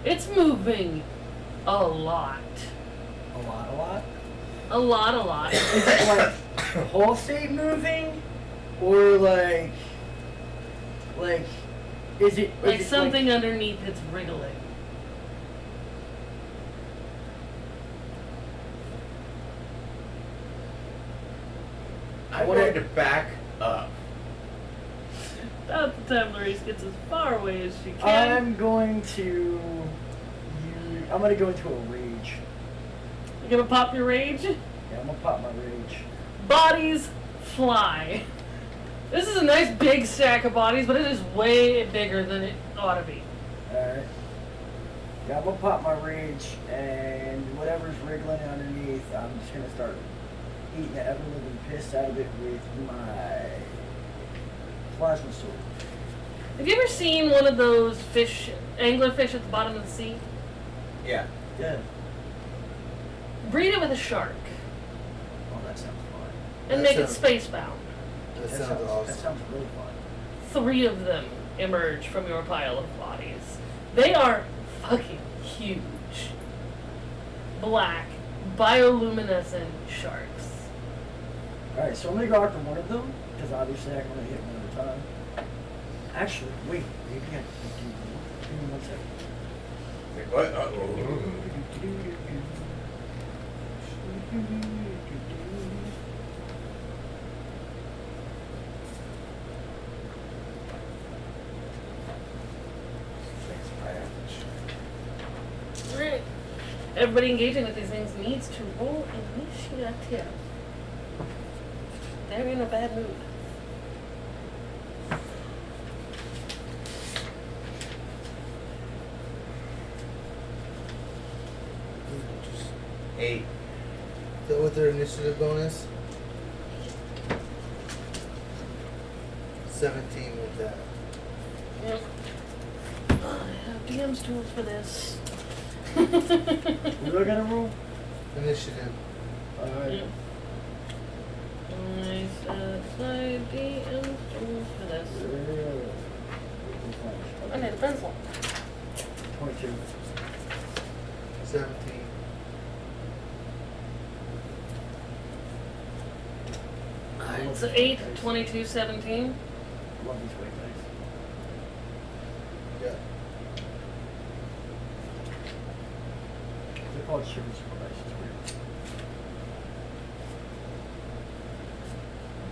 A: It's moving a lot.
C: A lot.
A: A lot.
C: Is it like the whole state moving, or like is it
A: Like
C: is it
A: something underneath it's wriggling.
B: I'm going to back up.
A: About the time Maurice gets as far away as she can.
C: I'm going to go into a rage.
A: You gonna pop your rage?
C: Yeah, I'm gonna pop my rage.
A: Bodies fly. This is a nice big stack of bodies, but it is way bigger than it ought to be.
C: Alright. Yeah, I'm gonna pop my rage, and whatever's wriggling underneath, I'm just gonna start eating the ever living piss out of it with my plasma sword.
A: Have you ever seen one of those fish, anglerfish at the bottom of the sea?
B: Yeah.
C: Yeah.
A: Breed it with a shark
C: Oh, that sounds fun.
A: and
D: That
A: make it
D: sounds-
A: space-bound.
D: That sounds
C: That
D: awesome.
C: sounds really fun.
A: 3 of them emerge from your pile of bodies. They are fucking huge. Black, bioluminescent sharks.
C: Alright, so I'm gonna go after one of them, because obviously I can only hit one at a time. Actually, wait, maybe I can do. Give me 1 second.
B: Like, what? Uh-oh.
A: Alright. Everybody engaging with these things needs to roll initiative. They're in a bad mood.
B: Eight.
D: Is that with their initiative bonus? 17 with that.
A: Yep. I have DM's tools for this.
C: What do I gotta roll?
D: Initiative.
C: Alright.
A: Yep. I set aside DM's tools for this. I need a pencil.
C: 22.
D: 17.
A: Alright, so 8, 22, 17.
C: I love these weight dice.
D: Yeah.
C: They're called sugar scroll dice. It's weird.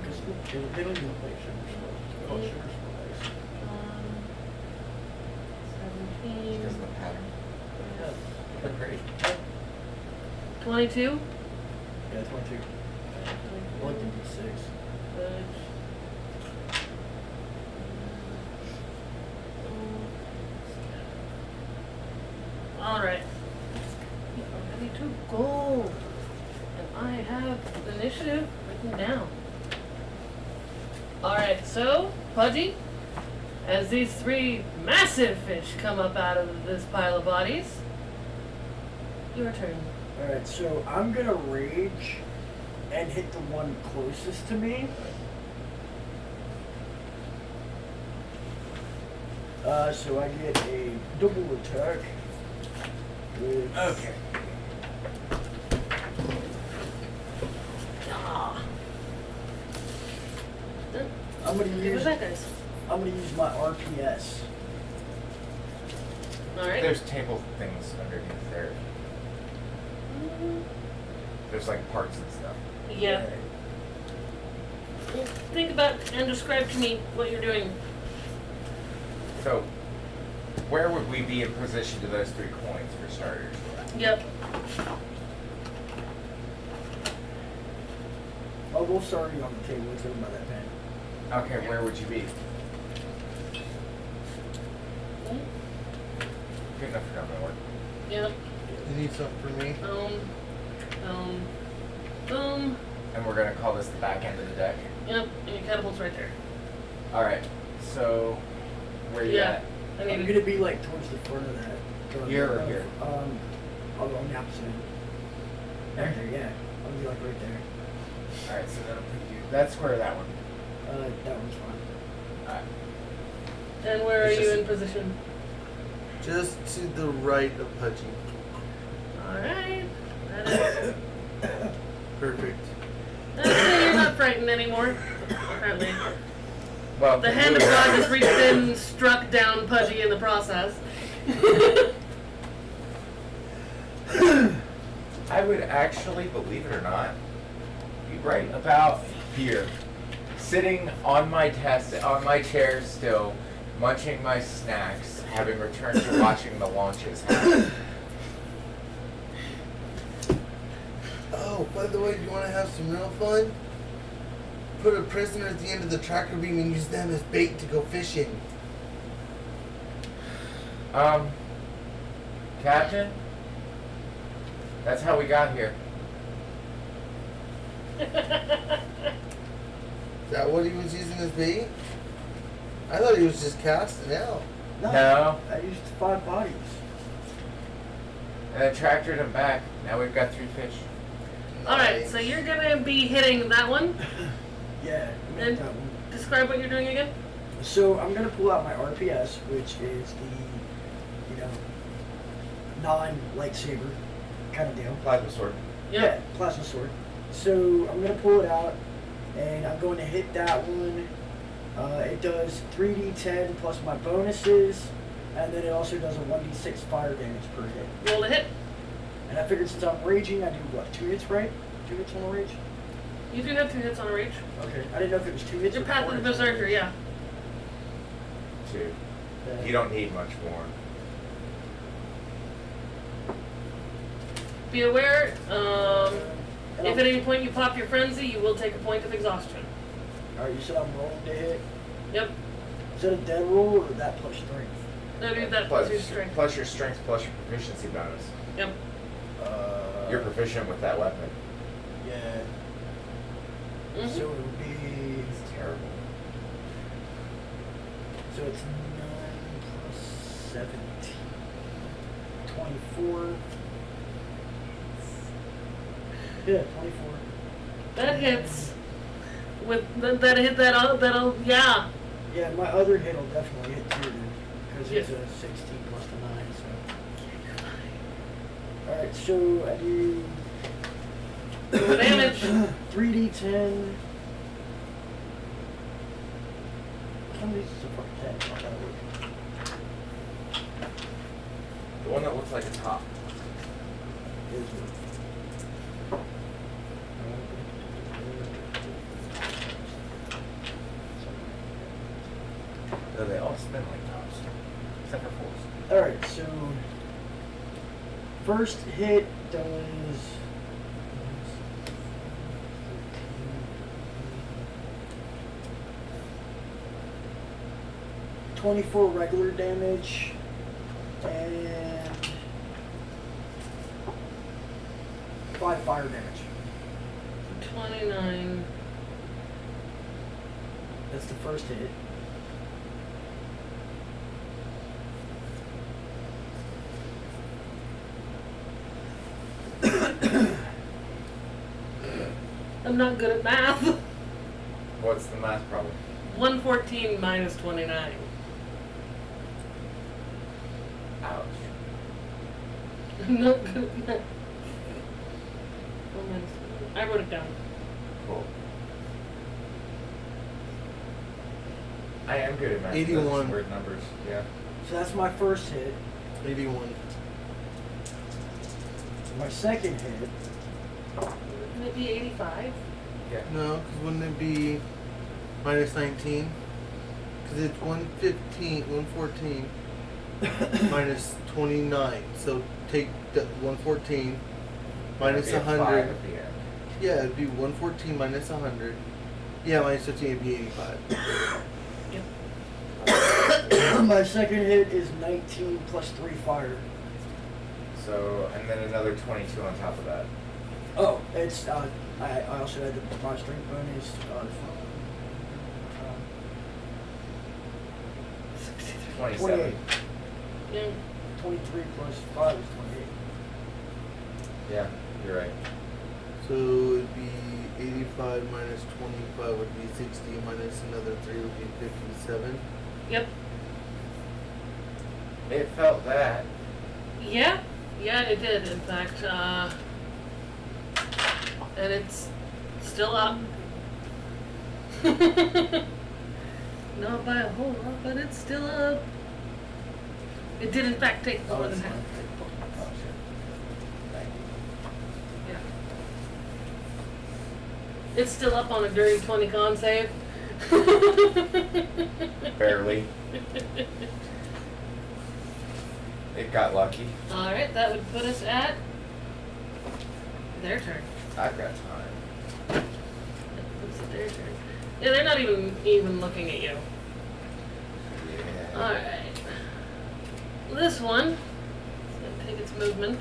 C: Because they don't even look like sugar scrolls. They're called sugar scroll dice.
A: 17.
B: Because of the pattern. They're pretty.
A: 22.
C: Yeah, 22. I like the D6.
A: Alright. We are ready to go. And I have the initiative written down. Alright, so, Pudgy, as these 3 massive fish come up out of this pile of bodies, your turn.
C: Alright, so I'm gonna rage and hit the one closest to me. So I get a double attack with
B: Okay.
A: Ah.
C: I'm gonna
A: Give
C: use
A: it back, guys.
C: my RPS.
A: Alright.
B: There's table things underneath there. There's like parts and stuff.
A: Yeah. Well, think about and describe to me what you're doing.
B: So, where would we be in position to those 3 coins for starters?
A: Yep.
C: Oh, Wolf's already on the table. It's over by that pen.
B: Okay, where would you be? Good enough for government work.
A: Yep.
D: You need something for me?
A: Boom.
B: And we're gonna call this the back end of the deck.
A: Yep, and your catapult's right there.
B: Alright, so where you
A: Yeah.
B: at?
A: I
C: I'm
A: need
C: gonna be like towards the front of that.
B: Here or here?
C: On the opposite end. There, yeah. I'm gonna be like right there.
B: Alright, so that'll put you. That's square that one.
C: That one's fine.
B: Alright.
A: And where are
B: It's
A: you
B: just-
A: in position?
D: Just to the right of Pudgy.
A: Alright. That is.
D: Perfect.
A: I'd say you're not frightened anymore. Apparently.
B: Well,
A: The hand of God just reached in and struck down Pudgy in the process.
B: I would actually, believe it or not, be right about here, sitting on my chair still, munching my snacks, having returned to watching the launches happen.
D: Oh, by the way, do you want to have some real fun? Put a prisoner at the end of the tractor beam and use them as bait to go fishing.
B: Captain? That's how we got here.
D: Is that what he was using as bait? I thought he was just casting out.
B: No.
C: I used 5 bodies.
B: And I tractored him back. Now we've got 3 fish.
A: Alright, so you're gonna be hitting that one.
C: Yeah, I made
A: And
C: that one.
A: describe what you're doing again.
C: So I'm gonna pull out my RPS, which is the, non-lightsaber kind of deal.
B: Plasma sword.
C: Yeah, plasma sword. So I'm gonna pull it out, and I'm going to hit that one. It does 3d10 plus my bonuses, and then it also does a 1d6 fire damage per hit.
A: Roll a hit.
C: And I figured since I'm raging, I do what, 2 hits, right? 2 hits on a rage?
A: You do have 2 hits on a reach.
C: Okay. I didn't know if it was 2 hits
A: Your
C: or
A: path
C: 4
A: of the
C: hits on a
A: Berserker,
C: rage.
A: yeah.
B: 2.
C: Yeah.
B: You don't need much more.
A: Be aware,
C: And
A: if at any point you pop your frenzy, you will take a point of exhaustion.
C: Alright, you said I'm rolling to hit.
A: Yep.
C: Is that a dead roll or that plus strength?
A: No, do that plus your strength.
B: Plus your strength plus your proficiency bonus.
A: Yep.
B: You're proficient with that weapon.
C: Yeah.
A: Mhm.
C: So it would be.
B: It's terrible.
C: So it's 9 plus 17. 24. Yeah, 24.
A: That hits. With that hit, that'll yeah.
C: Yeah, my other hit will definitely hit too, because it's
A: Yeah.
C: a 16 plus the 9. So. Alright, so I do.
A: Roll damage.
C: 3d10. How many is a fucking 10? Not that work.
B: The one that looks like a top.
C: Is it?
B: No, they all spin like tops. Except for 4s.
C: Alright, so first hit does 24 regular damage and 5 fire damage.
A: 29.
C: That's the first hit.
A: I'm not good at math.
B: What's the math problem?
A: 114 minus 29.
B: Ouch.
A: I'm not good at math. I wrote it down.
B: Cool. I am good at math.
D: 81.
B: Those weird numbers. Yeah.
C: So that's my first hit.
D: 81.
C: My second hit,
A: Maybe 85.
B: Yeah.
D: No, because wouldn't it be minus 19? Because it's 115, 114 minus 29. So take the 114 minus
B: It'd be a 5
D: 100.
B: at the end.
D: Yeah, it'd be 114 minus 100. Yeah, minus 15 would be 85.
C: my second hit is 19 plus 3 fire.
B: So, and then another 22 on top of that.
C: Oh, it's I also had my strength bonus.
B: 27.
C: 28.
A: Yeah.
C: 23 plus 5 is 28.
B: Yeah, you're right.
D: So it'd be 85 minus 25 would be 60 minus another 3 would be 57.
A: Yep.
B: It felt that.
A: Yeah. Yeah, it did, in fact. And it's still up. Not by a whole lot, but it's still up. It did in fact take more than half. Yeah. It's still up on a dirty 20 con save.
B: Barely. It got lucky.
A: Alright, that would put us at their turn.
B: I've got time.
A: That puts it their turn. Yeah, they're not even looking at you.
B: Yeah.
A: Alright. This one is going to take its movement.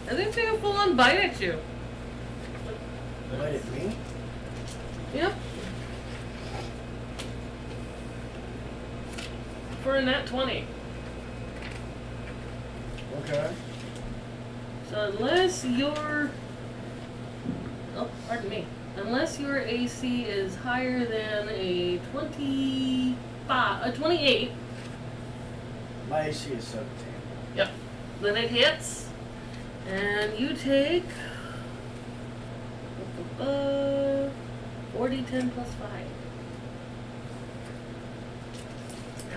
A: I think take a full on bite at you.
C: Bite at me?
A: Yep. For a nat 20.
C: Okay.
A: So unless your... Oh, pardon me. Unless your AC is higher than a 28,
C: My AC is 17.
A: yep, then it hits, and you take 40, 10 plus 5.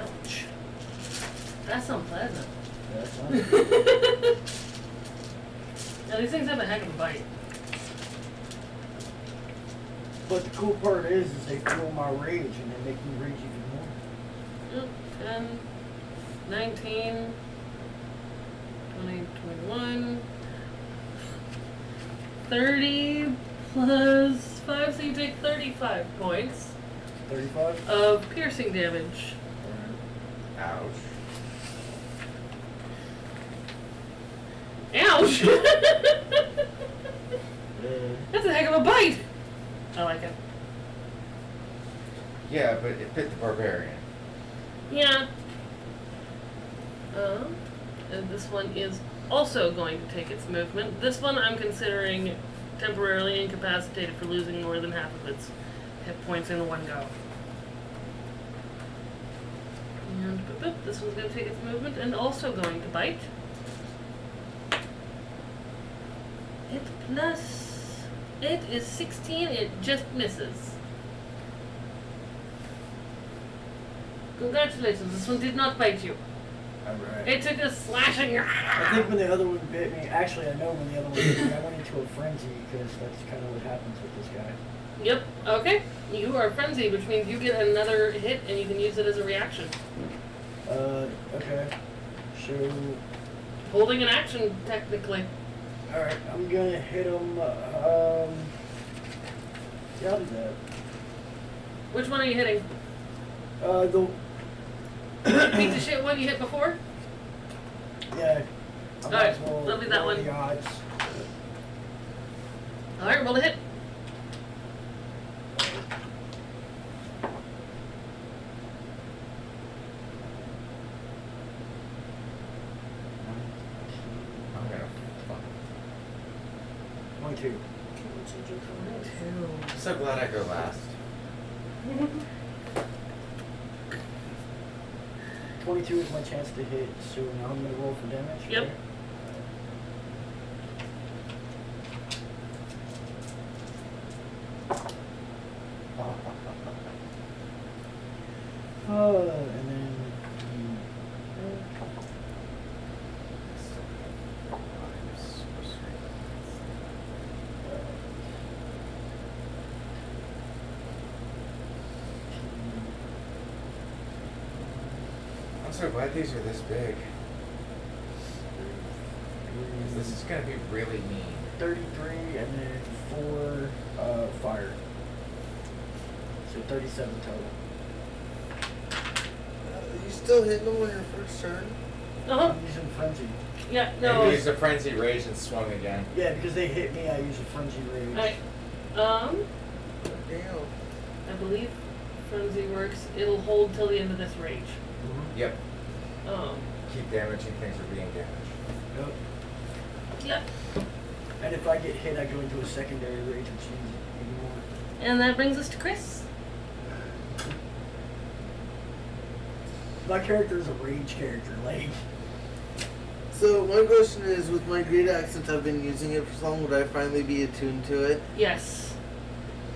A: Ouch. That's unpleasant.
C: That's fine.
A: Now these things have a heck of a bite.
C: But the cool part is they fuel my rage and they make me rage even more.
A: Yep, 10, 19, 20, 21, 30 plus 5, so you take 35 points
C: 35?
A: of piercing damage.
B: Ouch.
A: Ouch! That's a heck of a bite! I like it.
B: Yeah, but it bit the barbarian.
A: Yeah. And this one is also going to take its movement. This one I'm considering temporarily incapacitated for losing more than half of its hit points in one go. And this one's going to take its movement and also going to bite. It is 16, it just misses. Congratulations, this one did not bite you.
C: Alright.
A: It took a slashing.
C: I think when the other one bit me, actually I know when the other one bit me, I went into a frenzy because that's kind of what happens with this guy.
A: Yep, okay. You are frenzied, which means you get another hit and you can use it as a reaction.
C: Okay. So,
A: Holding an action, technically.
C: alright, I'm gonna hit him, yeah, I'll do that.
A: Which one are you hitting?
C: The,
A: Piece of shit one you hit before?
C: yeah. I might as well
A: that'll be that
C: roll
A: one.
C: the odds.
A: Alright, roll a hit.
B: I'm gonna fuck.
C: 22.
B: I'm so glad I go last.
C: 22 is my chance to hit, so now I'm gonna roll for damage.
A: Yep.
C: right? And then
B: I'm so glad these are this big. 'Cause this is gonna be really mean.
C: 33 and then 4 fire. So 37 total.
D: You still hitting them on your first turn?
A: Uh-huh.
C: I'm using frenzy.
A: Yeah,
B: And
A: no.
B: he used a frenzy rage and swung again.
C: Yeah, because they hit me, I use a frenzy rage.
A: Alright.
D: Damn.
A: I believe frenzy works. It'll hold till the end of this rage.
B: Yep.
A: Um,
B: Keep damaging things or being damaged.
C: Yep.
A: yep.
C: And if I get hit, I go into a secondary rage, which is even more.
A: And that brings us to Chris.
C: My character is a rage character, like.
D: So my question is, with my great axe, since I've been using it for so long, would I finally be attuned to it?
A: Yes.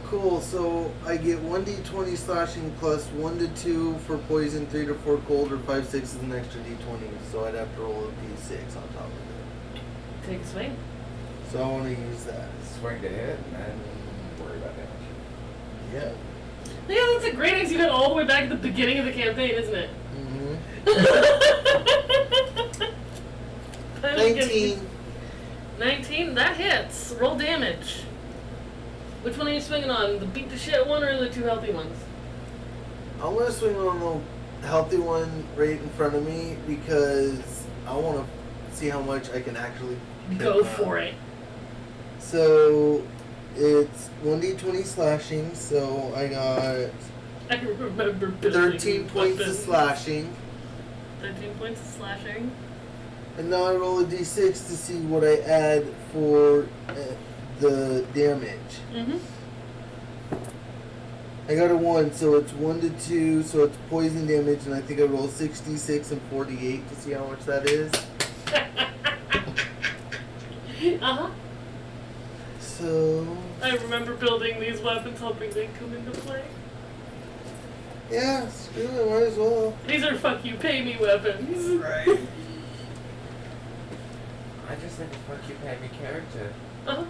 D: Cool. So I get 1d20 slashing plus 1 to 2 for poison, 3 to 4 cold, or 5, 6 is an extra d20. So I'd have to roll a d6 on top of it.
A: Take a swing.
D: So I want to use that.
B: Swing to hit and then worry about damage.
D: Yeah.
A: Yeah, that's a great ex you got all the way back at the beginning of the campaign, isn't it?
D: Mm-hmm.
A: 19. 19, that hits. Roll damage. Which one are you swinging on? The beat the shit one or the 2 healthy ones?
D: I'm gonna swing on the healthy one right in front of me because I want to see how much I can actually
A: Go for it.
D: So it's 1d20 slashing. So I got
A: I remember building
D: 13 points of
A: weapons.
D: slashing.
A: 13 points of slashing.
D: And now I roll a d6 to see what I add for the damage.
A: Mm-hmm.
D: I got a 1, so it's 1 to 2, so it's poison damage, and I think I roll 66 and 48 to see how much that is.
A: Uh-huh.
D: So...
A: I remember building these weapons hoping they'd come into play.
D: yeah, screw it, might as well.
A: These are fuck you, pay me weapons.
D: Right.
B: I just like a fuck you, pay me character.
A: Uh-huh.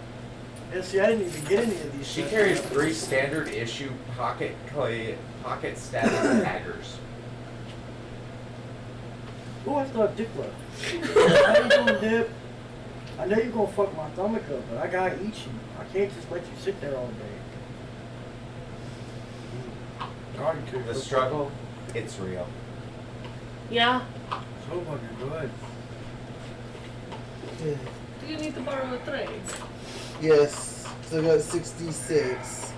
C: Yeah, see, I didn't even get any of these.
B: She
C: sets.
B: carries 3 standard issue pocket status daggers.
C: Oh, I still have Dick left. How you doing, Dip? I know you're gonna fuck my stomach up, but I gotta eat you. I can't just let you sit there all day. God, you could
B: The struggle, it's real.
A: Yeah.
C: So fucking good.
D: Yeah.
A: Do you need to borrow a tray?
D: Yes, so I got 66.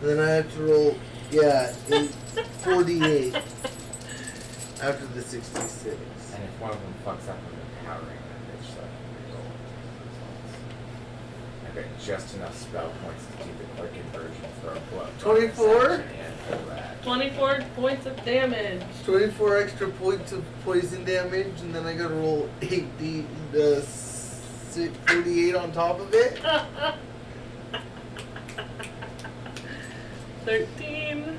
D: And then I have to roll, 48 after the 66.
B: And if one of them fucks up, I'm empowering that bitch so I can reroll it. I've got just enough spell points to do the quick conversion for a blow.
D: 24?
B: And for that.
A: 24 points of damage.
D: 24 extra points of poison damage, and then I gotta roll 48 on top of it.
A: 13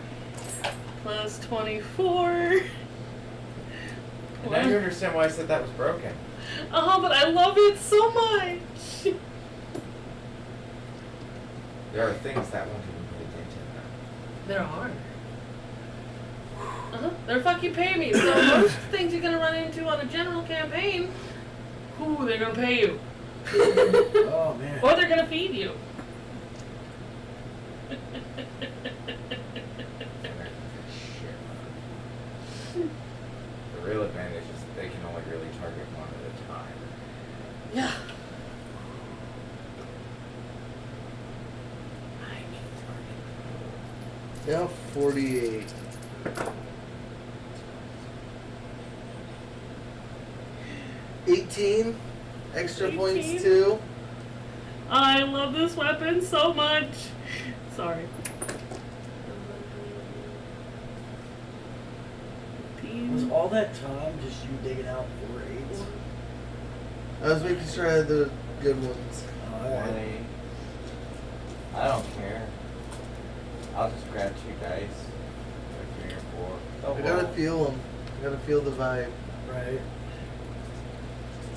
A: plus 24.
B: And now you understand why I said that was broken.
A: Oh, but I love it so much.
B: There are things that won't even put a dent in them.
A: There are. They're fuck you pay me. So most things you're gonna run into on a general campaign, who they're gonna pay you.
C: Oh man.
A: Or they're gonna feed you.
B: The real advantage is that they can only really target one at a time.
A: Yeah.
D: Yeah, 48. $18 extra
A: 18?
D: points too.
A: I love this weapon so much. Sorry. 15.
C: Was all that time just you digging out 4 8s?
D: I was making sure I had the good ones.
B: Really? I don't care. I'll just grab 2 dice. Like 3 or 4.
D: I gotta feel them. I gotta feel the vibe.
C: Right.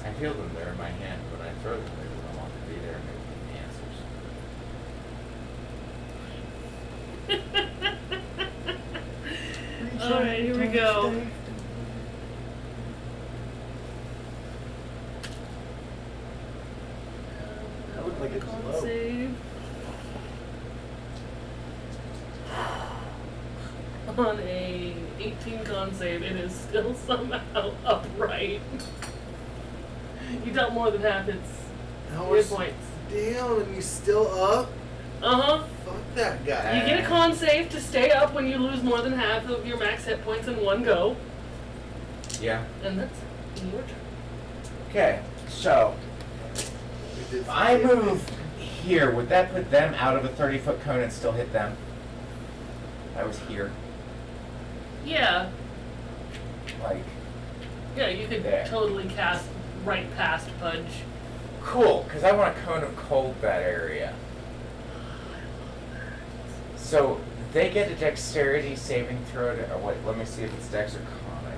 B: I feel them there in my hand, but I throw them there when I want to be there and make the answers.
A: Alright, here we go.
C: That looked like it was
A: Con
C: low.
A: save. On a 18 con save, it is still somehow upright. You dealt more than half its
D: How
A: hit
D: much?
A: points.
D: Damn, and you still up?
A: Uh-huh.
D: Fuck that guy.
A: You get a con save to stay up when you lose more than half of your max hit points in one go.
B: Yeah.
A: And that's your turn.
B: Okay, so if I move here, would that put them out of a 30-foot cone and still hit them? I was here.
A: Yeah.
B: Like,
A: Yeah, you could
B: There.
A: totally cast right past Pudge.
B: Cool, because I want a cone of cold that area. So they get a dexterity saving throw to, oh wait, let me see if it's dex or con. I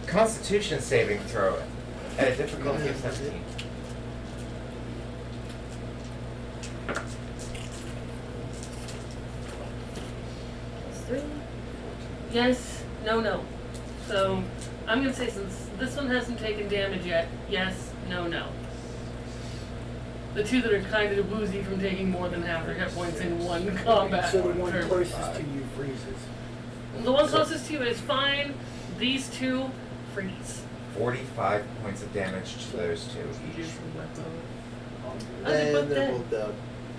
B: don't. Constitution saving throw at a difficulty of 17.
A: +3. Yes, no. So I'm gonna say since this one hasn't taken damage yet, yes, no. The two that are kind of woozy from taking more than half their hit points in one combat.
C: So the one
A: turn.
C: closest to you freezes.
A: The one closest to you is fine. These two freeze.
B: 45 points of damage to those two each.
A: How's it
D: And
A: both
D: they're
A: dead?
D: both down.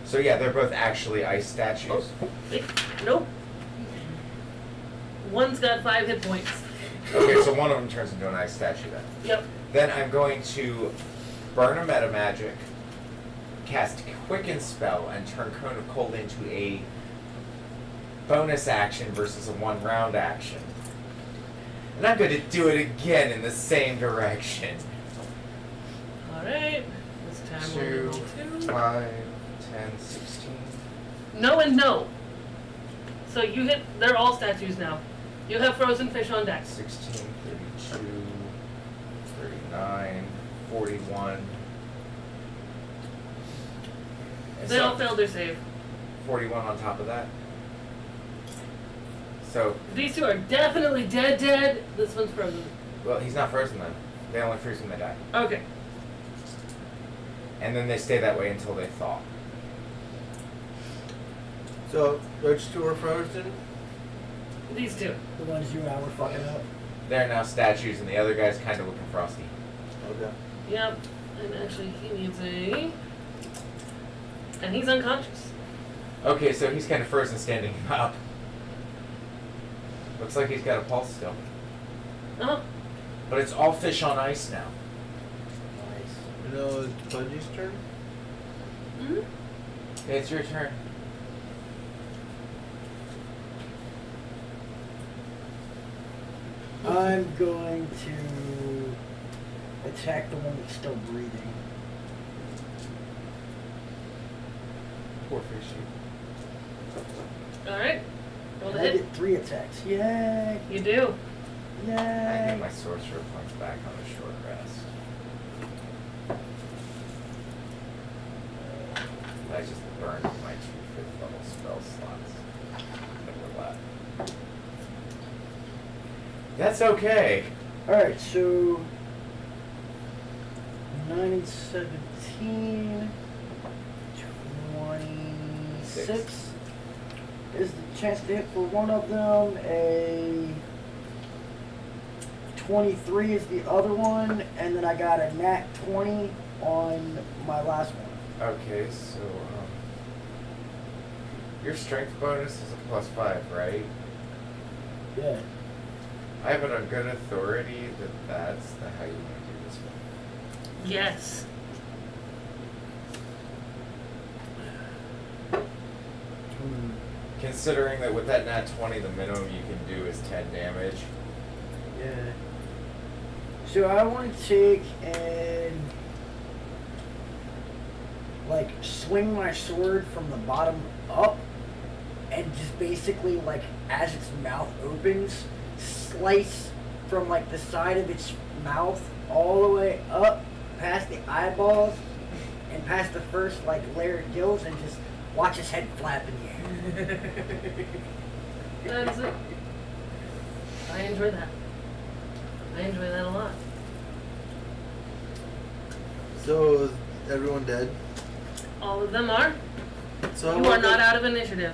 B: So yeah, they're both actually ice statues.
A: Nope. One's got 5 hit points.
B: Okay, so one of them turns into an ice statue then.
A: Yep.
B: Then I'm going to burn a meta magic, cast Quicken Spell, and turn Cone of Cold into a bonus action versus a 1 round action. And I'm going to do it again in the same direction.
A: Alright. This time we'll
B: 2,
A: roll 2.
B: 5, 10, 16.
A: No and no. So you hit, they're all statues now. You have frozen fish on deck.
B: 16, 32, 39, 41. And
A: They
B: so-
A: all failed their save.
B: 41 on top of that. So,
A: These two are definitely dead. This one's frozen.
B: well, he's not frozen then. They only freeze when they die.
A: Okay.
B: And then they stay that way until they thaw.
D: So those two are frozen.
A: These two.
C: The ones you and I were fucking up.
B: They're now statues, and the other guy's kind of looking frosty.
D: Okay.
A: Yep. And actually he needs a... And he's unconscious.
B: Okay, so he's kind of frozen standing up. Looks like he's got a pulse still.
A: Oh.
B: But it's all fish on ice now.
C: Nice.
D: You know, it's Pudgy's turn.
A: Mm-hmm.
B: Okay, it's your turn.
C: I'm going to attack the one that's still breathing.
B: Poor fishy.
A: Alright. Roll the
C: And I
A: hit.
C: get 3 attacks. Yay!
A: You do.
B: I
C: Yay!
B: get my sorcerer points back on a short rest. I just burned my 2 5th level spell slots that were left. That's okay.
C: Alright, so 9 and 17, 26 is the chance to hit for one of them. A 23 is the other one, and then I got a nat 20 on my last one.
B: Okay, so your strength bonus is a +5, right?
C: Yeah.
B: I have it on good authority that that's how you want to do this one.
A: Yes.
B: Considering that with that nat 20, the minimum you can do is 10 damage.
C: Yeah. So I want to take and like swing my sword from the bottom up and just basically like as its mouth opens, slice from like the side of its mouth all the way up past the eyeballs and past the first like layer of gills and just watch his head flap in the air.
A: That is it. I enjoy that. I enjoy that a lot.
D: So is everyone dead?
A: All of them are.
D: So
A: You are not out of initiative.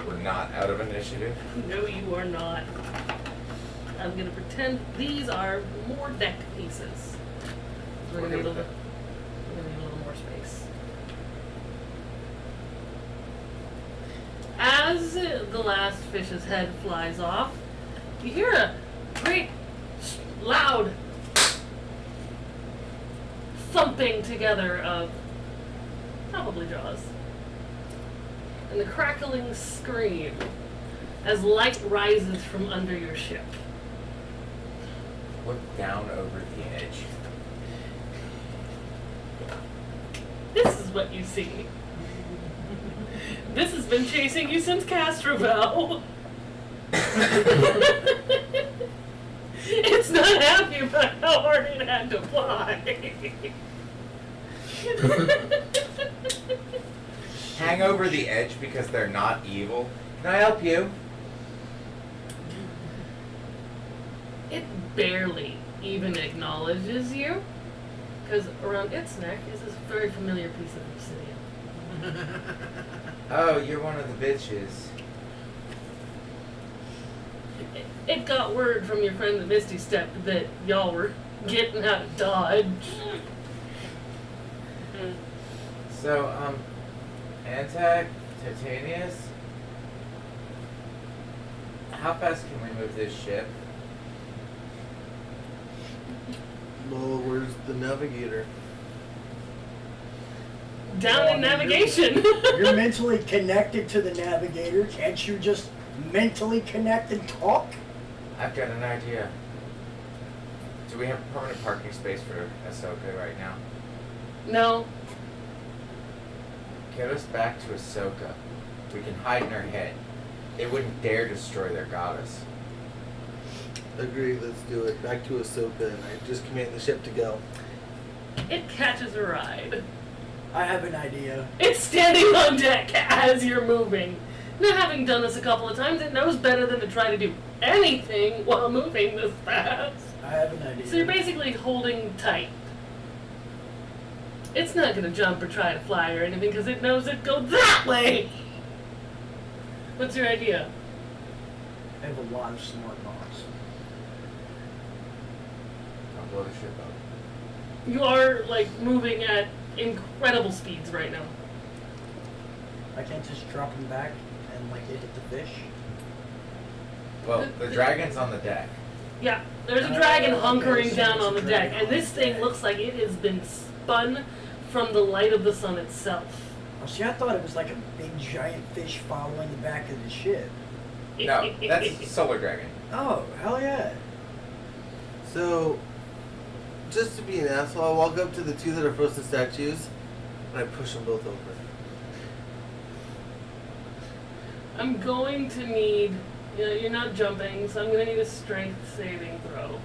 B: We're not out of initiative.
A: No, you are not. I'm gonna pretend these are more deck pieces. We're gonna need a little more space. As the last fish's head flies off, you hear a great, loud thumping together of probably jaws and a crackling scream as light rises from under your ship.
B: Look down over the edge.
A: This is what you see. This has been chasing you since Castrovel. It's not happy about how hard it had to fly.
B: Hang over the edge because they're not evil. Can I help you?
A: It barely even acknowledges you, because around its neck is this very familiar piece of obsidian.
B: Oh, you're one of the bitches.
A: It got word from your friend that Misty stepped that y'all were getting out of Dodge.
B: So, Antac, Titanius, how fast can we move this ship?
D: Well, where's the navigator?
A: Down in navigation.
C: You're mentally connected to the navigator. Can't you just mentally connect and talk?
B: I've got an idea. Do we have a permanent parking space for Ahsoka right now?
A: No.
B: Get us back to Ahsoka. We can hide in her head. They wouldn't dare destroy their goddess.
D: Agreed, let's do it. Back to Ahsoka, and I just command the ship to go.
A: It catches a ride.
C: I have an idea.
A: It's standing on deck as you're moving. Now, having done this a couple of times, it knows better than to try to do anything while moving this fast.
C: I have an idea.
A: So you're basically holding tight. It's not going to jump or try to fly or anything because it knows it goes that way. What's your idea?
C: I have a lot of smart bombs.
B: I'll blow the ship up.
A: You are, like, moving at incredible speeds right now.
C: I can't just drop them back and like hit the fish.
B: Well, the dragon's on the deck.
A: Yeah, there's a dragon
C: Okay,
A: hunkering
C: so
A: down
C: it's a
A: on the
C: dragon
A: deck, and
C: on
A: this
C: the
A: thing
C: deck.
A: looks like it has been spun from the light of the sun itself.
C: Oh, see, I thought it was like a big giant fish following the back of the ship.
B: No, that's Solar Dragon.
C: Oh, hell yeah.
D: So, just to be an asshole, I walk up to the two that are frozen statues, and I push them both over.
A: I'm going to need, you're not jumping, so I'm going to need a strength saving throw.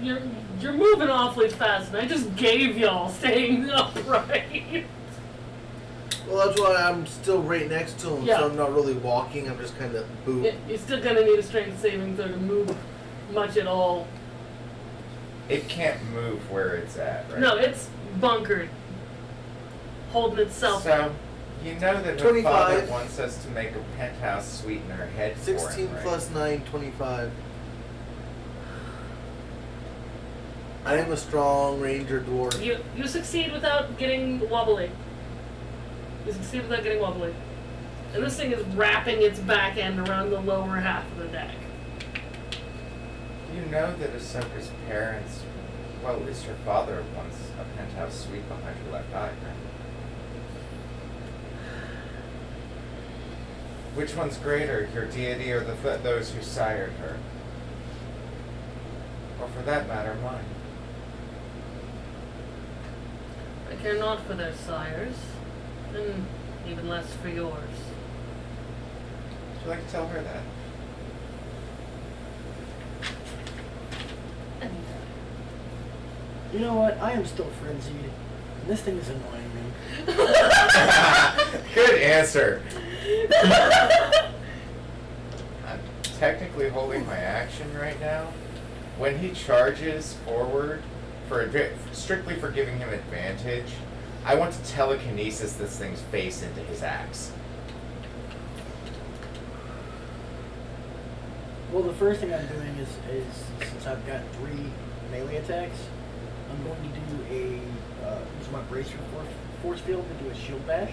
A: You're moving awfully fast, and I just gave y'all staying upright.
D: Well, that's why I'm still right next to him,
A: Yeah.
D: so I'm not really walking, I'm just kind of boop.
A: You're still going to need a strength saving throw to move much at all.
B: It can't move where it's at, right?
A: No, it's bunkered, holding itself.
B: So, you know that her
D: 25.
B: father wants us to make a penthouse suite in her head for
D: 16
B: him, right?
D: plus 9, 25. I am a strong ranger dwarf.
A: You succeed without getting wobbly. You succeed without getting wobbly. And this thing is wrapping its back end around the lower half of the deck.
B: You know that Ahsoka's parents, well, at least her father wants a penthouse suite behind her left eye, right? Which one's greater, your deity or those who sired her? Or for that matter, mine.
A: I care not for their sires, and even less for yours.
B: Would you like to tell her that?
C: You know what? I am still frenzied. And this thing is annoying me.
B: Good answer. I'm technically holding my action right now. When he charges forward, strictly for giving him advantage, I want to telekinesis this thing's face into his axe.
C: Well, the first thing I'm doing is since I've got 3 melee attacks, I'm going to do use my bracer force field to do a shield bash.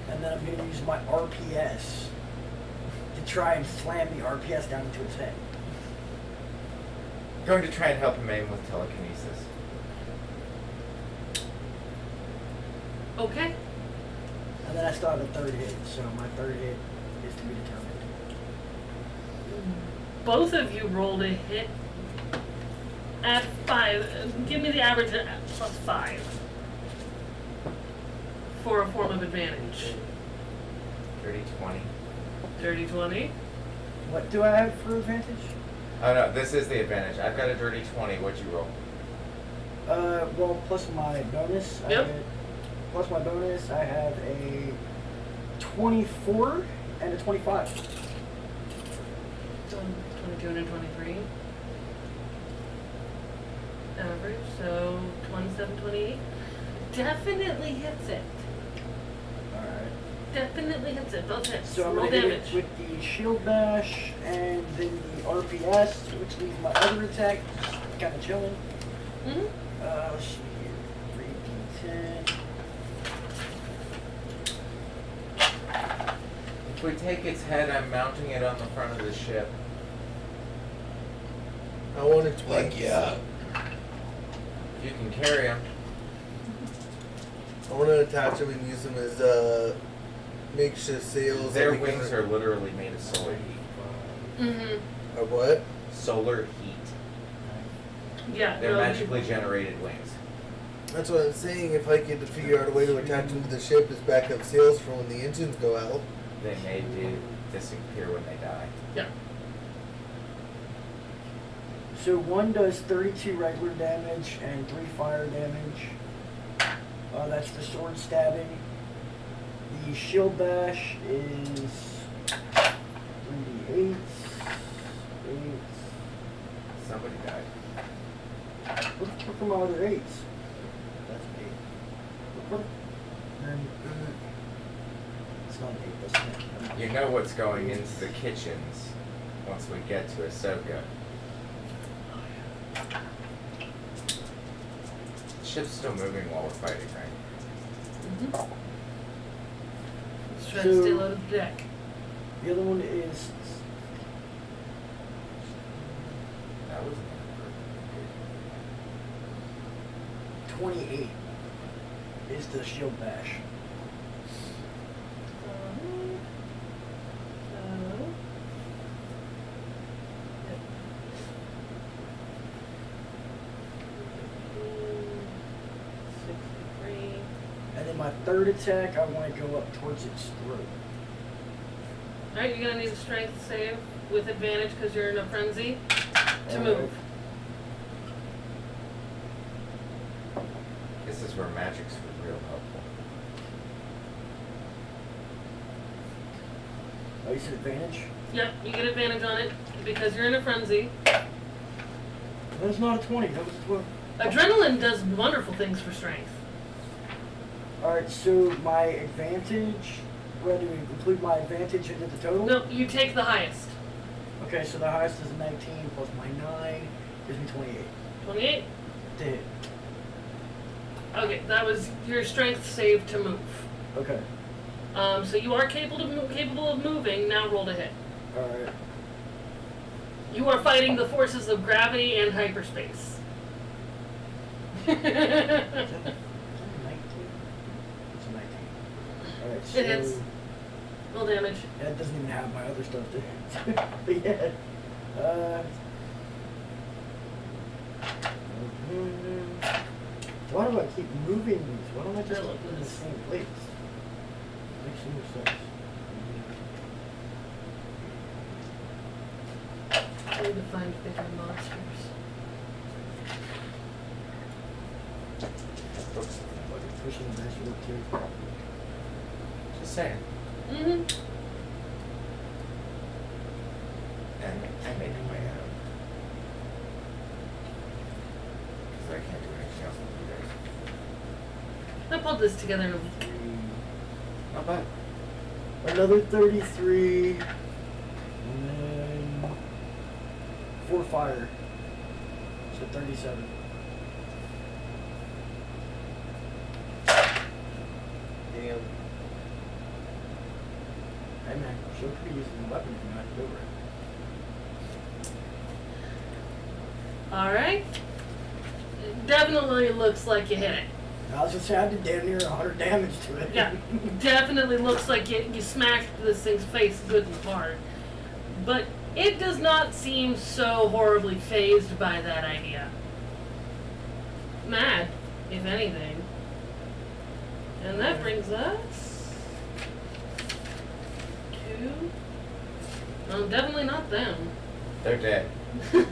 C: And then I'm going to use my RPS to try and slam the RPS down into its head.
B: Going to try and help him aim with telekinesis.
A: Okay.
C: And then I still have a third hit, so my third hit is to be determined.
A: Both of you rolled a hit at 5. Give me the average at +5 for a form of advantage.
B: Dirty 20.
A: Dirty 20.
C: What do I have for advantage?
B: Oh no, this is the advantage. I've got a dirty 20. What'd you roll?
C: Well, plus my bonus.
A: Yep.
C: Plus my bonus, I have a 24 and a 25.
A: So 22 and a 23. Average, so 27, 28. Definitely hits it.
C: Alright.
A: Definitely hits it. Both hits.
C: So I'm
A: Roll
C: gonna hit
A: damage.
C: it with the shield bash and then the RPS, which leaves my other attack kind of chilling.
A: Mm-hmm.
C: Let's see here. 3d10.
B: If we take its head, I'm mounting it on the front of the ship.
D: I want it twice.
B: Like, yeah. You can carry him.
D: I want to attach them and use them as makeshift sails.
B: Their
D: that we can-
B: wings are literally made of solar heat.
A: Mm-hmm.
D: Of what?
B: Solar heat.
A: Yeah.
B: They're
A: no,
B: magically generated wings.
D: That's what I'm saying. If I could figure out a way to attach them to the ship as backup sails for when the engines go out.
B: They may disappear when they die.
A: Yeah.
C: So one does 32 regular damage and 3 fire damage. That's the sword stabbing. The shield bash is 3d8. 8.
B: Somebody died.
C: Look at my other 8s. That's an 8. It's not an 8, that's an 8.
B: You know what's going into the kitchens once we get to Ahsoka. The ship's still moving while we're fighting, right?
A: Mm-hmm. Let's try to stay low to the deck.
C: The other one is
B: That was
C: 28. Is the shield bash. And then my third attack, I want to go up towards its throat.
A: Alright, you're gonna need a strength save with advantage because you're in a frenzy to move.
B: This is where magic's real helpful.
C: Oh, you said advantage?
A: Yep, you get advantage on it because you're in a frenzy.
C: That's not a 20. That was a 12.
A: Adrenaline does wonderful things for strength.
C: Alright, so my advantage, do I include my advantage into the total?
A: No, you take the highest.
C: Okay, so the highest is a 19 plus my 9 gives me 28.
A: 28?
C: To hit.
A: Okay, that was your strength save to move.
C: Okay.
A: So you are capable of moving. Now roll to hit.
C: Alright.
A: You are fighting the forces of gravity and hyperspace.
C: Is that a 19? It's a 19. Alright, so...
A: It hits. Roll damage.
C: Yeah, it doesn't even have my other stuff to but yeah. Why do I keep moving these? Why don't I just keep them in the same place? Makes no sense.
A: I need to find bigger monsters.
B: Oops.
C: Pushing the dice real too.
B: Just saying.
A: Mm-hmm.
B: And I make my own. Because I can't do anything else with you guys.
A: I pulled this together in a...
B: Not bad.
C: Another 33. And then 4 fire. So 37.
D: Damn.
C: Hey man, sure could be using a weapon if you know how to do it.
A: Alright. It definitely looks like you hit it.
C: I was gonna say I did damn near 100 damage to it.
A: Yeah, definitely looks like you smashed this thing's face good and hard. But it does not seem so horribly fazed by that idea. Mad, if anything. And that brings us to... Well, definitely not them.
B: They're dead. They're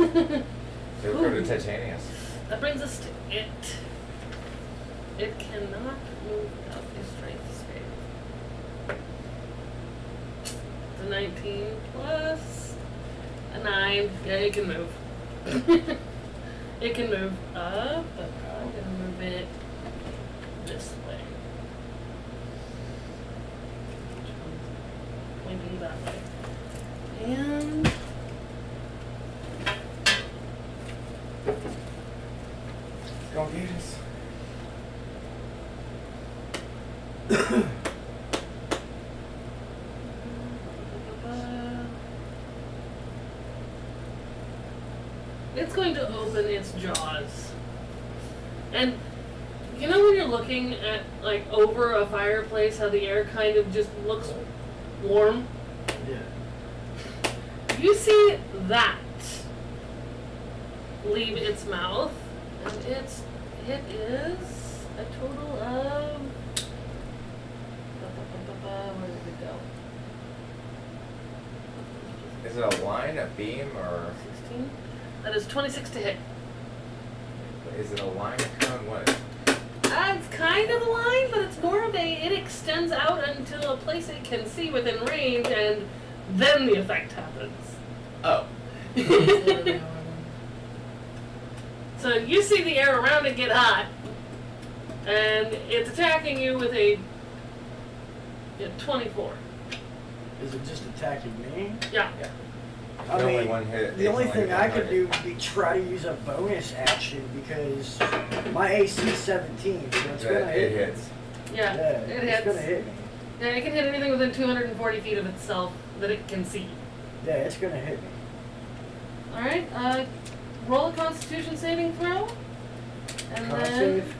A: Ooh.
B: Titanius.
A: That brings us to it. It cannot move without a strength save. It's a 19 plus a 9. Yeah, it can move. It can move up, but I'm gonna move it this way. Pointing that way. And
B: Go get us.
A: it's going to open its jaws. And you know when you're looking at like over a fireplace how the air kind of just looks warm?
C: Yeah.
A: You see that leave its mouth, and it is a total of where did it go?
B: Is it a line, a beam, or
A: 16? That is 26 to hit.
B: is it a line, a cone? What?
A: It's kind of a line, but it's more of it extends out until a place it can see within range, and then the effect happens.
B: Oh.
A: So you see the air around it get hot, and it's attacking you with a 24.
C: Is it just attacking me?
A: Yeah.
B: Yeah.
C: I
B: The only
C: mean,
B: one hit.
C: the only
B: it's
C: thing
B: one
C: I could do
B: target.
C: would be try to use a bonus action because my AC is 17, so it's gonna
B: It
C: hit.
B: hits.
A: Yeah, it
C: it's
A: hits.
C: gonna hit me.
A: Yeah, it can hit anything within 240 feet of itself that it can see.
C: Yeah, it's gonna hit me.
A: Alright, roll a Constitution saving throw. And
C: Con
A: then
C: save.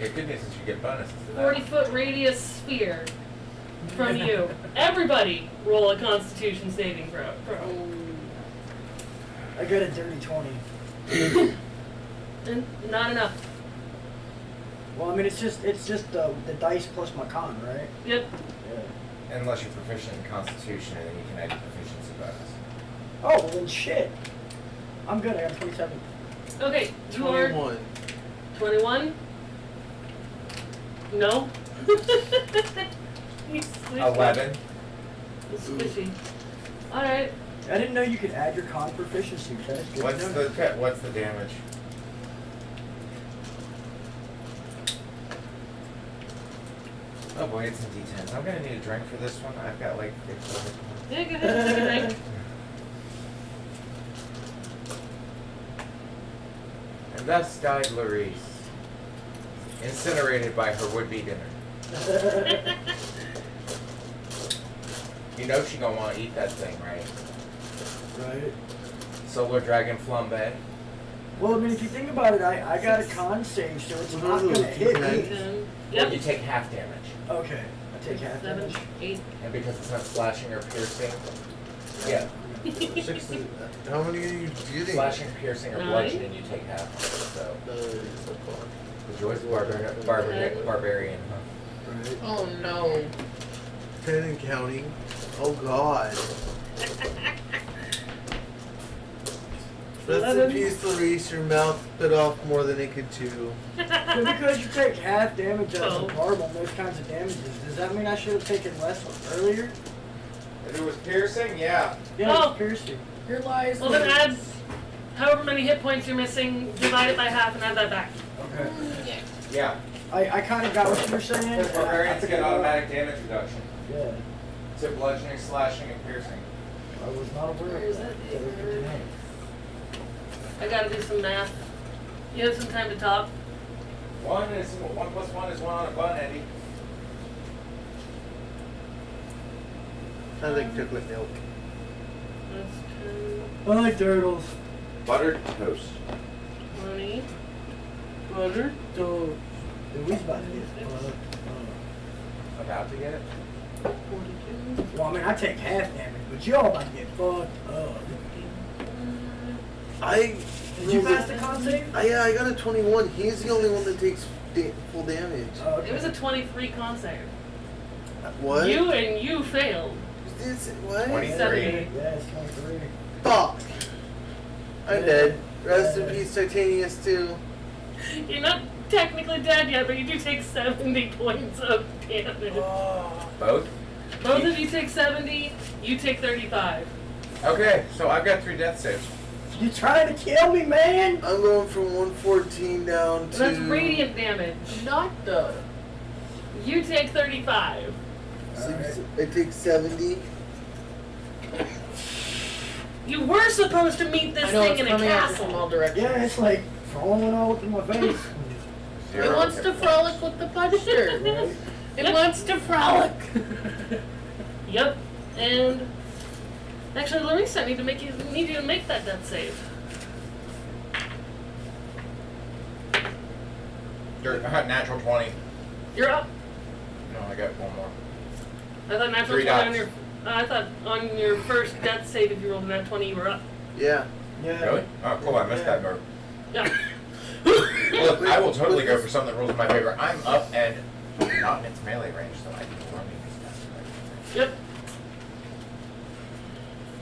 B: Yeah, good news is you get bonuses to that.
A: 40-foot radius sphere from you. Everybody roll a Constitution saving throw.
C: I got a dirty 20.
A: And not enough.
C: Well, I mean, it's just the dice plus my con, right?
A: Yep.
C: Yeah.
B: Unless you're proficient in Constitution, and then you can add your proficiency bonus.
C: Oh, well then shit. I'm good. I got 27.
A: Okay, you are
D: 21.
A: 21? No? He's squishy.
B: 11.
A: He's squishy. Alright.
C: I didn't know you could add your con proficiency. That is good.
B: What's the damage? Oh boy, it's in D10s. I'm gonna need a drink for this one. I've got like 15.
A: Yeah, go ahead, take a drink.
B: And thus died Larice, incinerated by her would-be dinner. You know she gonna want to eat that thing, right?
C: Right.
B: Solar Dragon Flambe.
C: Well, I mean, if you think about it, I got a con save, so it's not gonna hit me.
A: 10.
B: Yep.
A: Yep.
B: You take half damage.
C: Okay. I take half
A: 7,
C: damage.
A: 8.
B: And because it's not slashing or piercing, yeah.
D: 60. How many are you getting?
B: Slashing, piercing, or
A: 9.
B: bludgeoning, you take half. So,
D: So far.
B: the joys of barbarian, huh?
C: Right.
E: Oh no.
D: 10 and counting. Oh god. Rest in
A: 11.
D: peace, Larice. Your mouth bit off more than it could chew.
C: So because you take half damage as a
A: 12.
C: barb on those kinds of damages, does that mean I should have taken less earlier?
B: If it was piercing, yeah.
C: Yeah,
A: Oh.
C: it's piercing.
E: Your lies.
A: Well, then add however many hit points you're missing, divide it by half, and add that back.
C: Okay.
B: Yeah.
C: I kind of got what you were saying.
B: Because
C: and I
B: barbarians
C: figured
B: get
C: it out.
B: automatic damage reduction
C: Yeah.
B: to bludgeoning, slashing, and piercing.
C: I was not aware
A: Where
C: of
A: is
C: that.
A: it?
C: That was good to know.
A: I gotta do some math. You have some time to talk.
B: 1 plus 1 is 1 on a bun, Eddie.
D: I like chocolate milk.
A: That's 10,
C: I like turtles.
B: Buttered toast.
A: 20.
E: Butter toast.
C: Dude, he's about to get
B: About to get it?
E: 42.
C: well, I mean, I take half damage, but y'all about to get fucked up. Did you pass the con save?
D: Yeah, I got a 21. He's the only one that takes full damage.
C: Oh, okay.
A: It was a 23 con save.
D: What?
A: You failed.
D: What?
B: 23.
A: 70.
C: Yeah, it's 23.
D: Fuck. I'm
C: Yeah.
D: dead. Rest in
C: Yeah.
D: peace, Titanius, too.
A: You're not technically dead yet, but you do take 70 points of damage.
C: Oh.
B: Both?
A: Both of you take 70, you take 35.
B: Okay, so I've got 3 death saves.
C: You trying to kill me, man?
D: I'm going from 114 down to...
A: That's radiant damage.
E: Not the.
A: You take 35.
D: I take 70.
A: You were supposed to meet this
E: I know
A: thing
E: it's
A: in a
E: coming at me from
A: castle.
E: all directions.
C: Yeah, it's like falling all up in my face.
E: It wants to frolic with the puncher.
C: Right?
E: It wants to frolic.
A: Yep. And actually, Larissa, I need you to make that death save.
B: Natural 20.
A: You're up.
B: No, I got one more.
A: I thought natural
B: 3
A: 20 on
B: dots.
A: your. I thought on your first death save, if you rolled a nat 20, you were up.
D: Yeah.
C: Yeah.
B: Really? Oh, cool. I missed that move.
A: Yeah.
B: Look, I will totally go for something that rolls in my favor. I'm up and not in its melee range, so I can run these
A: Yep.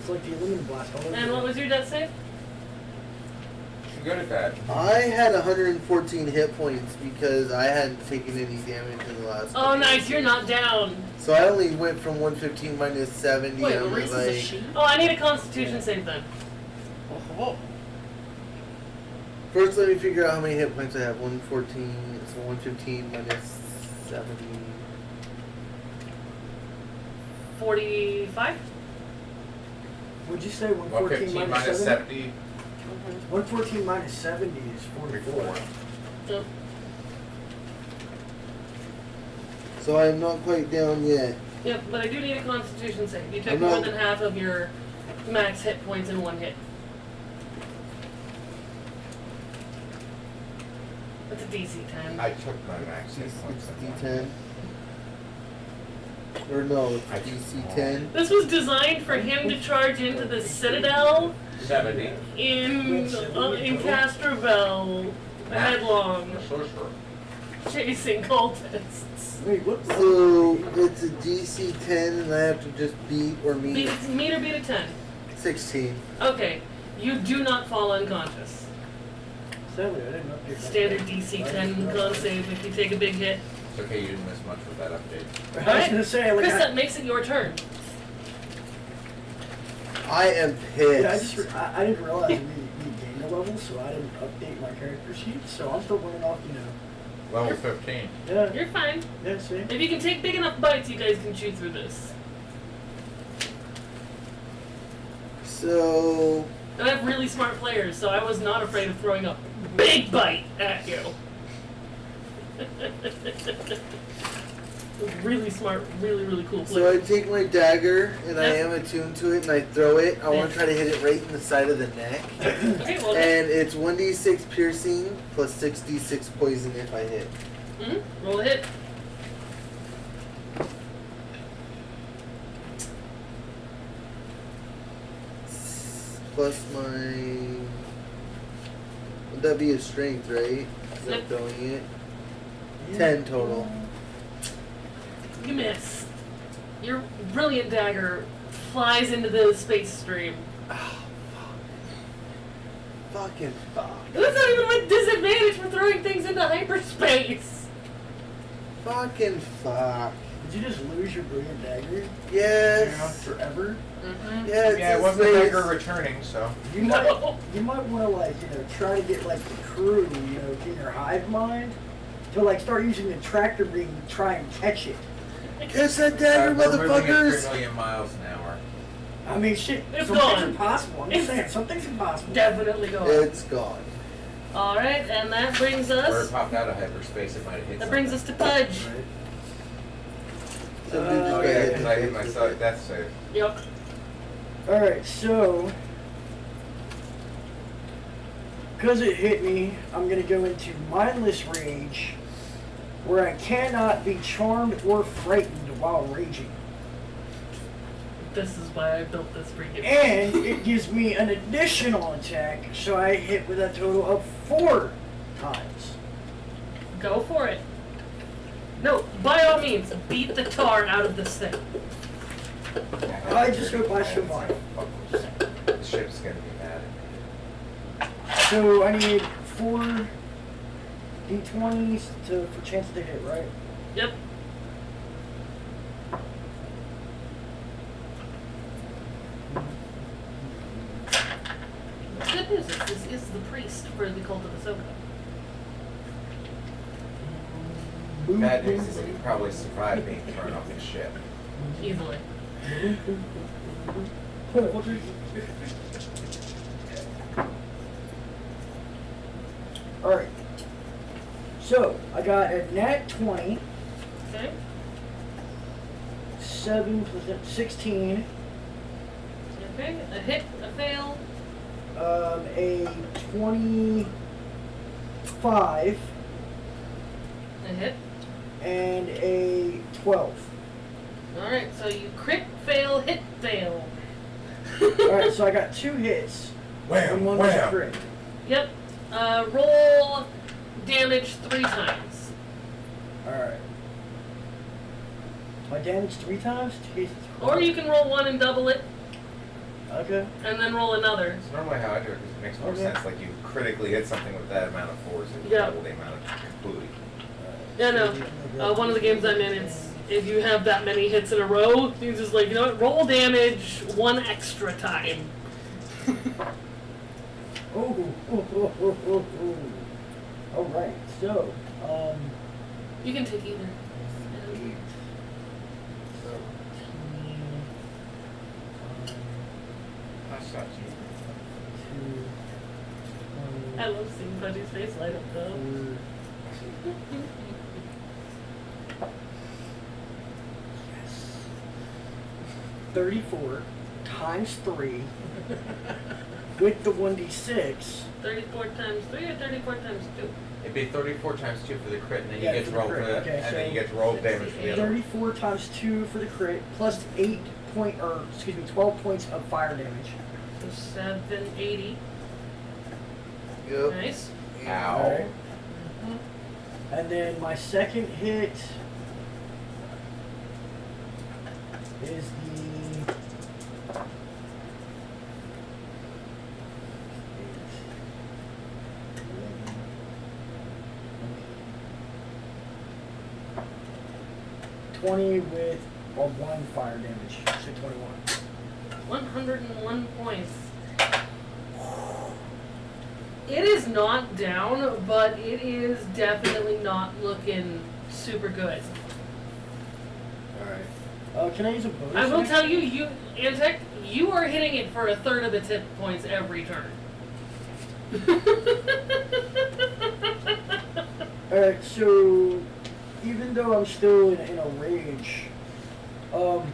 C: It's like the aluminum blast. All over
A: And what was your death save?
B: I'm good at that.
D: I had 114 hit points because I hadn't taken any damage in the last
A: Oh,
D: couple
A: nice.
D: of
A: You're
D: games.
A: not down.
D: So I only went from 115 minus 70.
E: Wait,
D: I was
E: Larissa's a
D: like,
E: she?
A: Oh, I need a Constitution save then.
E: Oh.
D: first let me figure out how many hit points I have. 114, so 115 minus 70.
A: 45.
C: Would you say 114
B: 115
C: minus
B: minus
C: 70?
B: 70.
C: 114 minus 70 is 44.
A: Yep.
D: So I'm not quite down yet.
A: Yep, but I do need a Constitution save. You took
D: I'm
A: more
D: not-
A: than half of your max hit points in one hit. That's a DC 10.
B: I took my max hit points.
D: It's D10. Or no, it's
B: I
D: DC 10.
A: This was designed for him to charge into the Citadel
B: 70.
A: in Castrovel, headlong,
B: Sorcerer.
A: chasing cultists.
C: Wait, what?
D: So it's a DC 10 and I have to just beat or meet
A: Meet or beat a 10.
D: 16.
A: Okay, you do not fall unconscious.
C: Sadly, I didn't update my
A: Standard DC 10 con save if you take a big hit.
B: It's okay, you didn't miss much with that update.
C: I was gonna say, like,
A: Chris, that makes it your turn.
D: I am pissed.
C: yeah, I didn't realize we gained a level, so I didn't update my character sheet. So I'm still running off,
B: Level 15.
C: Yeah,
A: You're fine.
C: yeah, see.
A: If you can take big enough bites, you guys can chew through this.
D: So
A: And I have really smart players, so I was not afraid of throwing a big bite at you. Really smart, really cool
D: So I
A: players.
D: take my dagger and I
A: Yep.
D: am attuned to it and I throw it. I want to try to hit it right in the side of the neck.
A: Okay, well,
D: And it's 1d6 piercing plus 6d6 poison if I hit.
A: roll a hit.
D: Plus my... Would that be a strength, right? 'Cause I'm
A: Yep.
D: throwing it. 10 total.
A: You miss. Your brilliant dagger flies into the space stream.
D: Fucking fuck.
A: That's not even with disadvantage for throwing things into hyperspace.
D: Fucking fuck.
C: Did you just lose your brilliant dagger?
D: Yes.
C: Forever?
E: Mm-hmm.
D: Yeah, it's
B: Yeah, it
D: a
B: wasn't a
D: space.
B: dagger returning, so.
C: You might want to like try to get like the crew in your hive mind to like start using the tractor beam to try and catch it.
D: Catch that dagger,
B: We're moving at 3
D: motherfuckers!
B: million miles an hour.
C: I mean, shit.
A: It's
C: Something's
A: gone.
C: impossible. I'm just
A: It's
C: saying, something's impossible.
A: Definitely going.
D: It's gone.
A: All right, and that brings
B: Or it
A: us.
B: popped out of hyperspace, it might have hit
A: That brings us to Pudge.
C: Right.
D: So dude just
B: Oh
D: got
B: yeah,
D: hit in
B: because
D: the
B: I hit
D: face
B: my
D: with
B: side
D: it.
B: death save.
A: Yep.
C: All right, so because it hit me, I'm gonna go into mindless rage where I cannot be charmed or frightened while raging.
A: This is why I built this for you.
C: And it gives me an additional attack, so I hit with a total of 4 times.
A: Go for it. No, by all means, beat the tar out of this thing.
C: I just hope I survive.
B: The ship's gonna be mad.
C: So I need 4 d20s for chance to hit, right?
A: Yep. The good news is this is the priest for the cult of Ahsoka.
B: Bad news is that you probably survived being thrown off the ship.
A: Easily.
C: Alright. So, I got a nat 20,
A: Okay.
C: 7 plus 16,
A: Okay. A hit, a fail.
C: a 25,
A: A hit.
C: and a 12.
A: Alright, so you crit, fail, hit, fail.
C: Alright, so I got 2 hits, and 1 was a crit.
A: Yep. Roll damage 3 times.
C: Alright. My damage 3 times? Jesus
A: Or you can roll 1 and double it,
C: Okay.
A: and then roll another.
B: It's normally how I do it because it makes more
C: Okay.
B: sense. Like you critically hit something with that amount of force and
A: Yeah.
B: double the amount of booty.
A: Yeah, no. One of the games I'm in, it's if you have that many hits in a row, you just like, you know what, roll damage 1 extra time.
C: Alright, so,
A: You can take either.
C: 8, 13, 2,
A: I love seeing Pudgy's face light up though.
C: 34 times 3 with the 1d6.
A: 34 times 3 or 34 times 2?
B: It'd be 34 times 2 for the crit, and then you
C: Yeah,
B: get
C: for
B: to
C: the
B: roll for
C: crit.
B: the,
C: Okay,
B: and then
C: so
B: you get to roll damage for the other.
C: 34 times 2 for the crit, plus 12 points of fire damage.
A: So 780.
D: Yep.
A: Nice.
B: Ow.
C: Alright. And then my second hit is the 20 with a 1 fire damage, so 21.
A: 101 points. It is not down, but it is definitely not looking super good.
C: Alright. Can I use a bonus?
A: I will
C: action?
A: tell you, Antec, you are hitting it for a third of its hit points every turn.
C: Alright, so even though I'm still in a rage, oh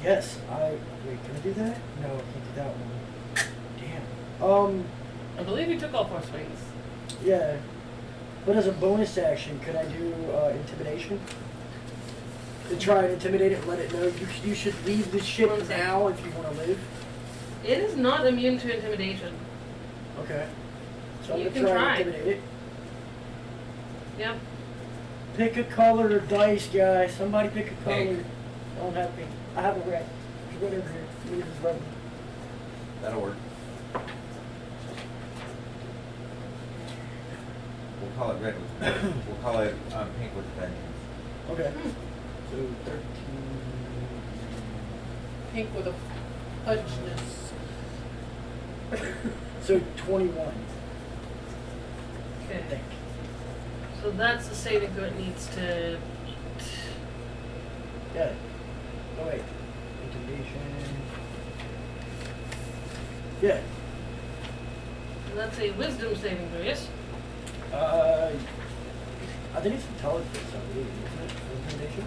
C: yes, wait, can I do that? No, I can't do that one. Damn.
A: I believe you took all 4 swings.
C: Yeah. But as a bonus action, could I do intimidation? To try and intimidate it, let it know you should leave the ship
A: 1 second.
C: now if you want to live.
A: It is not immune to intimidation.
C: Okay. So I'm
A: You
C: gonna
A: can
C: try
A: try.
C: and intimidate it.
A: Yep.
C: Pick a color or dice, guys. Somebody pick a color.
B: Pink.
C: I don't have pink. I have a red. There's red over here. Maybe this is red.
B: That'll work. We'll call it red with we'll call it pink with vengeance.
C: Okay. So 13.
E: Pink with a pudginess.
C: So 21. I
A: Okay.
C: think.
A: So that's the saving throw it needs to beat.
C: Yeah. Oh wait. Intimidation. Yeah.
A: And that's a wisdom saving throw, yes?
C: I think it's intelligence, I believe, isn't it? For intimidation?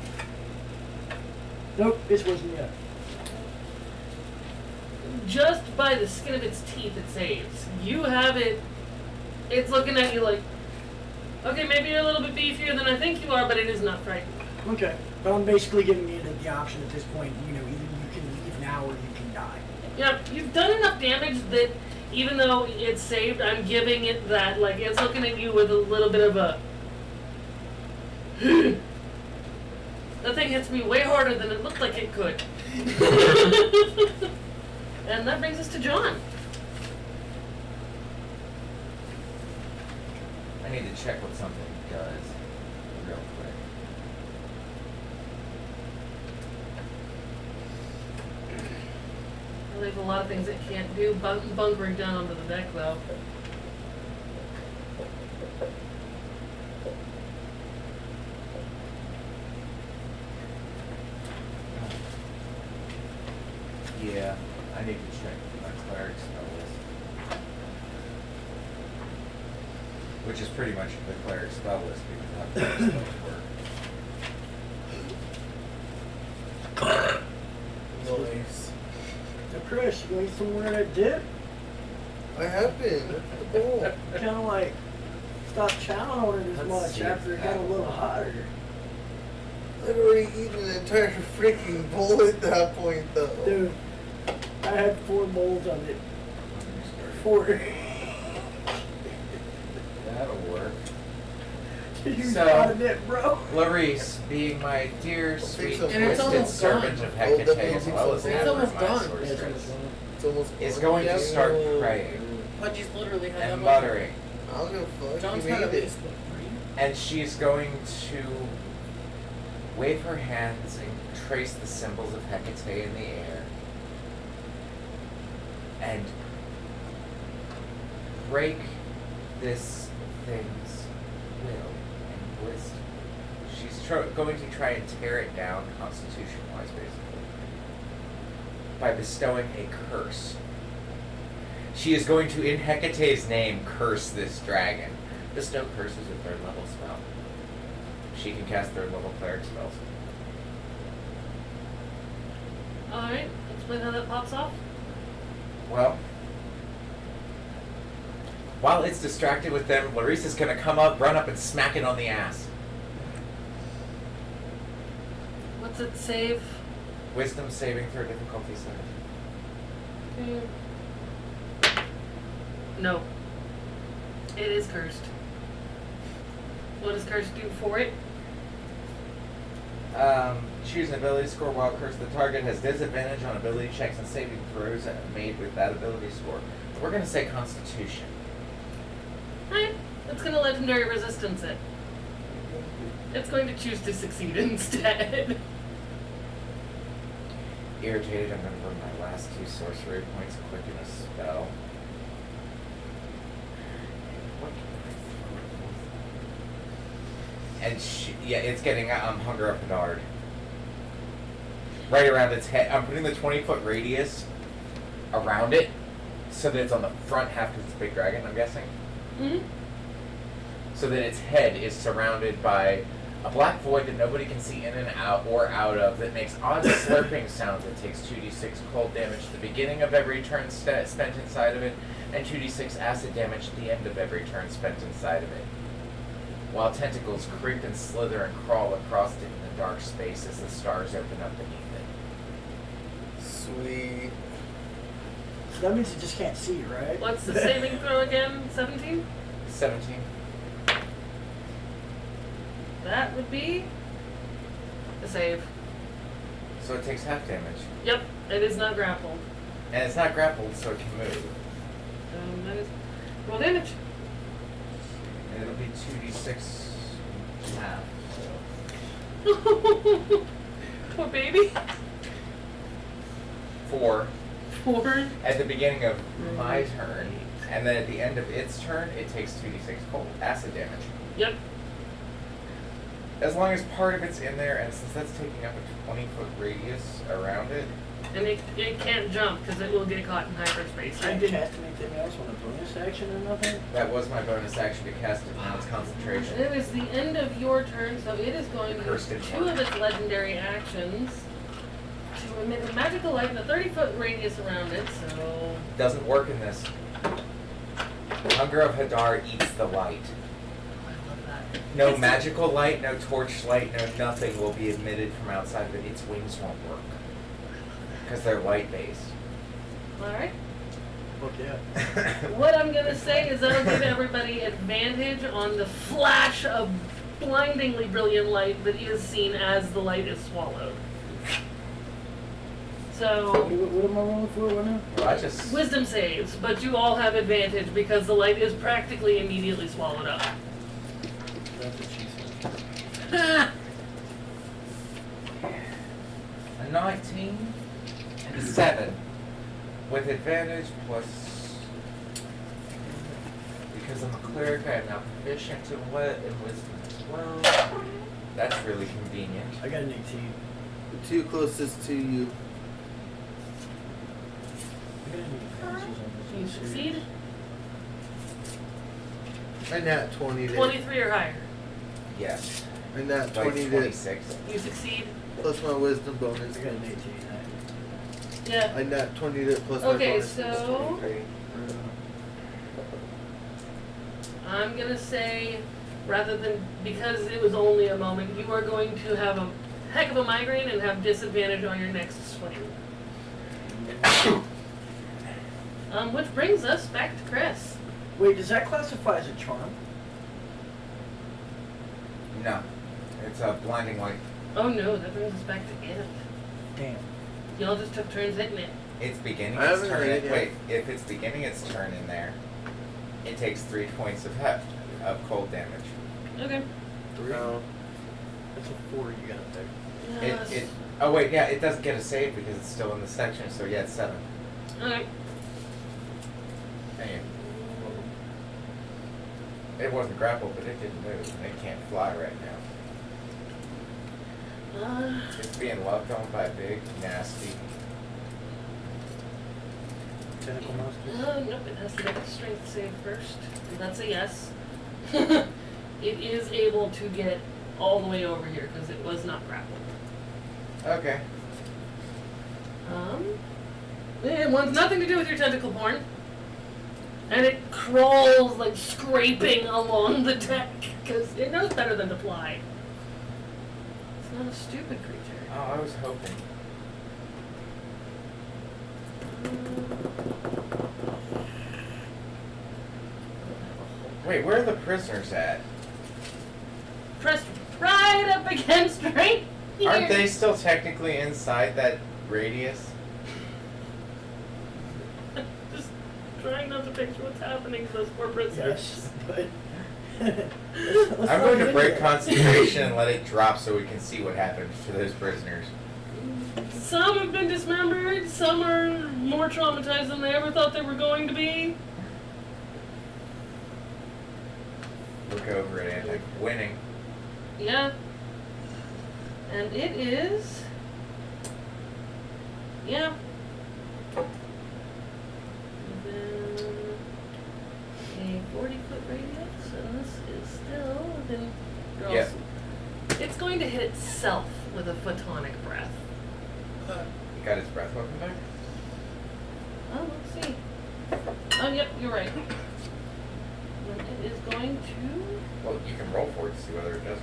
C: Nope, this wasn't yet.
A: Just by the skin of its teeth it saves. You have it, it's looking at you like, Okay, maybe you're a little bit beefier than I think you are, but it is not frightened.
C: Okay. But I'm basically giving you the option at this point, you know, either you can leave now or you can die.
A: Yep, you've done enough damage that even though it's saved, I'm giving it that, like, it's looking at you with a little bit of a... That thing hits me way harder than it looked like it could. And that brings us to John.
B: I need to check what something does real quick.
A: Well, there's a lot of things it can't do. Bunkering down onto the deck, though.
B: Yeah, I need to check my cleric spell list. Which is pretty much the cleric spell list because how cleric spells work.
D: Nice.
C: Now, Chris, you going somewhere to dip?
D: I have been. Oh.
C: Kind of like stopped chowing on it as
B: Let's
C: much
B: see
C: after it got a little hotter.
D: I'd already eaten an entire freaking bowl at that point, though.
C: Dude, I had 4 bowls of it.
B: Let me start.
C: 4.
B: That'll work.
C: You
B: So-
C: got it, bro.
B: Clarice, being my dear, sweet,
D: And
E: it's
B: twisted
E: almost
B: servant
E: done.
B: of Hecate, as
D: Oh,
B: well as
E: it's
B: Amber,
E: almost
B: my
E: done.
B: sorceress,
D: It's almost
B: is
D: gone.
B: going to
D: Yeah.
B: start praying
E: Pudgy's literally had
B: and
E: that
B: muttering,
D: I'll go fuck.
E: John's
D: You
E: had at
D: made it.
E: least 3.
B: and she's going to wave her hands and trace the symbols of Hecate in the air, and break this thing's will and wisdom. She's going to try and tear it down constitution-wise, basically, by bestowing a curse. She is going to, in Hecate's name, curse this dragon. Bestow curse is a 3rd level spell. She can cast 3rd level cleric spells.
A: Alright, explain how that pops off.
B: Well, while it's distracted with them, Larissa's gonna come up, run up, and smack it on the ass.
A: What's it save?
B: Wisdom saving throw difficulty 7.
A: No. It is cursed. What does cursed do for it?
B: Choose an ability score while cursed. The target has disadvantage on ability checks and saving throws made with that ability score. We're gonna say Constitution.
A: Alright, it's gonna legendary resistance it. It's going to choose to succeed instead.
B: Irritated, I'm gonna burn my last 2 sorcery points quick in a spell. What can I throw? And yeah, it's getting Hunger of Hadard. Right around its head. I'm putting the 20-foot radius around it so that it's on the front half because it's a big dragon, I'm guessing.
A: Mm-hmm.
B: So that its head is surrounded by a black void that nobody can see in and out or out of that makes odd slurping sounds that takes 2d6 cold damage at the beginning of every turn spent inside of it, and 2d6 acid damage at the end of every turn spent inside of it. While tentacles creep and slither and crawl across it in the dark space as the stars open up beneath it.
D: Sweet.
C: So that means you just can't see, right?
A: What's the saving throw again? 17?
B: 17.
A: That would be the save.
B: So it takes half damage.
A: Yep, it is not grappled.
B: And it's not grappled, so it can move.
A: That is roll damage.
B: And it'll be 2d6 half, so.
A: Poor baby.
B: 4
A: 4.
B: at the beginning of my turn, and then at the end of its turn, it takes 2d6 cold acid damage.
A: Yep.
B: As long as part of it's in there, and since that's taking up a 20-foot radius around it,
A: And it can't jump because it will get caught in hyperspace. I
C: Can't
A: did.
C: cast anything else on a bonus action or nothing?
B: that was my bonus action to cast it now. It's concentration.
A: It is the end of your turn, so it is going to use
B: Cursed in
A: 2
B: one.
A: of its legendary actions to emit a magical light in a 30-foot radius around it, so...
B: Doesn't work in this. Hunger of Hadar eats the light.
A: I love that.
B: No magical light, no torch light, no nothing will be emitted from outside of it. Its wings won't work. Because they're light based.
A: Alright.
C: Fuck yeah.
A: What I'm gonna say is that'll give everybody advantage on the flash of blindingly brilliant light that is seen as the light is swallowed. So,
C: What am I rolling for right now?
B: Well, I just.
A: wisdom saves, but you all have advantage because the light is practically immediately swallowed up.
C: That's what she said.
B: A 19 and a 7. With advantage plus. Because I'm a cleric, I am now proficient in wisdom as well. That's really convenient.
C: I got an 18.
D: The two closest to you.
C: I got any advances on this?
A: You succeed.
D: And that 20 to
A: 23 or higher.
B: Yes.
D: and that
B: Like
D: 20 to
B: 26.
A: You succeed.
D: plus my wisdom bonus.
C: I got an 18.
A: Yeah.
D: And that 20 to plus my
A: Okay,
D: bonus is
A: so
D: 23.
A: I'm gonna say, rather than, because it was only a moment, you are going to have a heck of a migraine and have disadvantage on your next swing. Which brings us back to Chris.
C: Wait, does that classify as a charm?
B: No. It's a blinding light.
A: Oh no, that brings us back to Ant.
C: Damn.
A: Y'all just took turns hitting it.
B: It's beginning
D: I
B: its
D: haven't
B: turn.
D: heard it yet.
B: Wait, if it's beginning its turn in there, it takes 3 points of heft of cold damage.
A: Okay.
C: 3?
D: No.
C: That's a 4 you got there.
B: It oh wait, yeah, it doesn't get a save because it's still in the section, so yeah, it's 7.
A: Okay.
B: Dang it. It wasn't grappled, but it didn't move, and it can't fly right now. It's being loved on by a big, nasty.
C: Tentacle monster?
A: Nope, it has to make a strength save first. And that's a yes. It is able to get all the way over here because it was not grappled.
B: Okay.
A: It wants nothing to do with your tentacle porn. And it crawls like scraping along the deck because it knows better than to fly. It's not a stupid creature.
B: Oh, I was hoping. Wait, where are the prisoners at?
A: Pressed right up against right here.
B: Aren't they still technically inside that radius?
A: Just trying not to picture what's happening to those poor prisoners.
C: Yes, but...
B: I'm going to break concentration and let it drop so we can see what happens to those prisoners.
A: Some have been dismembered, some are more traumatized than they ever thought they were going to be.
B: Look over at Antic. Winning.
A: Yeah. And it is... Yeah. Within a 40-foot radius, so this is still within...
B: Yep.
A: It's going to hit itself with a photonic breath.
B: You got his breath weapon back?
A: Oh, let's see. Oh, yep, you're right. And it is going to...
B: Well, you can roll for it to see whether it does or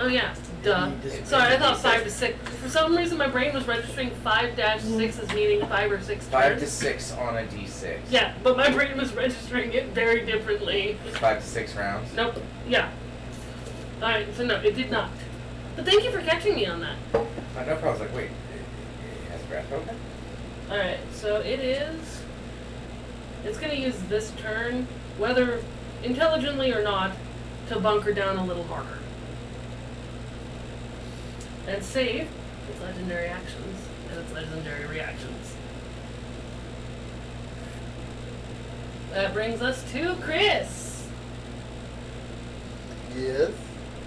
A: Oh, yeah. Duh. Sorry, I thought 5 to 6. For some reason, my brain was registering 5-6 as meaning 5 or 6
B: not. 5 to
A: turns.
B: 6 on a d6.
A: Yeah, but my brain was registering it very differently.
B: 5 to 6 rounds.
A: Nope. Yeah. Alright, so no, it did not. But thank you for catching me on that.
B: No problem. I was like, wait, it has breath weapon?
A: Alright, so it is... It's going to use this turn, whether intelligently or not, to bunker down a little harder. And save its legendary actions and its legendary reactions. That brings us to Chris.
D: Yes.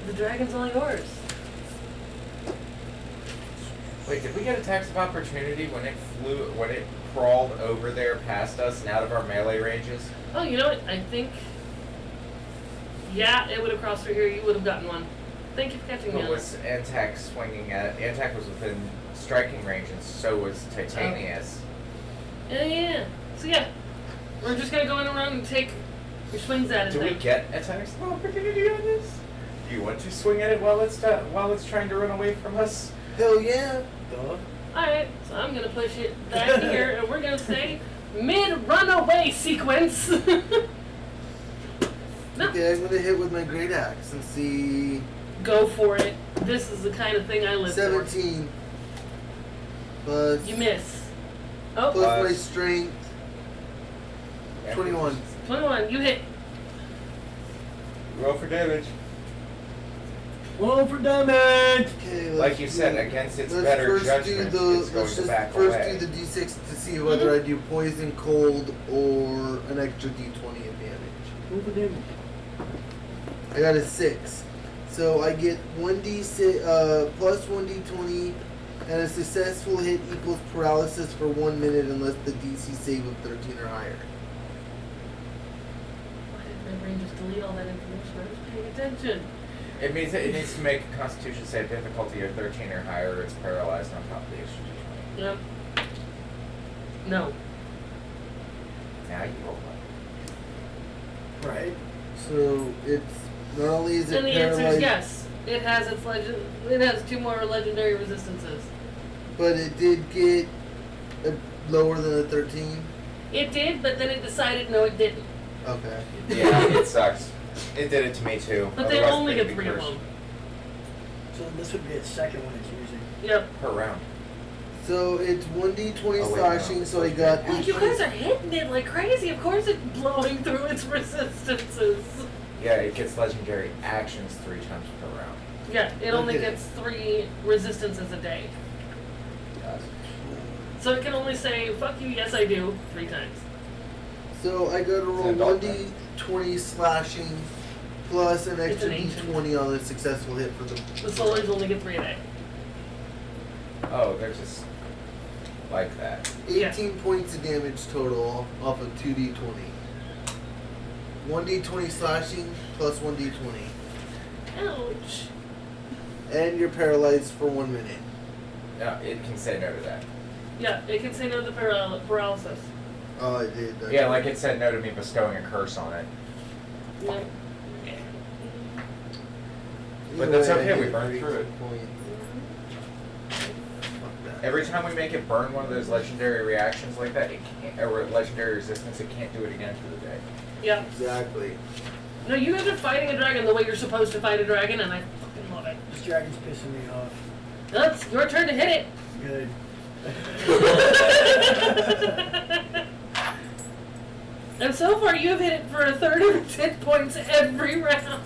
A: The dragon's all yours.
B: Wait, did we get attacks of opportunity when it crawled over there past us and out of our melee ranges?
A: Oh, you know what? I think... Yeah, it would have crossed through here. You would have gotten one. Thank you for catching me
B: But
A: on
B: was Antac swinging at... Antac was within striking range and so was Titanius.
A: that. Yeah. So yeah, we're just going to go in around and take Your swing's at it.
B: Do we
A: then.
B: get a tennis opportunity on this? Do you want to swing at it while it's trying to run away from us?
D: Hell yeah.
C: Duh.
A: Alright, so I'm gonna push it back here, and we're gonna say mid-runaway sequence. No.
D: Okay, I'm gonna hit with my great axe and see.
A: Go for it. This is the kind of thing I live
D: 17 plus.
A: for. You miss. Oh,
D: Plus my strength. 21.
A: 21. You hit.
B: Roll for damage.
C: Roll for damage.
D: Okay,
B: Like you said, against its
D: let's
B: better
D: first
B: judgment,
D: do the,
B: it's going
D: let's
B: to
D: just
B: back
D: first
B: away.
D: do the d6 to see whether I do poison, cold, or an extra d20 of damage.
C: Roll for damage.
D: I got a 6. So I get 1d6 plus 1d20, and a successful hit equals paralysis for 1 minute unless the DC save of 13 or higher.
A: Why did my brain just delete all that information? I was paying attention.
B: It means it needs to make a Constitution save difficulty of 13 or higher, or it's paralyzed on top of the extra d20.
A: Yep. No.
B: Now you roll one.
C: Right.
D: So it's not only is it
A: And the answer
D: paralyzed,
A: is yes. It has its It has 2 more legendary resistances.
D: but it did get lower than a 13.
A: It did, but then it decided no, it didn't.
D: Okay.
B: Yeah, it sucks. It did it to me too.
A: But they
B: Otherwise,
A: only
B: they'd
A: get
B: be
A: 3 of
B: cursed
A: them.
C: So this would be its second one it's using.
A: Yep.
B: per round.
D: So it's 1d20
B: Oh, wait, no.
D: slashing. So I got.
A: Like, you guys are hitting it like crazy. Of course it's blowing through its resistances.
B: Yeah, it gets legendary actions 3 times per round.
A: Yeah, it only
D: Okay.
A: gets 3 resistances a day. So it can only say, fuck you, yes I do, 3 times.
D: So I go to roll
B: It's an adult
D: 1d20 slashing plus an
A: It's
D: extra
A: an ancient.
D: d20 on a successful hit for the.
A: The solars only get 3 a day.
B: Oh, they're just like that.
D: 18 points of damage total off of 2d20. 1d20 slashing plus 1d20.
A: Ouch.
D: And you're paralyzed for 1 minute.
B: No, it can say no to that.
A: Yeah, it can say no to paralysis.
D: Oh, I did.
B: Yeah, like it said no to me bestowing a curse on it.
A: Yeah.
B: But that's
D: Anyway,
B: okay,
D: I
B: we
D: hit
B: burned through
D: 32
B: it.
D: points. Fuck that.
B: Every time we make it burn one of those legendary reactions like that, it can't, or legendary resistance, it can't do it again for the day.
A: Yeah.
D: Exactly.
A: No, you guys are fighting a dragon the way you're supposed to fight a dragon, and I fucking love it.
C: This dragon's pissing me off.
A: That's your turn to hit it.
C: Good.
A: And so far, you have hit it for a third of its hit points every round.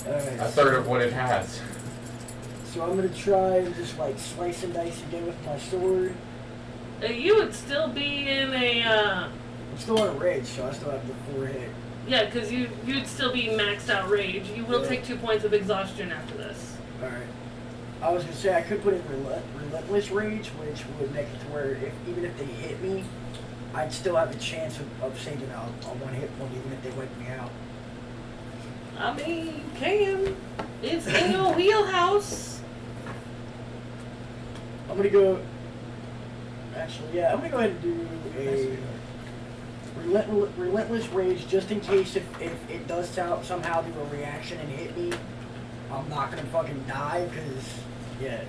C: Alright.
B: A third of what it has.
C: So I'm gonna try and just like slice and dice again with my sword.
A: You would still be in a,
C: I'm still on a rage, so I still have the 4 hit.
A: yeah, because you'd still be maxed out rage. You will
C: Yeah.
A: take 2 points of exhaustion after this.
C: Alright. I was gonna say I could put in relentless rage, which would make it to where even if they hit me, I'd still have a chance of saving out on 1 hit point, even if they wipe me out.
A: I mean, you can. It's in your wheelhouse.
C: I'm gonna go. Actually, yeah, I'm gonna go ahead and do a relentless rage, just in case if it does somehow do a reaction and hit me, I'm not gonna fucking die, because yeah.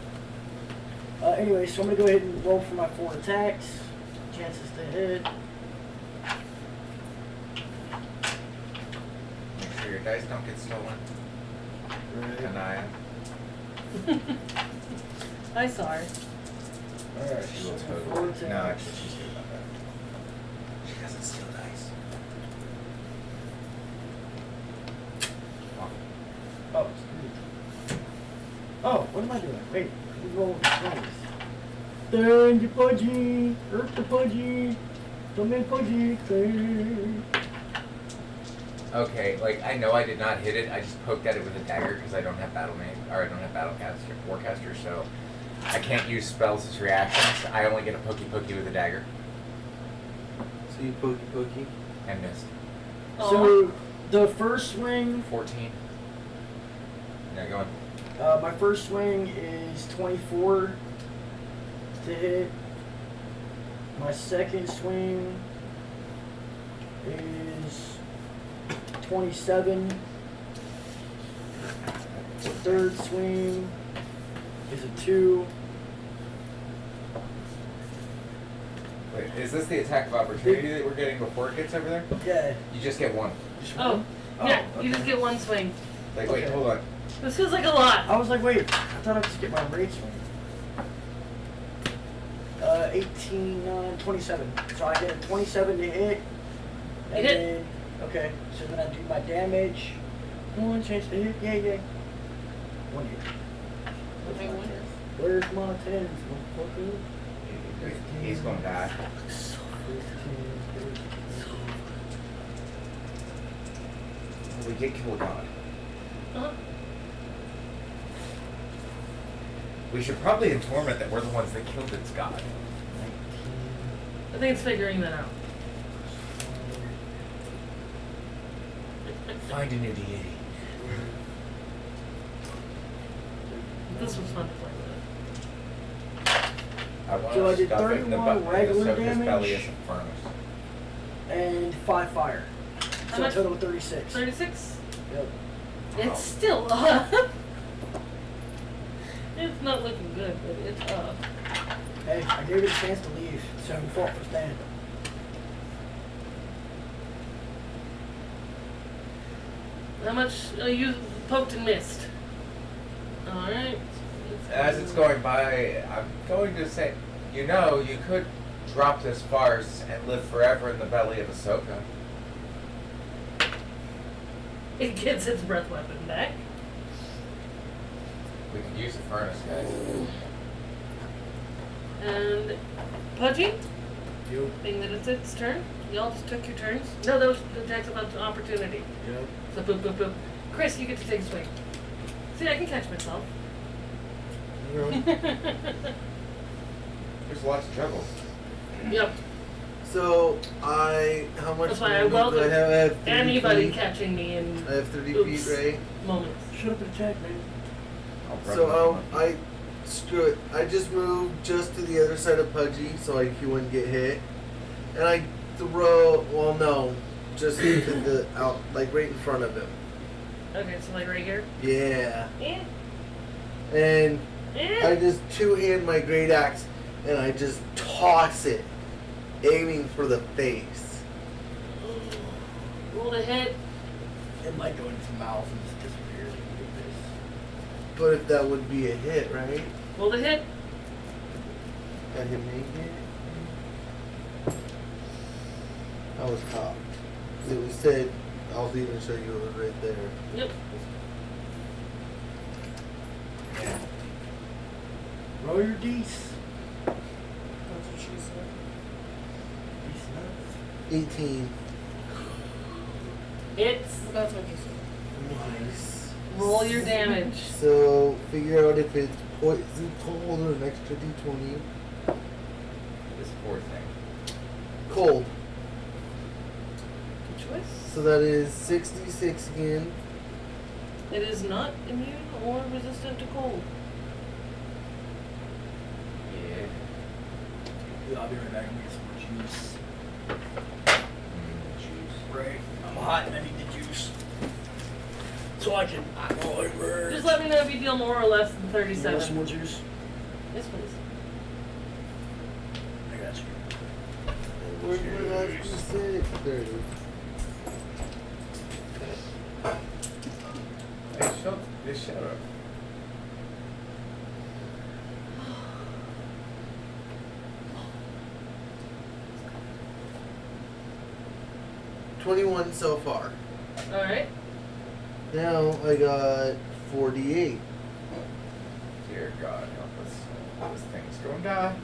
C: Anyway, so I'm gonna go ahead and roll for my 4 attacks. Chances to hit.
B: Make sure your dice don't get stolen. Kanaya.
A: I saw her.
C: Alright,
B: She
C: so
B: will
C: for 4
B: totally.
C: attacks.
B: No, actually, she's good about that. She doesn't steal dice.
C: Oh, oh, what am I doing? Wait, we roll twice. Turn the pudgy, hurt the pudgy, come in pudgy, turn.
B: Okay, like I know I did not hit it. I just poked at it with a dagger because I don't have battlecaster, warcaster, so I can't use spells as reactions. I only get a pokey with a dagger
D: So you pokey.
B: and missed.
C: So the first swing,
B: 14. Yeah, go on.
C: my first swing is 24 to hit. My second swing is 27. The third swing is a 2.
B: Wait, is this the attack of opportunity that we're getting before it gets over there?
C: Yeah.
B: You just get one.
C: Just
A: Oh,
C: one?
A: yeah,
C: Oh,
A: you just
C: okay.
A: get one swing.
B: Like, wait,
C: Okay.
B: hold on.
A: This feels like a lot.
C: I was like, wait, I thought I'd just get my raid swing. 18, 27. So I get a 27 to hit. And
A: hit.
C: then, okay, so then I do my damage. 1 chance to hit. Yeah. 1 hit. Where's my 10s, motherfucker?
B: He's gonna die.
C: 15,
B: We did kill a god.
A: Uh-huh.
B: We should probably inform it that we're the ones that killed its god.
C: 19.
A: I think it's figuring that out.
B: Find a new deity.
A: This was fun to play with.
B: I want
C: So I
B: to
C: did
B: stuff it in the
C: 31 regular
B: so his belly
C: damage.
B: isn't furnace.
C: And 5 fire.
A: How
C: So a
A: much?
C: total of 36.
A: 36?
C: Yep.
A: It's still up. It's not looking good, but it's up.
C: Hey, I gave it a chance to leave, so we fought for stand.
A: How much you poked and missed? Alright.
B: As it's going by, I'm going to say, you know, you could drop this farce and live forever in the belly of Ahsoka.
A: It gets its breath weapon back.
B: We could use a furnace, guys.
A: And Pudgy,
C: Yep.
A: being that it's its turn, y'all just took your turns. No, that was the attacks of opportunity.
C: Yep.
A: So boop, boop, boop. Chris, you get to take a swing. See, I can catch myself.
B: There's lots of trouble.
A: Yep.
D: So how much
A: That's why I
D: movement do
A: welcome
D: I have? I have 30
A: anybody
D: feet.
A: catching me in
D: I have 30
A: Oops.
D: feet, right?
A: moments.
C: Shut up and attack, man.
D: So screw it. I just moved just to the other side of Pudgy so he wouldn't get hit, and I throw. Well, no, just to the out, like right in front of him.
A: Okay, so like right here.
D: Yeah,
A: Eh.
D: and I
A: Eh.
D: just two-hand my great axe and I just toss it, aiming for the face.
A: Roll the hit.
C: It might go in his mouth and just disappear.
D: But if that would be a hit, right?
A: Roll the hit.
D: Got him make it. I was caught. It was said. I'll even show you it was right there.
A: Yep.
C: Roll your dice.
E: That's what she said.
C: Dice nuts.
D: 18.
A: It's
E: That's what he said.
D: Nice.
A: roll your damage.
D: So figure out if it's poison, cold, or an extra d20.
B: This poor thing.
D: Cold.
A: Good choice.
D: So that is 66 again.
A: It is not immune or resistant to cold.
B: Yeah.
C: Yeah, I'll be right back. I'm gonna get some more juice.
B: Juice.
C: Right. I'm hot and I need the juice. So I can.
A: Just let me know if you deal more or less than
C: You want some
A: 37.
C: more juice?
A: Yes, please.
C: I got you.
D: Where's my last d6? There it is.
B: Hey, shut up.
D: 21 so far.
A: Alright.
D: Now I got 48.
B: Dear God, help us. This thing's going to die.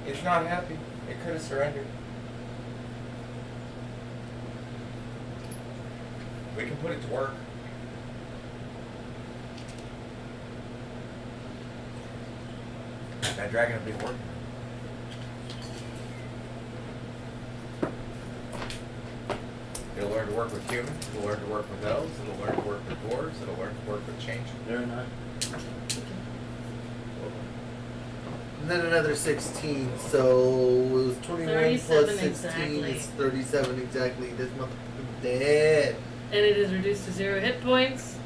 B: It's not happy. It could have surrendered. We can put it to work. That dragon will be working. It'll learn to work with humans. It'll learn to work with elves. It'll learn to work with dwarves. It'll learn to work with change.
C: Very nice.
D: And then another 16, so it was 21 plus
A: 37
D: 16
A: exactly.
D: is 37 exactly. This motherfucker's dead.
A: And it is reduced to 0 hit points.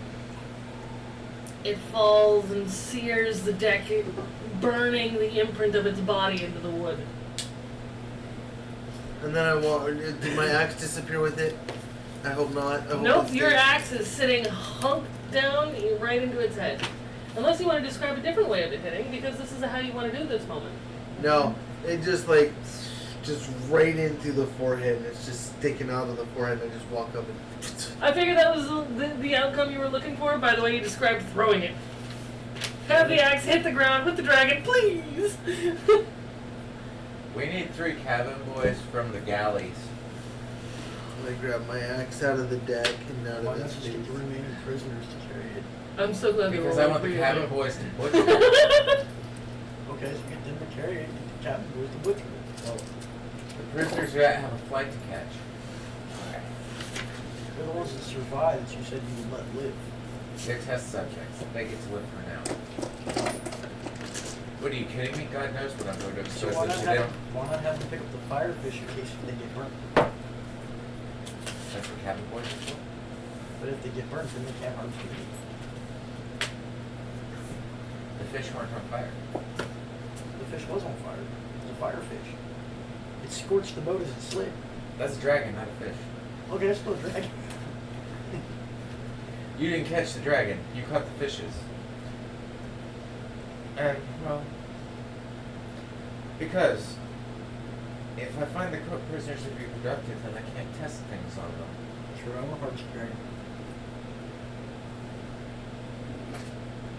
A: It falls and sears the deck, burning the imprint of its body into the wood.
D: And then I want. Did my axe disappear with it? I hope not. I hope
A: Nope,
D: it
A: your
D: stays.
A: axe is sitting hunked down right into its head. Unless you want to describe a different way of it hitting, because this is how you want to do this moment.
D: No, it just right in through the forehead, and it's just sticking out of the forehead, and I just walk up and.
A: I figured that was the outcome you were looking for by the way you described throwing it. Have the axe hit the ground with the dragon, please!
B: We need 3 cabin boys from the galleys.
D: I grab my axe out of the deck and out
C: Why
D: of
C: not
D: its
C: just get the remaining prisoners to carry it?
A: I'm so glad
B: Because
A: they
B: I
A: were
B: want the
A: all
B: cabin
A: three
B: boys to butcher it.
A: of them.
C: Okay, so get them to carry it, get the captain goes to butcher it. Oh,
B: The prisoners have a flight to catch.
C: they're the ones that survive that you said you would let live.
B: They're test subjects. They get to live for now. What are you kidding me? God knows what I'm going to
C: So
B: expose
C: why
B: them
C: not,
B: to.
C: have, why not have them pick up the firefish in case they get burnt?
B: That's what cabin boys are for.
C: But if they get burnt, then they can't harm food.
B: The fish weren't on fire.
C: The fish was on fire. It was a firefish. It scorched the boat as it slid.
B: That's a dragon, not a fish.
C: Okay, that's still a dragon.
B: You didn't catch the dragon. You caught the fishes. And, well, because if I find the prisoners to be productive, then I can't test things on them.
C: True, I'm a hardship dragon.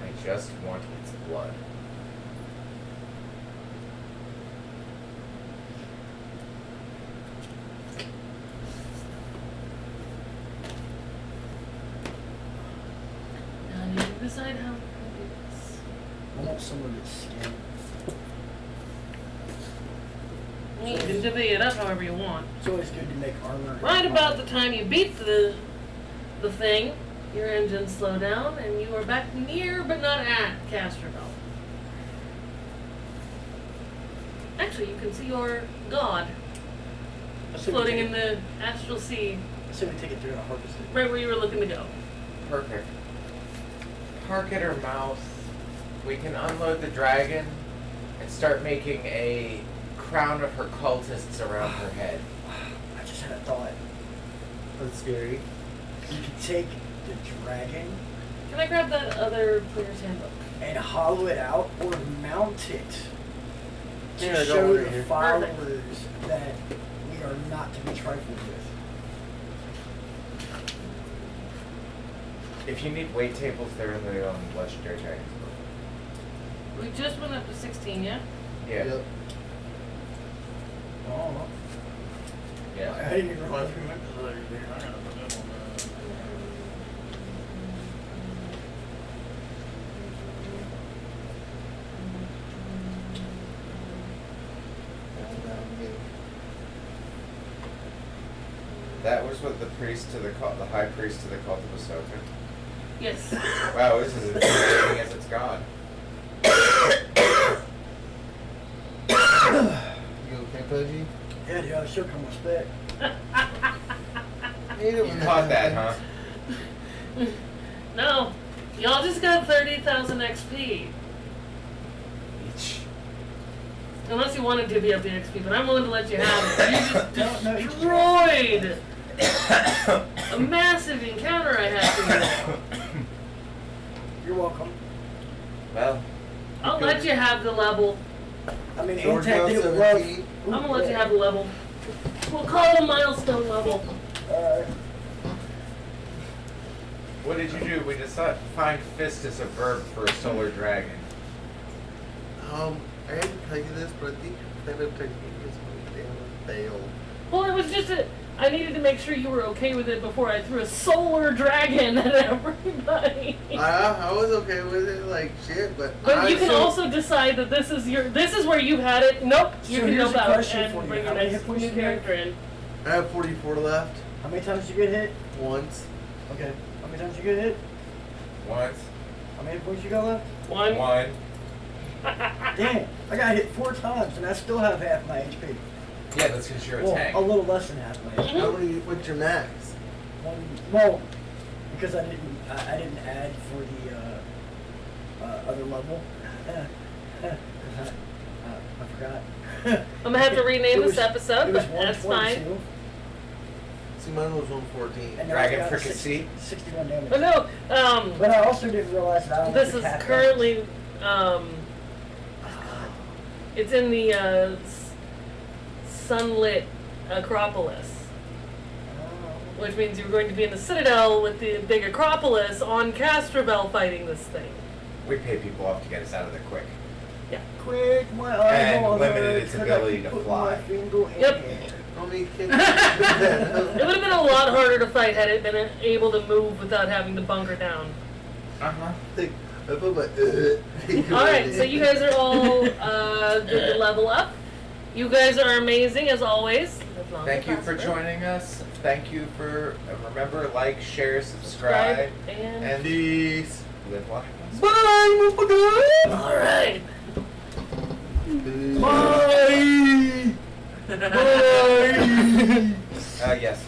B: I just want its blood.
A: Now you can decide how to do this.
C: I want some of its skin.
A: You can divvy it up however you want.
C: It's always good to make armor.
A: Right about the time you beat the thing, your engines slow down and you are back near but not at Castroville. Actually, you can see your god floating in the astral sea,
C: I say we take it through and harvest it.
A: right where you were looking to go.
B: Perfect. Park at her mouth. We can unload the dragon and start making a crown of her cultists around her head.
C: I just had a thought.
D: That's scary.
C: You could take the dragon
A: Can I grab that other player's handbook?
C: and hollow it out or mount it to
D: Yeah, go
C: show
D: over
C: the
D: here.
C: followers that we are not to be trifled with.
B: If you need weight tables, they're in the legendary dragons book.
A: We just went up to 16, yeah?
B: Yeah.
D: Yep.
C: Oh,
B: Yeah.
C: I didn't even realize we went to the
B: That was what the priest to the high priest to the cult of Ahsoka.
A: Yes.
B: Wow, this is as intimidating as it's god.
D: You okay, Pudgy?
C: Yeah, dude, I was shook on my spec.
B: You caught that, huh?
A: No. Y'all just got 30,000 XP.
B: Each.
A: Unless you want to divvy up the XP, but I'm willing to let you have it. You just
C: No, you
A: destroyed a massive encounter I had for you.
C: You're welcome.
B: Well,
A: I'll let you have the level.
C: I mean,
D: Sword
C: intact
D: down
C: it
D: 17.
A: I'm gonna let you have the level. We'll call it a milestone level.
B: what did you do? We decided to find fist as a verb for a solar dragon.
D: I didn't tell you this, but I think kind of technique is really damn failed.
A: Well, it was just I needed to make sure you were okay with it before I threw a solar dragon at everybody.
D: I was okay with it, like shit, but
A: But you can also decide that this is where you had it. Nope, you
C: So
A: can
C: here's
A: help
C: a
A: out
C: question for
A: and
C: you.
A: bring
C: How
A: your
C: many
A: next
C: hit points
A: new
C: do you have?
A: character in.
D: I have 44 left.
C: How many times did you get hit?
D: Once.
C: Okay. How many times did you get hit?
B: Once.
C: How many points you got left?
A: One.
B: One.
C: Damn, I got hit 4 times and I still have half my HP.
B: Yeah, that's because you're a
C: Well,
B: tank.
C: a little less than half my HP.
D: How many? What's your max?
C: Well, because I didn't add for the other level. I forgot.
A: I'm gonna have to rename
C: It was-
A: this episode,
C: it was
A: but that's fine.
C: 122,
D: See, mine was 114.
C: and
B: Dragon
C: I got
B: fricassee?
C: 61 damage.
A: But no,
C: But I also didn't realize that I don't
A: this
C: have
A: is
C: to cap
A: currently, it's in the sunlit Acropolis, which means you're going to be in the Citadel with the big Acropolis on Castrovel fighting this thing.
B: We pay people off to get us out of there quick.
C: Quick, my
B: And
C: eyeball
B: limited
C: hurts,
B: its
C: 'cause I
B: ability
C: keep
B: to
C: putting
B: fly.
C: my finger in
A: Yep.
C: it.
D: How many kids?
A: It would have been a lot harder to fight had it been able to move without having to bunker down.
B: Uh-huh.
D: I put my.
A: Alright, so you guys are all good to level up. You guys are amazing as always. Live long
B: Thank
A: and
B: you for
A: prosper.
B: joining us. Thank you for, remember, like, share, subscribe,
A: and
D: Peace.
B: live long.
D: Bye, motherfucker.
A: alright.
D: Bye. Bye.
B: Yes.